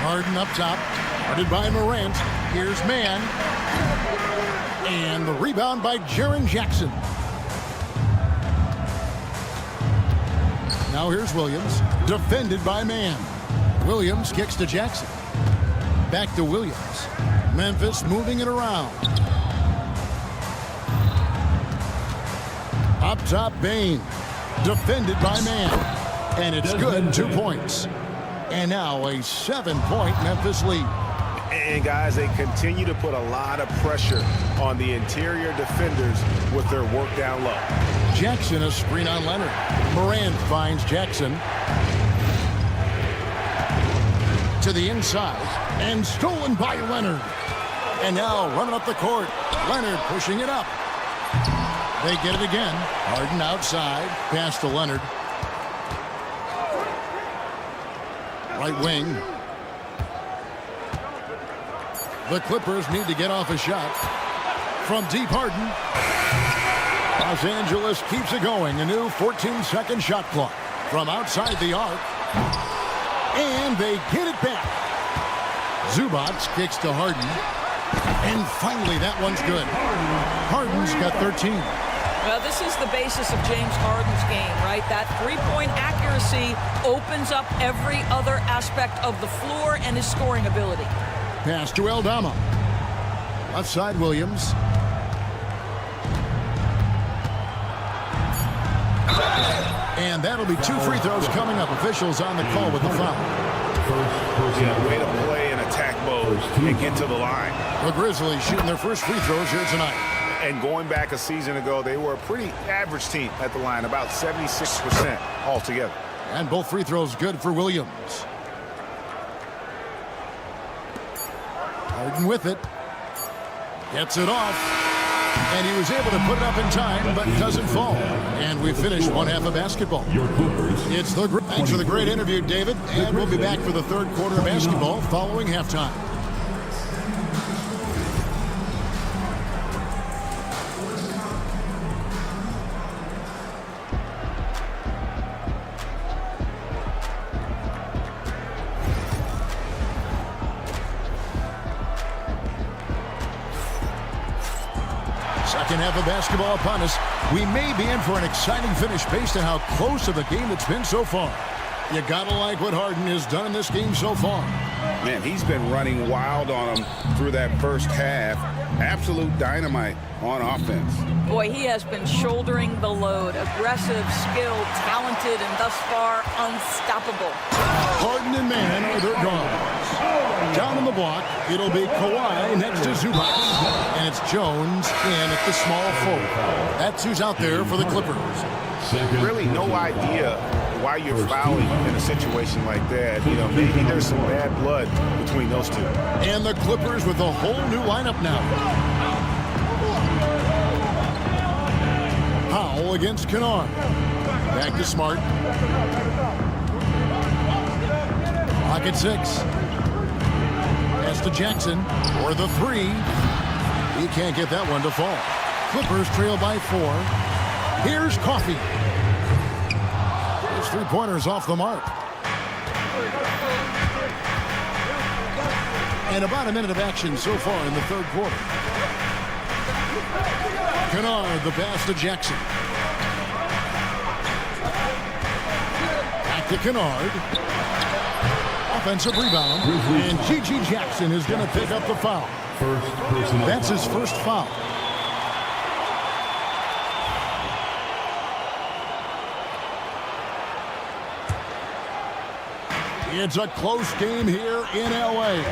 Harden up top. Guarded by Morant. Here's Mann. And the rebound by Jaren Jackson. Now here's Williams. Defended by Mann. Williams kicks to Jackson. Back to Williams. Memphis moving it around. Up top, Bane. Defended by Mann. And it's good, 2 points. And now a 7-point Memphis lead. And guys, they continue to put a lot of pressure on the interior defenders with their work down low. Jackson a screen on Leonard. Morant finds Jackson. To the inside. And stolen by Leonard. And now running up the court. Leonard pushing it up. They get it again. Harden outside. Pass to Leonard. Right wing. The Clippers need to get off a shot. From deep, Harden. Los Angeles keeps it going. A new 14-second shot clock. From outside the arc. And they get it back. Zubac kicks to Harden. And finally, that one's good. Harden's got 13. Well, this is the basis of James Harden's game, right? That three-point accuracy opens up every other aspect of the floor and his scoring ability. Pass to Aldama. Left side, Williams. And that'll be 2 free throws coming up. Officials on the call with the foul. Yeah, way to play in attack mode and get to the line. The Grizzlies shooting their first free throws here tonight. And going back a season ago, they were a pretty average team at the line, about 76% altogether. And both free throws good for Williams. Harden with it. Gets it off. And he was able to put it up in time, but doesn't fall. And we finished one half of basketball. It's the Thanks for the great interview, David. And we'll be back for the third quarter of basketball following halftime. Second half of basketball upon us. We may be in for an exciting finish based on how close of a game it's been so far. You gotta like what Harden has done in this game so far. Man, he's been running wild on them through that first half. Absolute dynamite on offense. Boy, he has been shouldering the load. Aggressive, skilled, talented, and thus far unstoppable. Harden and man are their guards. Down on the block, it'll be Kawhi next to Zubac. And it's Jones in at the small forward. That's who's out there for the Clippers. Really no idea why you're fouling in a situation like that. You know, maybe there's some bad blood between those two. And the Clippers with a whole new lineup now. Powell against Kennard. Back to Smart. Clock at 6. Pass to Jackson for the 3. He can't get that one to fall. Clippers trail by 4. Here's Coffey. His 3-pointers off the mark. And about a minute of action so far in the third quarter. Kennard, the pass to Jackson. Back to Kennard. Offensive rebound. And G.G. Jackson is going to pick up the foul. That's his first foul. It's a close game here in L.A.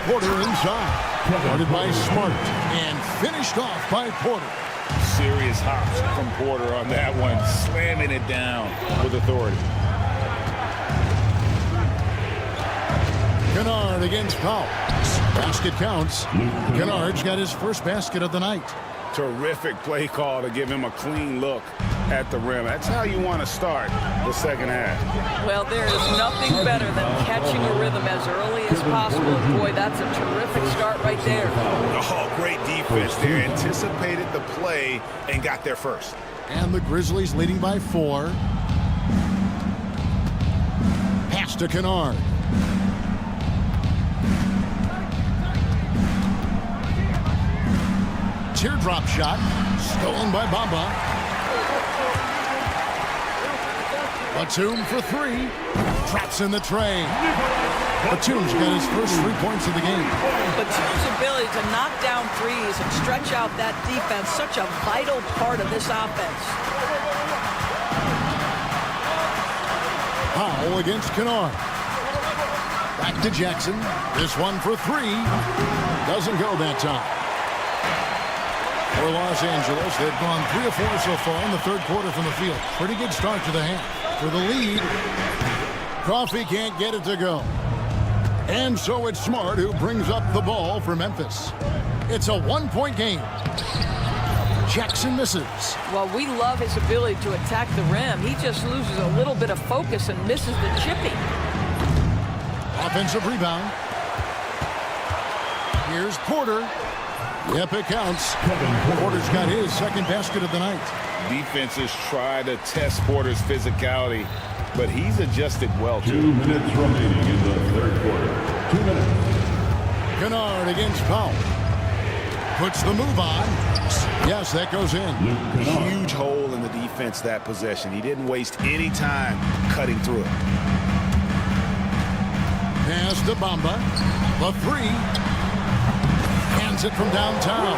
Porter inside. Guarded by Smart. And finished off by Porter. Serious hops from Porter on that one. Slamming it down with authority. Kennard against Powell. Basket counts. Kennard's got his first basket of the night. Terrific play call to give him a clean look at the rim. That's how you want to start the second half. Well, there is nothing better than catching a rhythm as early as possible. Boy, that's a terrific start right there. Oh, great defense there. Anticipated the play and got there first. And the Grizzlies leading by 4. Pass to Kennard. Teardrop shot. Stolen by Bamba. Batum for 3. Traps in the tray. Batum's got his first 3 points of the game. Batum's ability to knock down threes and stretch out that defense, such a vital part of this offense. Powell against Kennard. Back to Jackson. This one for 3. Doesn't go that time. For Los Angeles, they've gone 3 of 4 so far in the third quarter from the field. Pretty good start to the half. For the lead, Coffey can't get it to go. And so it's Smart who brings up the ball for Memphis. It's a one-point game. Jackson misses. Well, we love his ability to attack the rim. He just loses a little bit of focus and misses the chippy. Offensive rebound. Here's Porter. Yep, it counts. Porter's got his second basket of the night. Defenses try to test Porter's physicality, but he's adjusted well, too. 2 minutes remaining in the third quarter. 2 minutes. Kennard against Powell. Puts the move on. Yes, that goes in. Huge hole in the defense that possession. He didn't waste any time cutting through it. Pass to Bamba. The three. Hands it from downtown.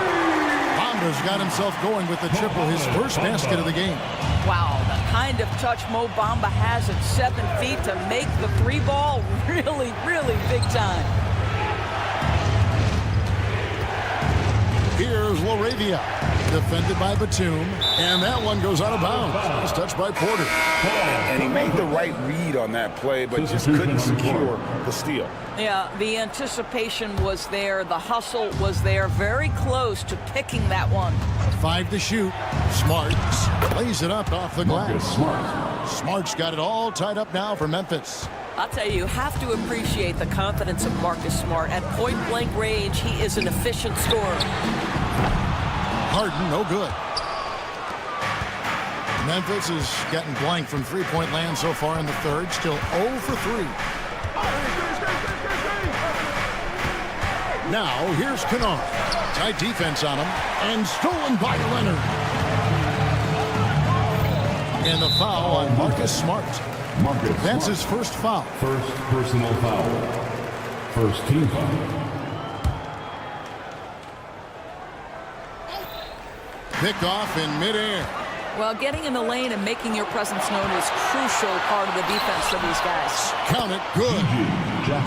Bamba's got himself going with the triple, his first basket of the game. Wow, the kind of touch Mo Bamba has at 7 feet to make the three ball really, really big time. Here's Laravia, defended by Batum, and that one goes out of bounds. It's touched by Porter. And he made the right read on that play, but just couldn't secure the steal. Yeah, the anticipation was there. The hustle was there. Very close to picking that one. 5 to shoot. Smart lays it up off the glass. Smart's got it all tied up now for Memphis. I'll tell you have to appreciate the confidence of Marcus Smart. At point-blank range, he is an efficient scorer. Harden, no good. Memphis has gotten blank from three-point land so far in the third. Still 0 for 3. Now, here's Kennard. Tight defense on him. And stolen by Leonard. And the foul on Marcus Smart. That's his first foul. First personal foul. First team foul. Picked off in midair. Well, getting in the lane and making your presence known is crucial part of the defense for these guys. Count it, good.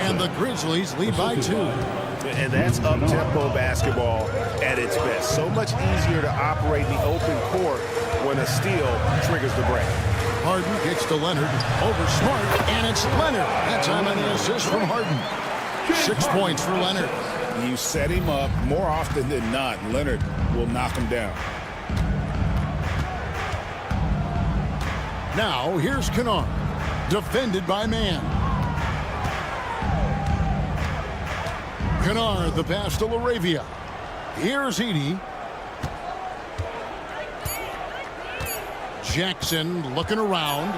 And the Grizzlies lead by 2. And that's up-tempo basketball at its best. So much easier to operate in the open court when a steal triggers the break. Harden kicks to Leonard. Over Smart, and it's Leonard. That time on the assist from Harden. 6 points for Leonard. You set him up more often than not. Leonard will knock him down. Now, here's Kennard. Defended by man. Kennard, the pass to Laravia. Here's Edey. Jackson looking around.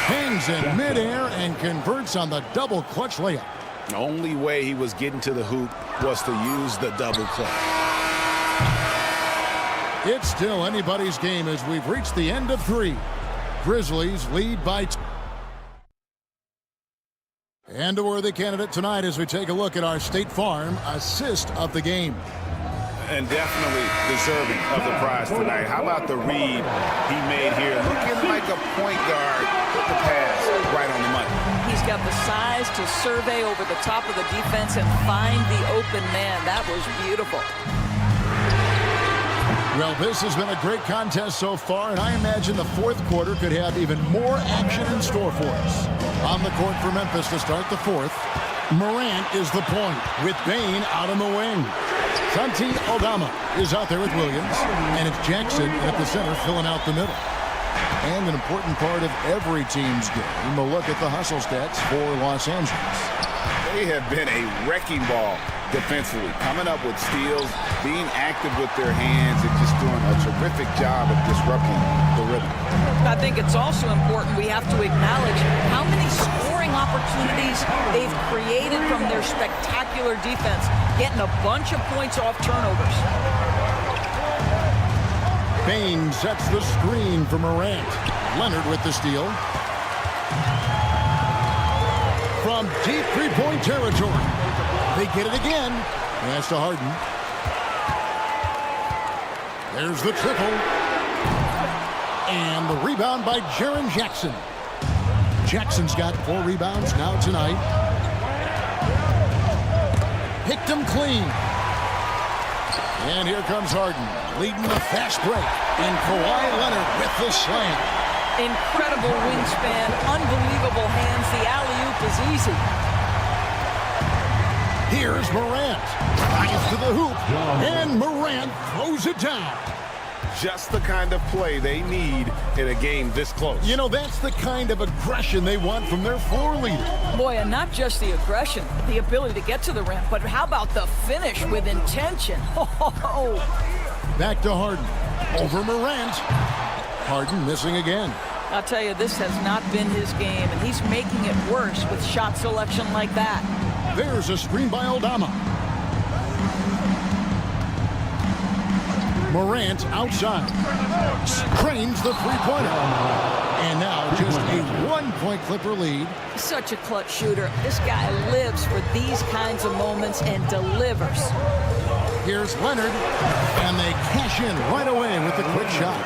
Hangs in midair and converts on the double clutch layup. The only way he was getting to the hoop was to use the double clutch. It's still anybody's game as we've reached the end of 3. Grizzlies lead by 2. And a worthy candidate tonight as we take a look at our State Farm assist of the game. And definitely deserving of the prize tonight. How about the read he made here? Looking like a point guard with the pass right on the money. He's got the size to survey over the top of the defense and find the open man. That was beautiful. Well, this has been a great contest so far, and I imagine the fourth quarter could have even more action in store for us. On the court for Memphis to start the fourth, Morant is the point with Bain out on the wing. Tonci is out there with Williams, and it's Jackson at the center filling out the middle. And an important part of every team's game, a look at the hustle stats for Los Angeles. They have been a wrecking ball defensively, coming up with steals, being active with their hands, and just doing a terrific job of disrupting the rhythm. I think it's also important we have to acknowledge how many scoring opportunities they've created from their spectacular defense, getting a bunch of points off turnovers. Bain sets the screen for Morant. Leonard with the steal. From deep three-point territory. They get it again. Pass to Harden. There's the triple. And the rebound by Jaren Jackson. Jackson's got 4 rebounds now tonight. Picked him clean. And here comes Harden, leading the fast break. And Kawhi Leonard with the slam. Incredible wingspan, unbelievable hands. The alley-oop is easy. Here's Morant. Drives to the hoop. And Morant throws it down. Just the kind of play they need in a game this close. You know, that's the kind of aggression they want from their floor leader. Boy, and not just the aggression, the ability to get to the rim, but how about the finish with intention? Back to Harden. Over Morant. Harden missing again. I'll tell you, this has not been his game, and he's making it worse with shot selection like that. There's a screen by Aldama. Morant outside. Cranes the three-pointer. And now just a one-point Clipper lead. Such a clutch shooter. This guy lives for these kinds of moments and delivers. Here's Leonard, and they cash in right away with the quick shot.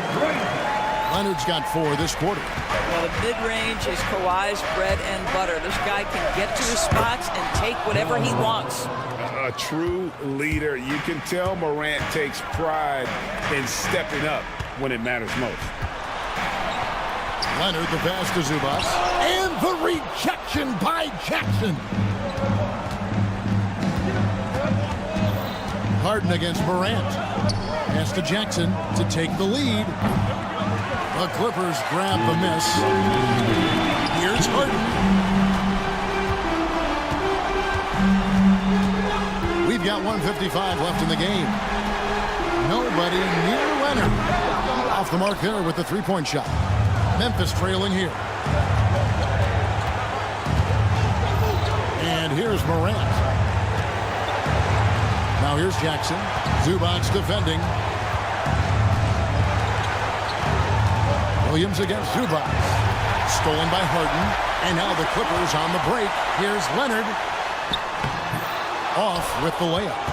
Leonard's got 4 this quarter. Well, the mid-range is Kawhi's bread and butter. This guy can get to his spots and take whatever he wants. A true leader. You can tell Morant takes pride in stepping up when it matters most. Leonard, the pass to Zubac. And the rejection by Jackson. Harden against Morant. Pass to Jackson to take the lead. The Clippers grab the miss. Here's Harden. We've got 1:55 left in the game. Nobody near Leonard. Off the mark there with the three-point shot. Memphis trailing here. And here's Morant. Now here's Jackson. Zubac defending. Williams against Zubac. Stolen by Harden. And now the Clippers on the break. Here's Leonard. Off with the layup.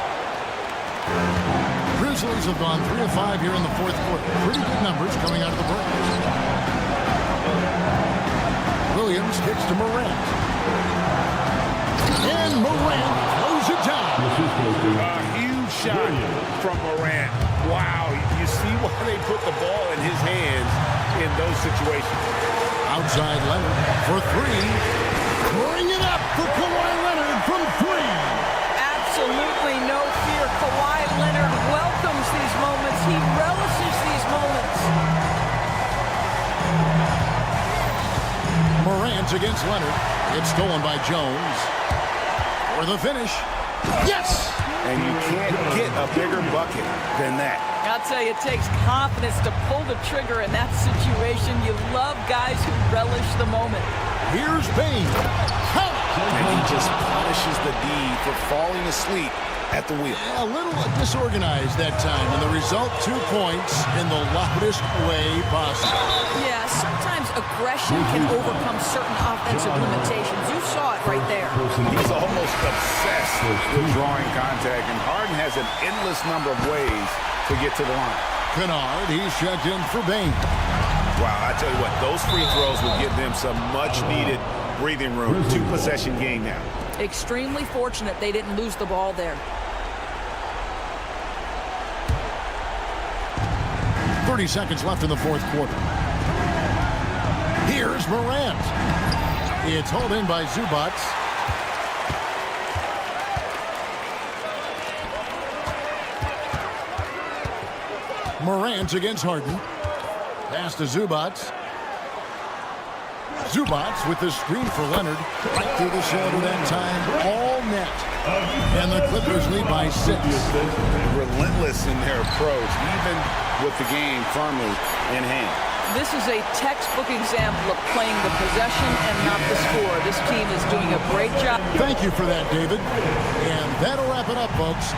Grizzlies have gone 3 of 5 here in the fourth quarter. Pretty good numbers coming out of the break. Williams kicks to Morant. And Morant throws it down. A huge shot from Morant. Wow, you see why they put the ball in his hands in those situations. Outside Leonard for 3. Bring it up for Kawhi Leonard from 3. Absolutely no fear. Kawhi Leonard welcomes these moments. He relishes these moments. Morant against Leonard. It's stolen by Jones. For the finish. Yes! And you can't get a bigger bucket than that. I'll tell you, it takes confidence to pull the trigger in that situation. You love guys who relish the moment. Here's Bane. And he just punishes the D for falling asleep at the wheel. A little disorganized that time, and the result 2 points in the loudest way possible. Yeah, sometimes aggression can overcome certain offensive limitations. You saw it right there. He's almost obsessed with drawing contact, and Harden has an endless number of ways to get to the line. Kennard, he's checked in for Bane. Wow, I tell you what, those free throws will give them some much-needed breathing room. 2-possession game now. Extremely fortunate they didn't lose the ball there. 30 seconds left in the fourth quarter. Here's Morant. It's hauled in by Zubac. Morant against Harden. Pass to Zubac. Zubac with the screen for Leonard. Right through the shoulder that time. All net. And the Clippers lead by 6. Relentless in their approach, even with the game firmly in hand. This is a textbook example of playing the possession and not the score. This team is doing a great job. Thank you for that, David. And that'll wrap it up, folks.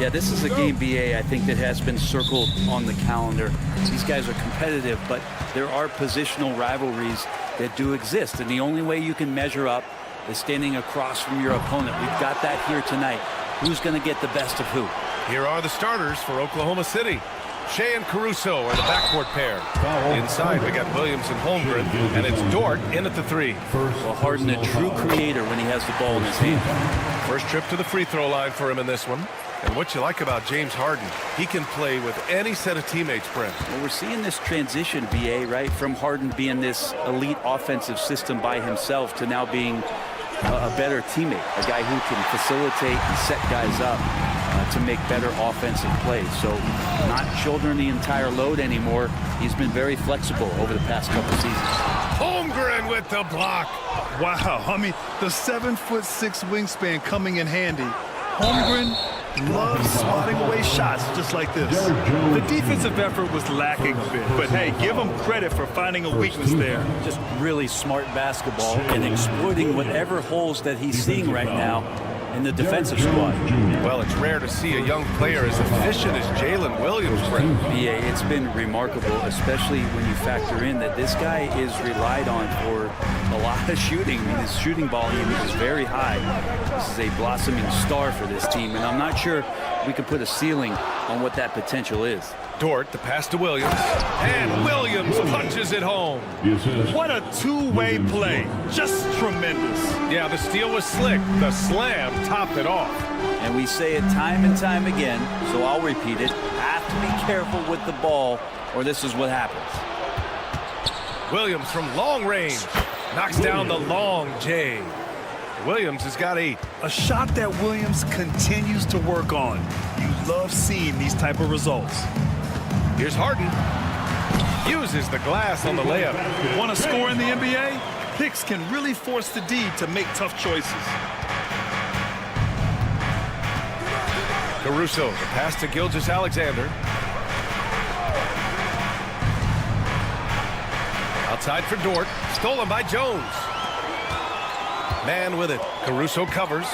Yeah, this is a game, BA, I think that has been circled on the calendar. These guys are competitive, but there are positional rivalries that do exist, and the only way you can measure up is standing across from your opponent. We've got that here tonight. Who's going to get the best of who? Here are the starters for Oklahoma City. Shea and Caruso are the backcourt pair. Inside, we got Williams and Holmgren, and it's Dort in at the 3. Well, Harden, a true creator when he has the ball in his hand. First trip to the free throw line for him in this one. And what you like about James Harden, he can play with any set of teammates, Brent. Well, we're seeing this transition, BA, right, from Harden being this elite offensive system by himself to now being a better teammate, a guy who can facilitate and set guys up to make better offensive plays. So not shouldering the entire load anymore. He's been very flexible over the past couple seasons. Holmgren with the block. Wow, I mean, the 7'6" wingspan coming in handy. Holmgren loves swatting away shots just like this. The defensive effort was lacking a bit, but hey, give him credit for finding a weakness there. Just really smart basketball and exploiting whatever holes that he's seeing right now in the defensive squad. Well, it's rare to see a young player as efficient as Jalen Williams, Brent. Yeah, it's been remarkable, especially when you factor in that this guy is relied on for a lot of shooting. I mean, his shooting volume is very high. This is a blossoming star for this team, and I'm not sure we can put a ceiling on what that potential is. Dort, the pass to Williams, and Williams punches it home. What a two-way play. Just tremendous. Yeah, the steal was slick. The slam topped it off. And we say it time and time again, so I'll repeat it. Have to be careful with the ball, or this is what happens. Williams from long range knocks down the long J. Williams has got 8. A shot that Williams continues to work on. You love seeing these type of results. Here's Harden. Uses the glass on the layup. Want to score in the NBA? Hicks can really force the D to make tough choices. Caruso, the pass to Gilgeous-Alexander. Outside for Dort. Stolen by Jones. Man with it. Caruso covers.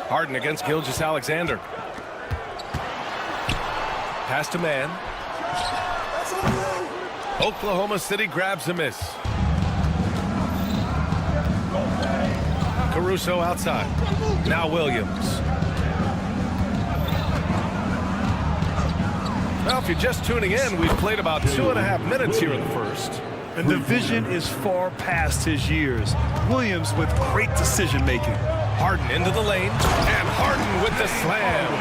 Harden against Gilgeous-Alexander. Pass to man. Oklahoma City grabs a miss. Caruso outside. Now Williams. Well, if you're just tuning in, we've played about 2.5 minutes here in the first. And the vision is far past his years. Williams with great decision-making. Harden into the lane, and Harden with the slam.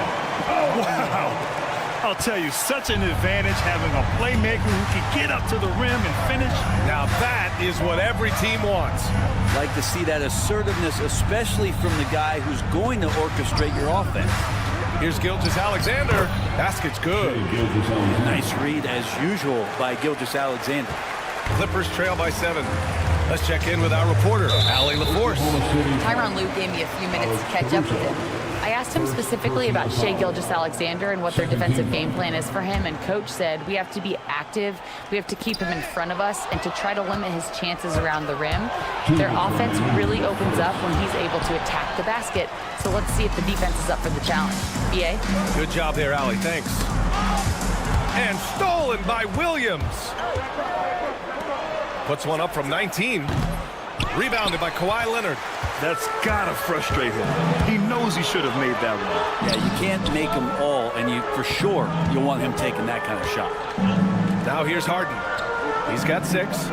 Wow. I'll tell you, such an advantage having a playmaker who can get up to the rim and finish. Now that is what every team wants. Like to see that assertiveness, especially from the guy who's going to orchestrate your offense. Here's Gilgeous-Alexander. Basket's good. Nice read, as usual, by Gilgeous-Alexander. Clippers trail by 7. Let's check in with our reporter, Allie LaForce. Tyronn Lue gave me a few minutes to catch up with him. I asked him specifically about Shai Gilgeous-Alexander and what their defensive game plan is for him, and Coach said we have to be active, we have to keep him in front of us, and to try to limit his chances around the rim. Their offense really opens up when he's able to attack the basket, so let's see if the defense is up for the challenge. BA? Good job there, Allie. Thanks. And stolen by Williams. Puts one up from 19. Rebounded by Kawhi Leonard. That's gotta frustrate him. He knows he should have made that one. Yeah, you can't make them all, and you for sure you'll want him taking that kind of shot. Now here's Harden. He's got 6.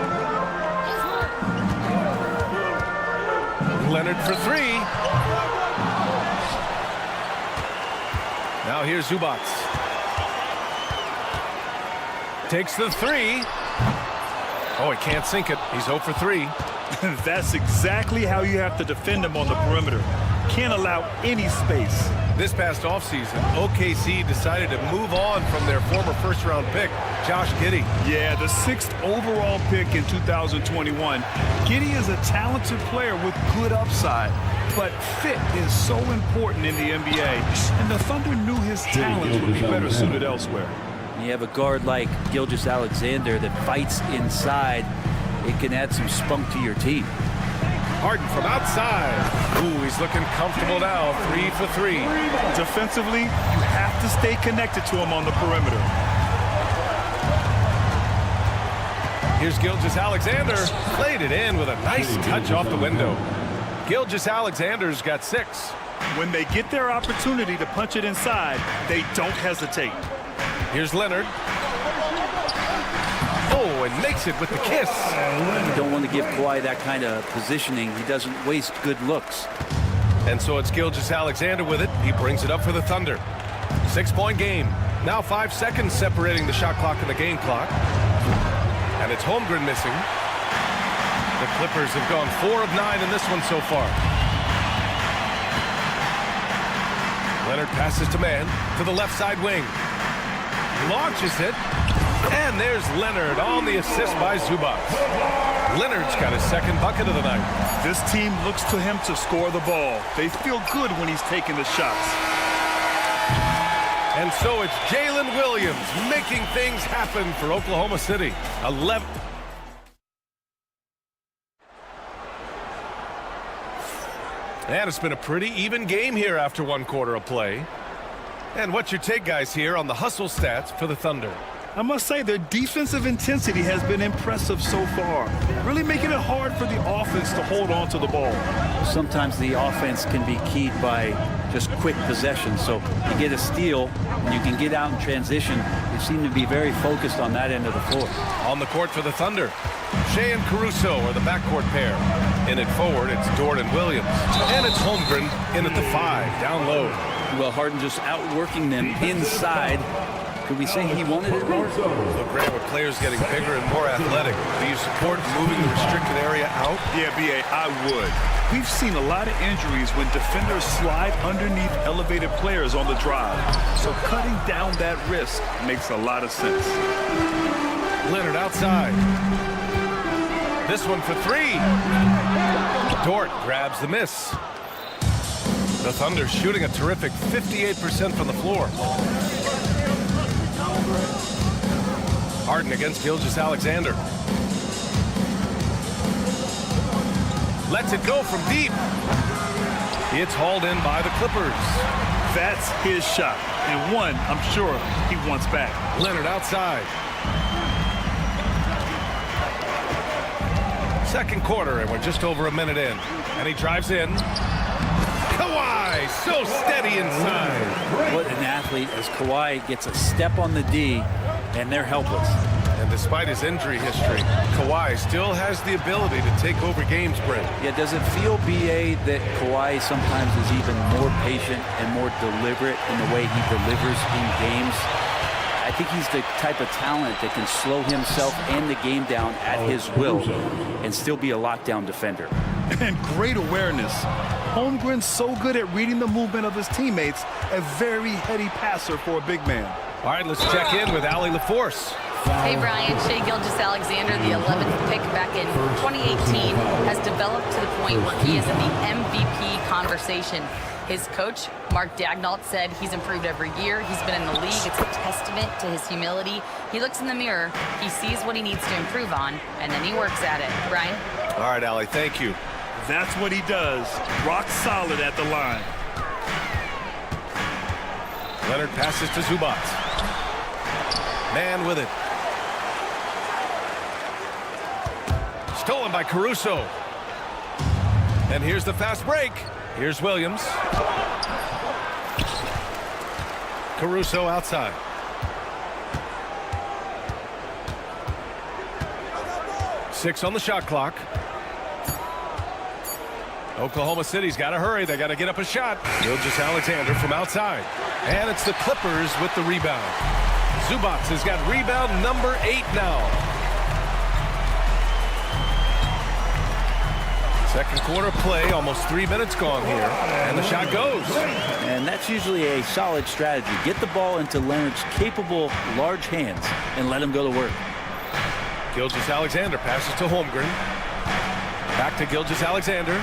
Leonard for 3. Now here's Zubac. Takes the 3. Oh, he can't sink it. He's 0 for 3. That's exactly how you have to defend him on the perimeter. Can't allow any space. This past offseason, OKC decided to move on from their former first-round pick, Josh Giddey. Yeah, the 6th overall pick in 2021. Giddey is a talented player with good upside, but fit is so important in the NBA, and the Thunder knew his talents would be better suited elsewhere. You have a guard like Gilgeous-Alexander that fights inside. It can add some spunk to your team. Harden from outside. Ooh, he's looking comfortable now. 3 for 3. Defensively, you have to stay connected to him on the perimeter. Here's Gilgeous-Alexander. Played it in with a nice touch off the window. Gilgeous-Alexander's got 6. When they get their opportunity to punch it inside, they don't hesitate. Here's Leonard. Oh, and makes it with the kiss. You don't want to give Kawhi that kind of positioning. He doesn't waste good looks. And so it's Gilgeous-Alexander with it. He brings it up for the Thunder. 6-point game. Now 5 seconds separating the shot clock and the game clock. And it's Holmgren missing. The Clippers have gone 4 of 9 in this one so far. Leonard passes to Mann to the left side wing. Launches it. And there's Leonard on the assist by Zubac. Leonard's got his second bucket of the night. This team looks to him to score the ball. They feel good when he's taking the shots. And so it's Jalen Williams making things happen for Oklahoma City. 11. And it's been a pretty even game here after 1 quarter of play. And what's your take, guys, here on the hustle stats for the Thunder? I must say their defensive intensity has been impressive so far, really making it hard for the offense to hold on to the ball. Sometimes the offense can be keyed by just quick possession. So you get a steal and you can get out in transition. They seem to be very focused on that end of the floor. On the court for the Thunder, Shea and Caruso are the backcourt pair. In it forward, it's Dort and Williams. And it's Holmgren in at the 5, down low. Well, Harden just outworking them inside. Could we say he wanted it more? Look, Graham, with players getting bigger and more athletic, do you support moving the restricted area out? Yeah, B.A., I would. We've seen a lot of injuries when defenders slide underneath elevated players on the drive. So cutting down that risk makes a lot of sense. Leonard outside. This one for 3. Dort grabs the miss. The Thunder shooting a terrific 58% from the floor. Harden against Gilgeous-Alexander. Lets it go from deep. It's hauled in by the Clippers. That's his shot, and one I'm sure he wants back. Leonard outside. Second quarter, and we're just over a minute in. And he drives in. Kawhi, so steady inside. What an athlete as Kawhi gets a step on the D, and they're helpless. And despite his injury history, Kawhi still has the ability to take over games, Brent. Yeah, does it feel, B.A., that Kawhi sometimes is even more patient and more deliberate in the way he delivers in games? I think he's the type of talent that can slow himself and the game down at his will and still be a lockdown defender. And great awareness. Holmgren's so good at reading the movement of his teammates, a very heady passer for a big man. All right, let's check in with Allie LaForce. Hey, Brian. Shea Gilgeous-Alexander, the 11th pick back in 2018, has developed to the point where he is in the MVP conversation. His coach, Mark Daigneault, said he's improved every year. He's been in the league. It's a testament to his humility. He looks in the mirror, he sees what he needs to improve on, and then he works at it. Brian? All right, Allie, thank you. That's what he does. Rock solid at the line. Leonard passes to Zubac. Man with it. Stolen by Caruso. And here's the fast break. Here's Williams. Caruso outside. Six on the shot clock. Oklahoma City's got to hurry. They got to get up a shot. Gilgeous-Alexander from outside. And it's the Clippers with the rebound. Zubac has got rebound number 8 now. Second quarter play, almost 3 minutes gone here. And the shot goes. And that's usually a solid strategy. Get the ball into Leonard's capable, large hands and let him go to work. Gilgeous-Alexander passes to Holmgren. Back to Gilgeous-Alexander.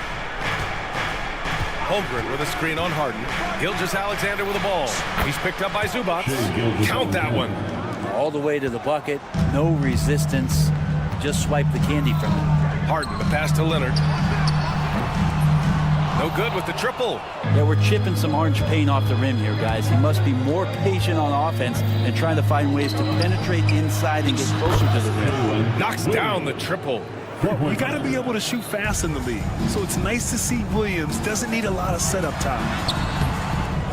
Holmgren with a screen on Harden. Gilgeous-Alexander with the ball. He's picked up by Zubac. Count that one. All the way to the bucket. No resistance. Just swipe the candy from him. Harden, the pass to Leonard. No good with the triple. Yeah, we're chipping some orange paint off the rim here, guys. He must be more patient on offense and trying to find ways to penetrate inside and get closer to the rim. Knocks down the triple. You got to be able to shoot fast in the league. So it's nice to see Williams doesn't need a lot of setup time.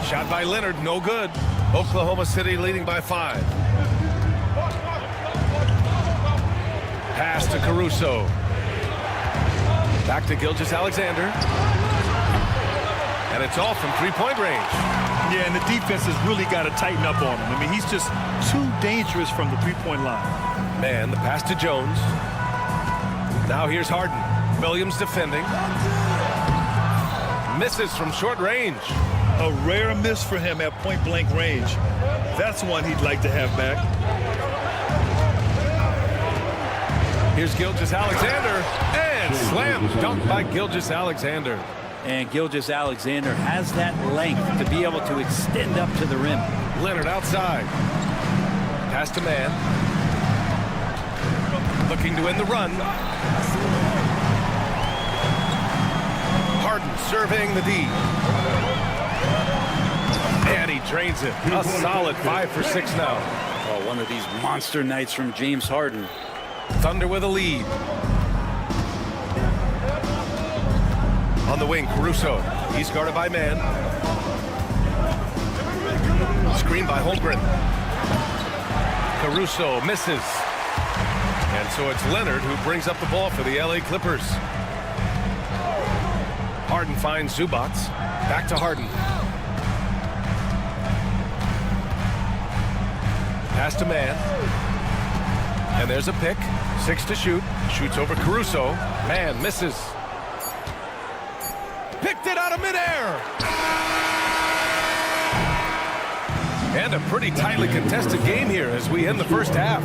Shot by Leonard, no good. Oklahoma City leading by 5. Pass to Caruso. Back to Gilgeous-Alexander. And it's off from three-point range. Yeah, and the defense has really got to tighten up on him. I mean, he's just too dangerous from the three-point line. Man, the pass to Jones. Now here's Harden. Williams defending. Misses from short range. A rare miss for him at point-blank range. That's one he'd like to have back. Here's Gilgeous-Alexander. And slam dunk by Gilgeous-Alexander. And Gilgeous-Alexander has that length to be able to extend up to the rim. Leonard outside. Pass to man. Looking to win the run. Harden serving the D. And he drains it. A solid 5 for 6 now. Oh, one of these monster nights from James Harden. Thunder with a lead. On the wing, Caruso. He's guarded by man. Screen by Holmgren. Caruso misses. And so it's Leonard who brings up the ball for the LA Clippers. Harden finds Zubac. Back to Harden. Pass to man. And there's a pick. 6 to shoot. Shoots over Caruso. Man misses. Picked it out of midair. And a pretty tightly contested game here as we end the first half.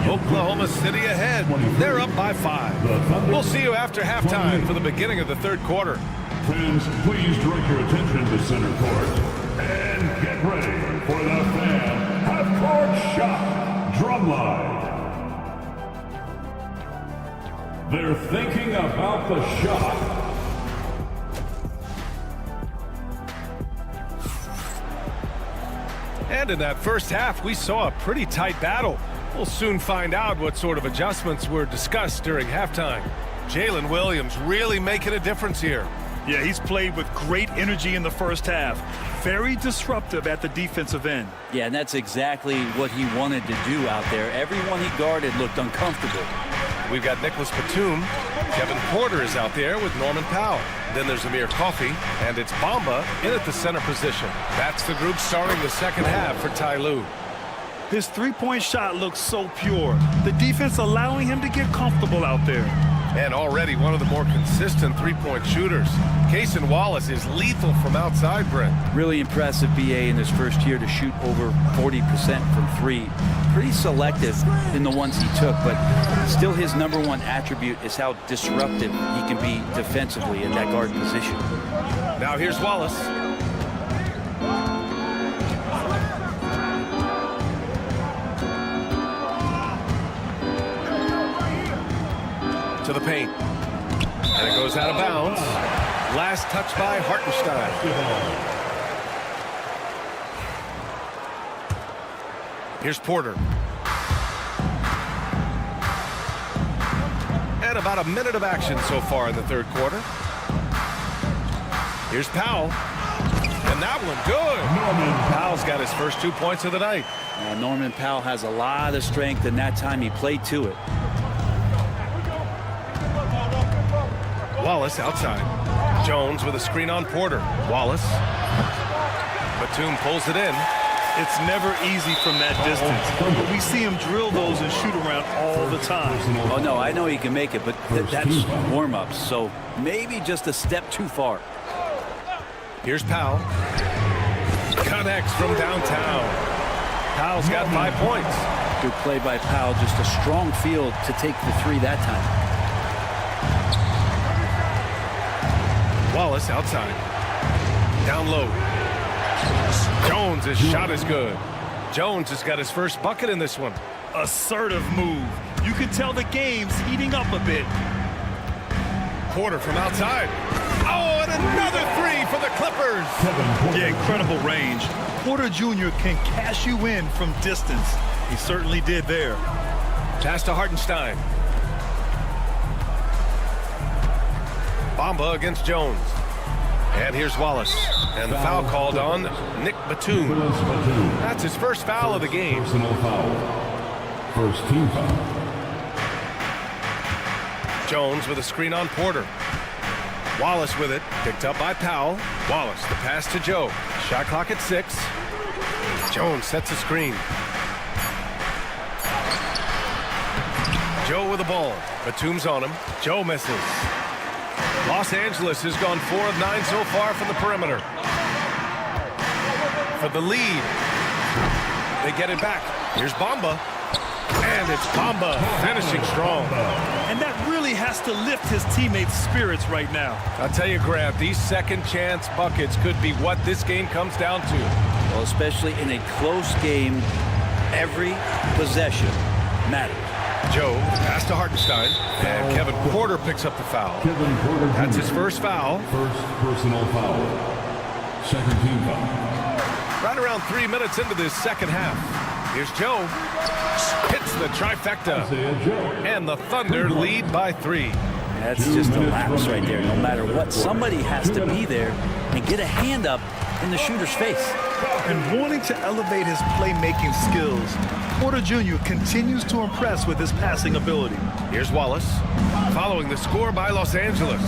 Oklahoma City ahead. They're up by 5. We'll see you after halftime for the beginning of the third quarter. Fans, please direct your attention to center court. And get ready for the fan half-court shot drumline. They're thinking about the shot. And in that first half, we saw a pretty tight battle. We'll soon find out what sort of adjustments were discussed during halftime. Jalen Williams really making a difference here. Yeah, he's played with great energy in the first half. Very disruptive at the defensive end. Yeah, and that's exactly what he wanted to do out there. Everyone he guarded looked uncomfortable. We've got Nicholas Batum. Kevin Porter is out there with Norman Powell. Then there's Amir Coffey, and it's Bamba in at the center position. That's the group starting the second half for Ty Lue. His three-point shot looks so pure. The defense allowing him to get comfortable out there. And already one of the more consistent three-point shooters. Cason Wallace is lethal from outside, Brent. Really impressive BA in his first year to shoot over 40% from 3. Pretty selective in the ones he took, but still his #1 attribute is how disruptive he can be defensively in that guard position. Now here's Wallace. To the paint. And it goes out of bounds. Last touch by Hartenstein. Here's Porter. And about a minute of action so far in the third quarter. Here's Powell. And that one good. Powell's got his first 2 points of the night. Norman Powell has a lot of strength, and that time he played to it. Wallace outside. Jones with a screen on Porter. Wallace. Batum pulls it in. It's never easy from that distance. But we see him drill those and shoot around all the time. Oh, no, I know he can make it, but that's warm-ups, so maybe just a step too far. Here's Powell. Connects from downtown. Powell's got 5 points. Good play by Powell. Just a strong field to take the 3 that time. Wallace outside. Down low. Jones, his shot is good. Jones has got his first bucket in this one. Assertive move. You can tell the game's heating up a bit. Porter from outside. Oh, and And another three for the Clippers. Yeah, incredible range. Porter Jr. can cash you in from distance. He certainly did there. Pass to Hartenstein. Bamba against Jones. And here's Wallace. And the foul called on Nick Batum. That's his first foul of the game. Personal foul. First team foul. Jones with a screen on Porter. Wallace with it. Picked up by Powell. Wallace, the pass to Joe. Shot clock at 6. Jones sets a screen. Joe with the ball. Batum's on him. Joe misses. Los Angeles has gone 4 of 9 so far from the perimeter. For the lead. They get it back. Here's Bamba. And it's Bamba finishing strong. And that really has to lift his teammates' spirits right now. I'll tell you, Grant, these second chance buckets could be what this game comes down to. Well, especially in a close game, every possession matters. Joe, pass to Hartenstein, and Kevin Porter picks up the foul. That's his first foul. First personal foul. Second team foul. Right around 3 minutes into this second half. Here's Joe. Hits the trifecta. And the Thunder lead by 3. That's just a lapse right there. No matter what, somebody has to be there and get a hand up in the shooter's face. And wanting to elevate his playmaking skills, Porter Jr. continues to impress with his passing ability. Here's Wallace, following the score by Los Angeles.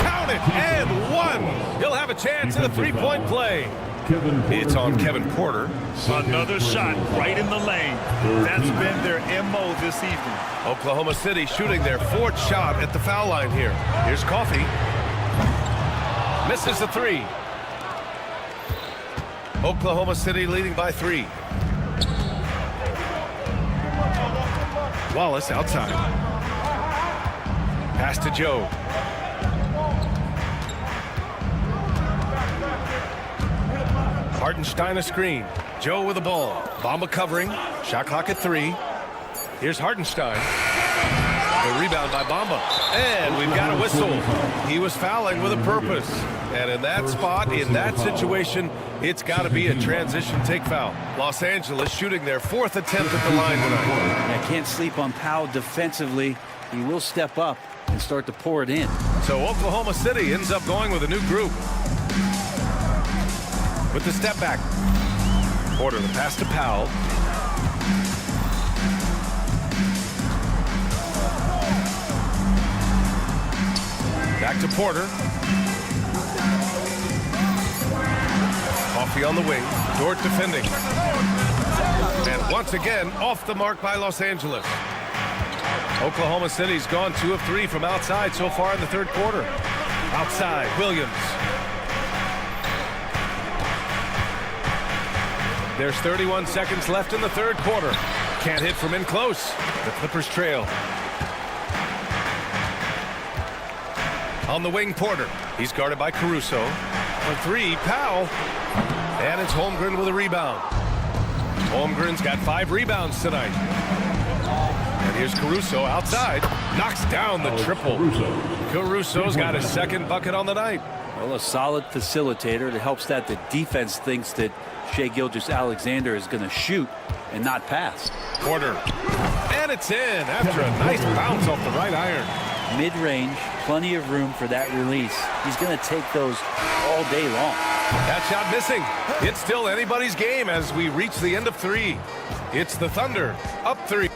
Count it, and 1. He'll have a chance at a three-point play. It's on Kevin Porter. Another shot right in the lane. That's been their MO this evening. Oklahoma City shooting their 4th shot at the foul line here. Here's Coffey. Misses the 3. Oklahoma City leading by 3. Wallace outside. Pass to Joe. Hartenstein a screen. Joe with the ball. Bamba covering. Shot clock at 3. Here's Hartenstein. The rebound by Bamba. And we've got a whistle. He was fouling with a purpose. And in that spot, in that situation, it's got to be a transition take foul. Los Angeles shooting their 4th attempt at the line tonight. I can't sleep on Powell defensively. He will step up and start to pour it in. So Oklahoma City ends up going with a new group. With the step back. Porter, the pass to Powell. Back to Porter. Coffey on the wing. Dort defending. And once again, off the mark by Los Angeles. Oklahoma City's gone 2 of 3 from outside so far in the 3rd quarter. Outside, Williams. There's 31 seconds left in the 3rd quarter. Can't hit from in close. The Clippers trail. On the wing, Porter. He's guarded by Caruso. For 3, Powell. And it's Holmgren with a rebound. Holmgren's got 5 rebounds tonight. And here's Caruso outside. Knocks down the triple. Caruso's got his 2nd bucket on the night. Well, a solid facilitator. It helps that the defense thinks that Shai Gilgeous-Alexander is going to shoot and not pass. Porter. And it's in after a nice bounce off the right iron. Mid-range, plenty of room for that release. He's going to take those all day long. That shot missing. It's still anybody's game as we reach the end of 3. It's the Thunder up 3.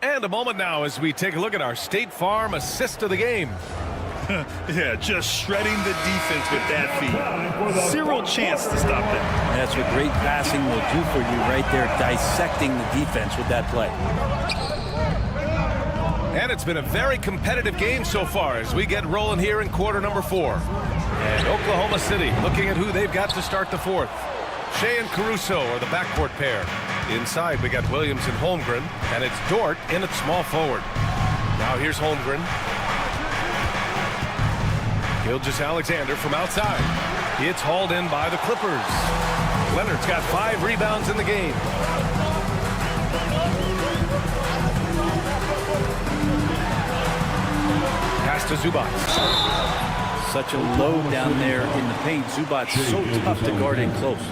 And a moment now as we take a look at our State Farm assist of the game. Yeah, just shredding the defense with that feed. Zero chance to stop that. That's what great passing will do for you right there, dissecting the defense with that play. And it's been a very competitive game so far as we get rolling here in quarter number 4. And Oklahoma City looking at who they've got to start the 4th. Shai and Caruso are the backcourt pair. Inside we got Williams and Holmgren, and it's Dort in at small forward. Now here's Holmgren. Gilgeous-Alexander from outside. It's hauled in by the Clippers. Leonard's got 5 rebounds in the game. Pass to Zubac. Such a load down there in the paint. Zubac so tough to guard in close.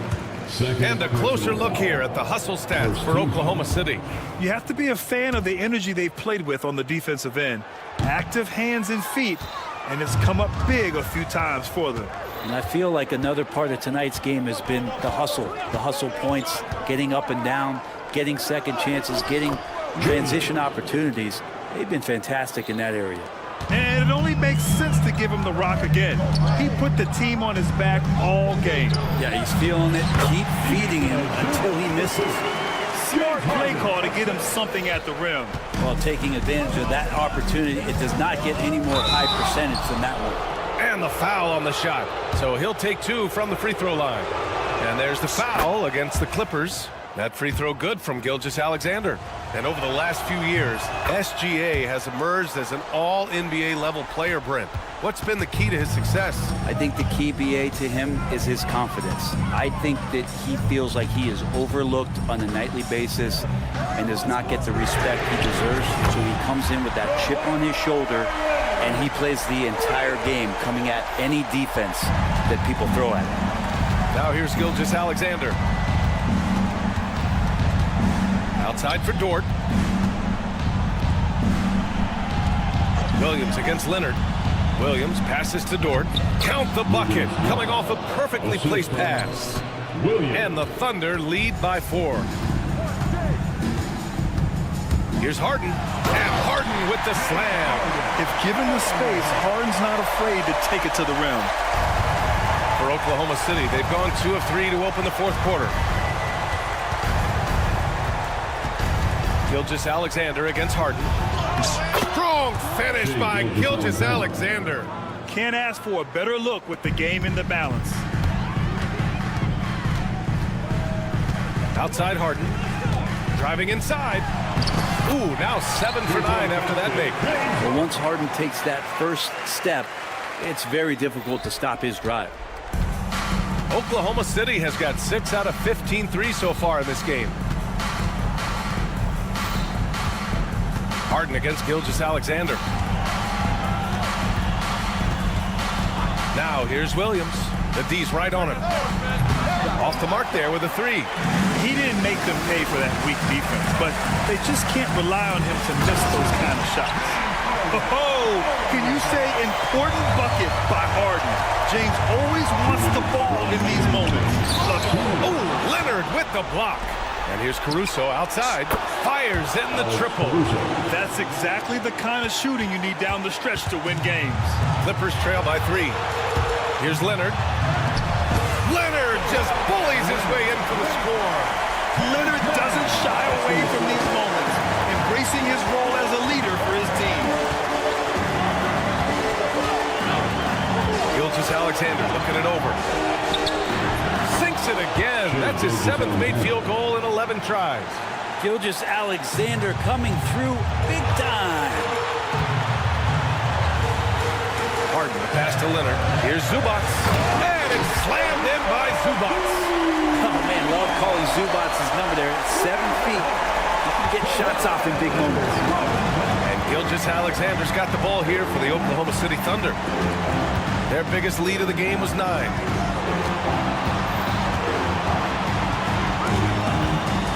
And a closer look here at the hustle stats for Oklahoma City. You have to be a fan of the energy they've played with on the defensive end. Active hands and feet, and it's come up big a few times for them. And I feel like another part of tonight's game has been the hustle points, getting up and down, getting second chances, getting transition opportunities. They've been fantastic in that area. And it only makes sense to give him the rock again. He put the team on his back all game. Yeah, he's feeling it. Keep feeding him until he misses. Smart play call to get him something at the rim. While taking advantage of that opportunity, it does not get any more high percentage than that one. And the foul on the shot. So he'll take 2 from the free throw line. And there's the foul against the Clippers. That free throw good from Gilgeous-Alexander. And over the last few years, SGA has emerged as an all-NBA level player, Brent. What's been the key to his success? I think the key, BA, to him is his confidence. I think that he feels like he is overlooked on a nightly basis and does not get the respect he deserves. So he comes in with that chip on his shoulder and he plays the entire game, coming at any defense that people throw at him. Now here's Gilgeous-Alexander. Outside for Dort. Williams against Leonard. Williams passes to Dort. Count the bucket. Coming off a perfectly placed pass. And the Thunder lead by 4. Here's Harden. And Harden with the slam. If given the space, Harden's not afraid to take it to the rim. For Oklahoma City, they've gone 2 of 3 to open the 4th quarter. Gilgeous-Alexander against Harden. Strong finish by Gilgeous-Alexander. Can't ask for a better look with the game in the balance. Outside Harden. Driving inside. Ooh, now 7 for 9 after that make. Well, once Harden takes that first step, it's very difficult to stop his drive. Oklahoma City has got 6 out of 15 threes so far in this game. Harden against Gilgeous-Alexander. Now here's Williams. The D's right on him. Off the mark there with a 3. He didn't make them pay for that weak defense, but they just can't rely on him to miss those kind of shots. Oh, can you say important bucket by Harden? James always wants the ball in these moments. Oh, Leonard with the block. And here's Caruso outside. Fires in the triple. That's exactly the kind of shooting you need down the stretch to win games. Clippers trail by 3. Here's Leonard. Leonard just bullies his way in for the score. Leonard doesn't shy away from these moments, embracing his role as a leader for his team. Gilgeous-Alexander looking it over. Sinks it again. That's his 7th made field goal in 11 tries. Gilgeous-Alexander coming through big time. Harden, the pass to Leonard. Here's Zubac. And it's slammed in by Zubac. Oh, man, love calling Zubac's number there. 7 feet. He can get shots off in big moments. And Gilgeous-Alexander's got the ball here for the Oklahoma City Thunder. Their biggest lead of the game was 9.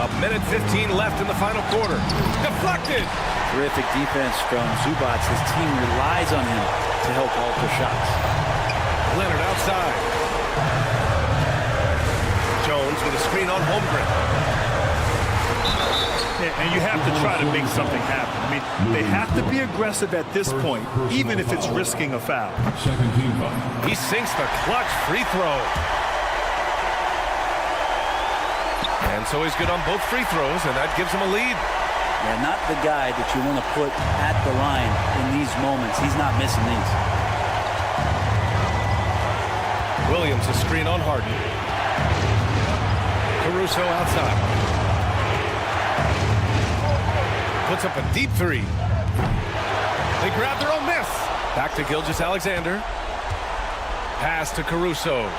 A minute 15 left in the final quarter. Deflected. Terrific defense from Zubac. His team relies on him to help alter shots. Leonard outside. Jones with a screen on Holmgren. And you have to try to make something happen. I mean, they have to be aggressive at this point, even if it's risking a foul. He sinks the clutch free throw. And so he's good on both free throws, and that gives him a lead. Yeah, not the guy that you want to put at the line in these moments. He's not missing these. Williams a screen on Harden. Caruso outside. Puts up a deep 3. They grab their own miss. Back to Gilgeous-Alexander. Pass to Caruso.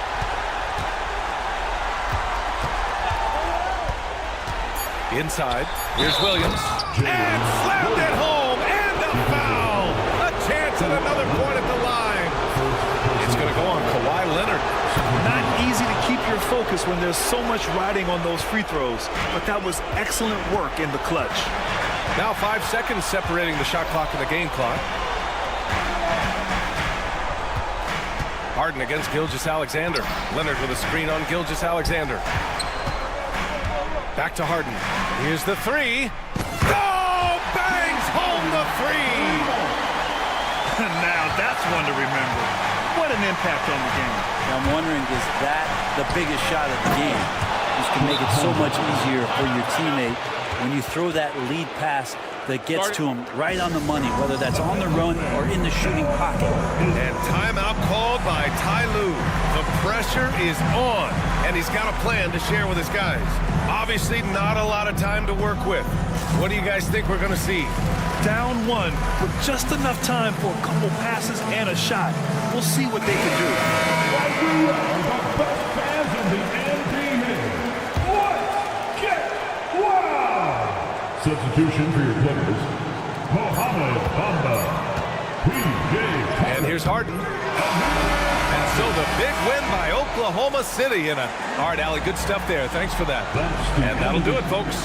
Inside. Here's Williams. And slammed it home. And a foul. A chance at another focus when there's so much riding on those free throws, but that was excellent work in the clutch. Now 5 seconds separating the shot clock and the game clock. Harden against Gilgeous-Alexander. Leonard with a screen on Gilgeous-Alexander. Back to Harden. Here's the three. Oh, bangs home the three. Now that's one to remember. What an impact on the game. I'm wondering, is that the biggest shot of the game? This can make it so much easier for your teammate when you throw that lead pass that gets to him right on the money, whether that's on the run or in the shooting pocket. And timeout called by Ty Lue. The pressure is on, and he's got a plan to share with his guys. Obviously not a lot of time to work with. What do you guys think we're going to see? Down one with just enough time for a couple passes and a shot. We'll see what they can do. Right here are the best fans in the NBA. Let's get wild! Substitution for your players, Mohamed Bamba, P.J. And here's Harden. And so the big win by Oklahoma City. All right, Allie, good stuff there. Thanks for that. And that'll do it, folks.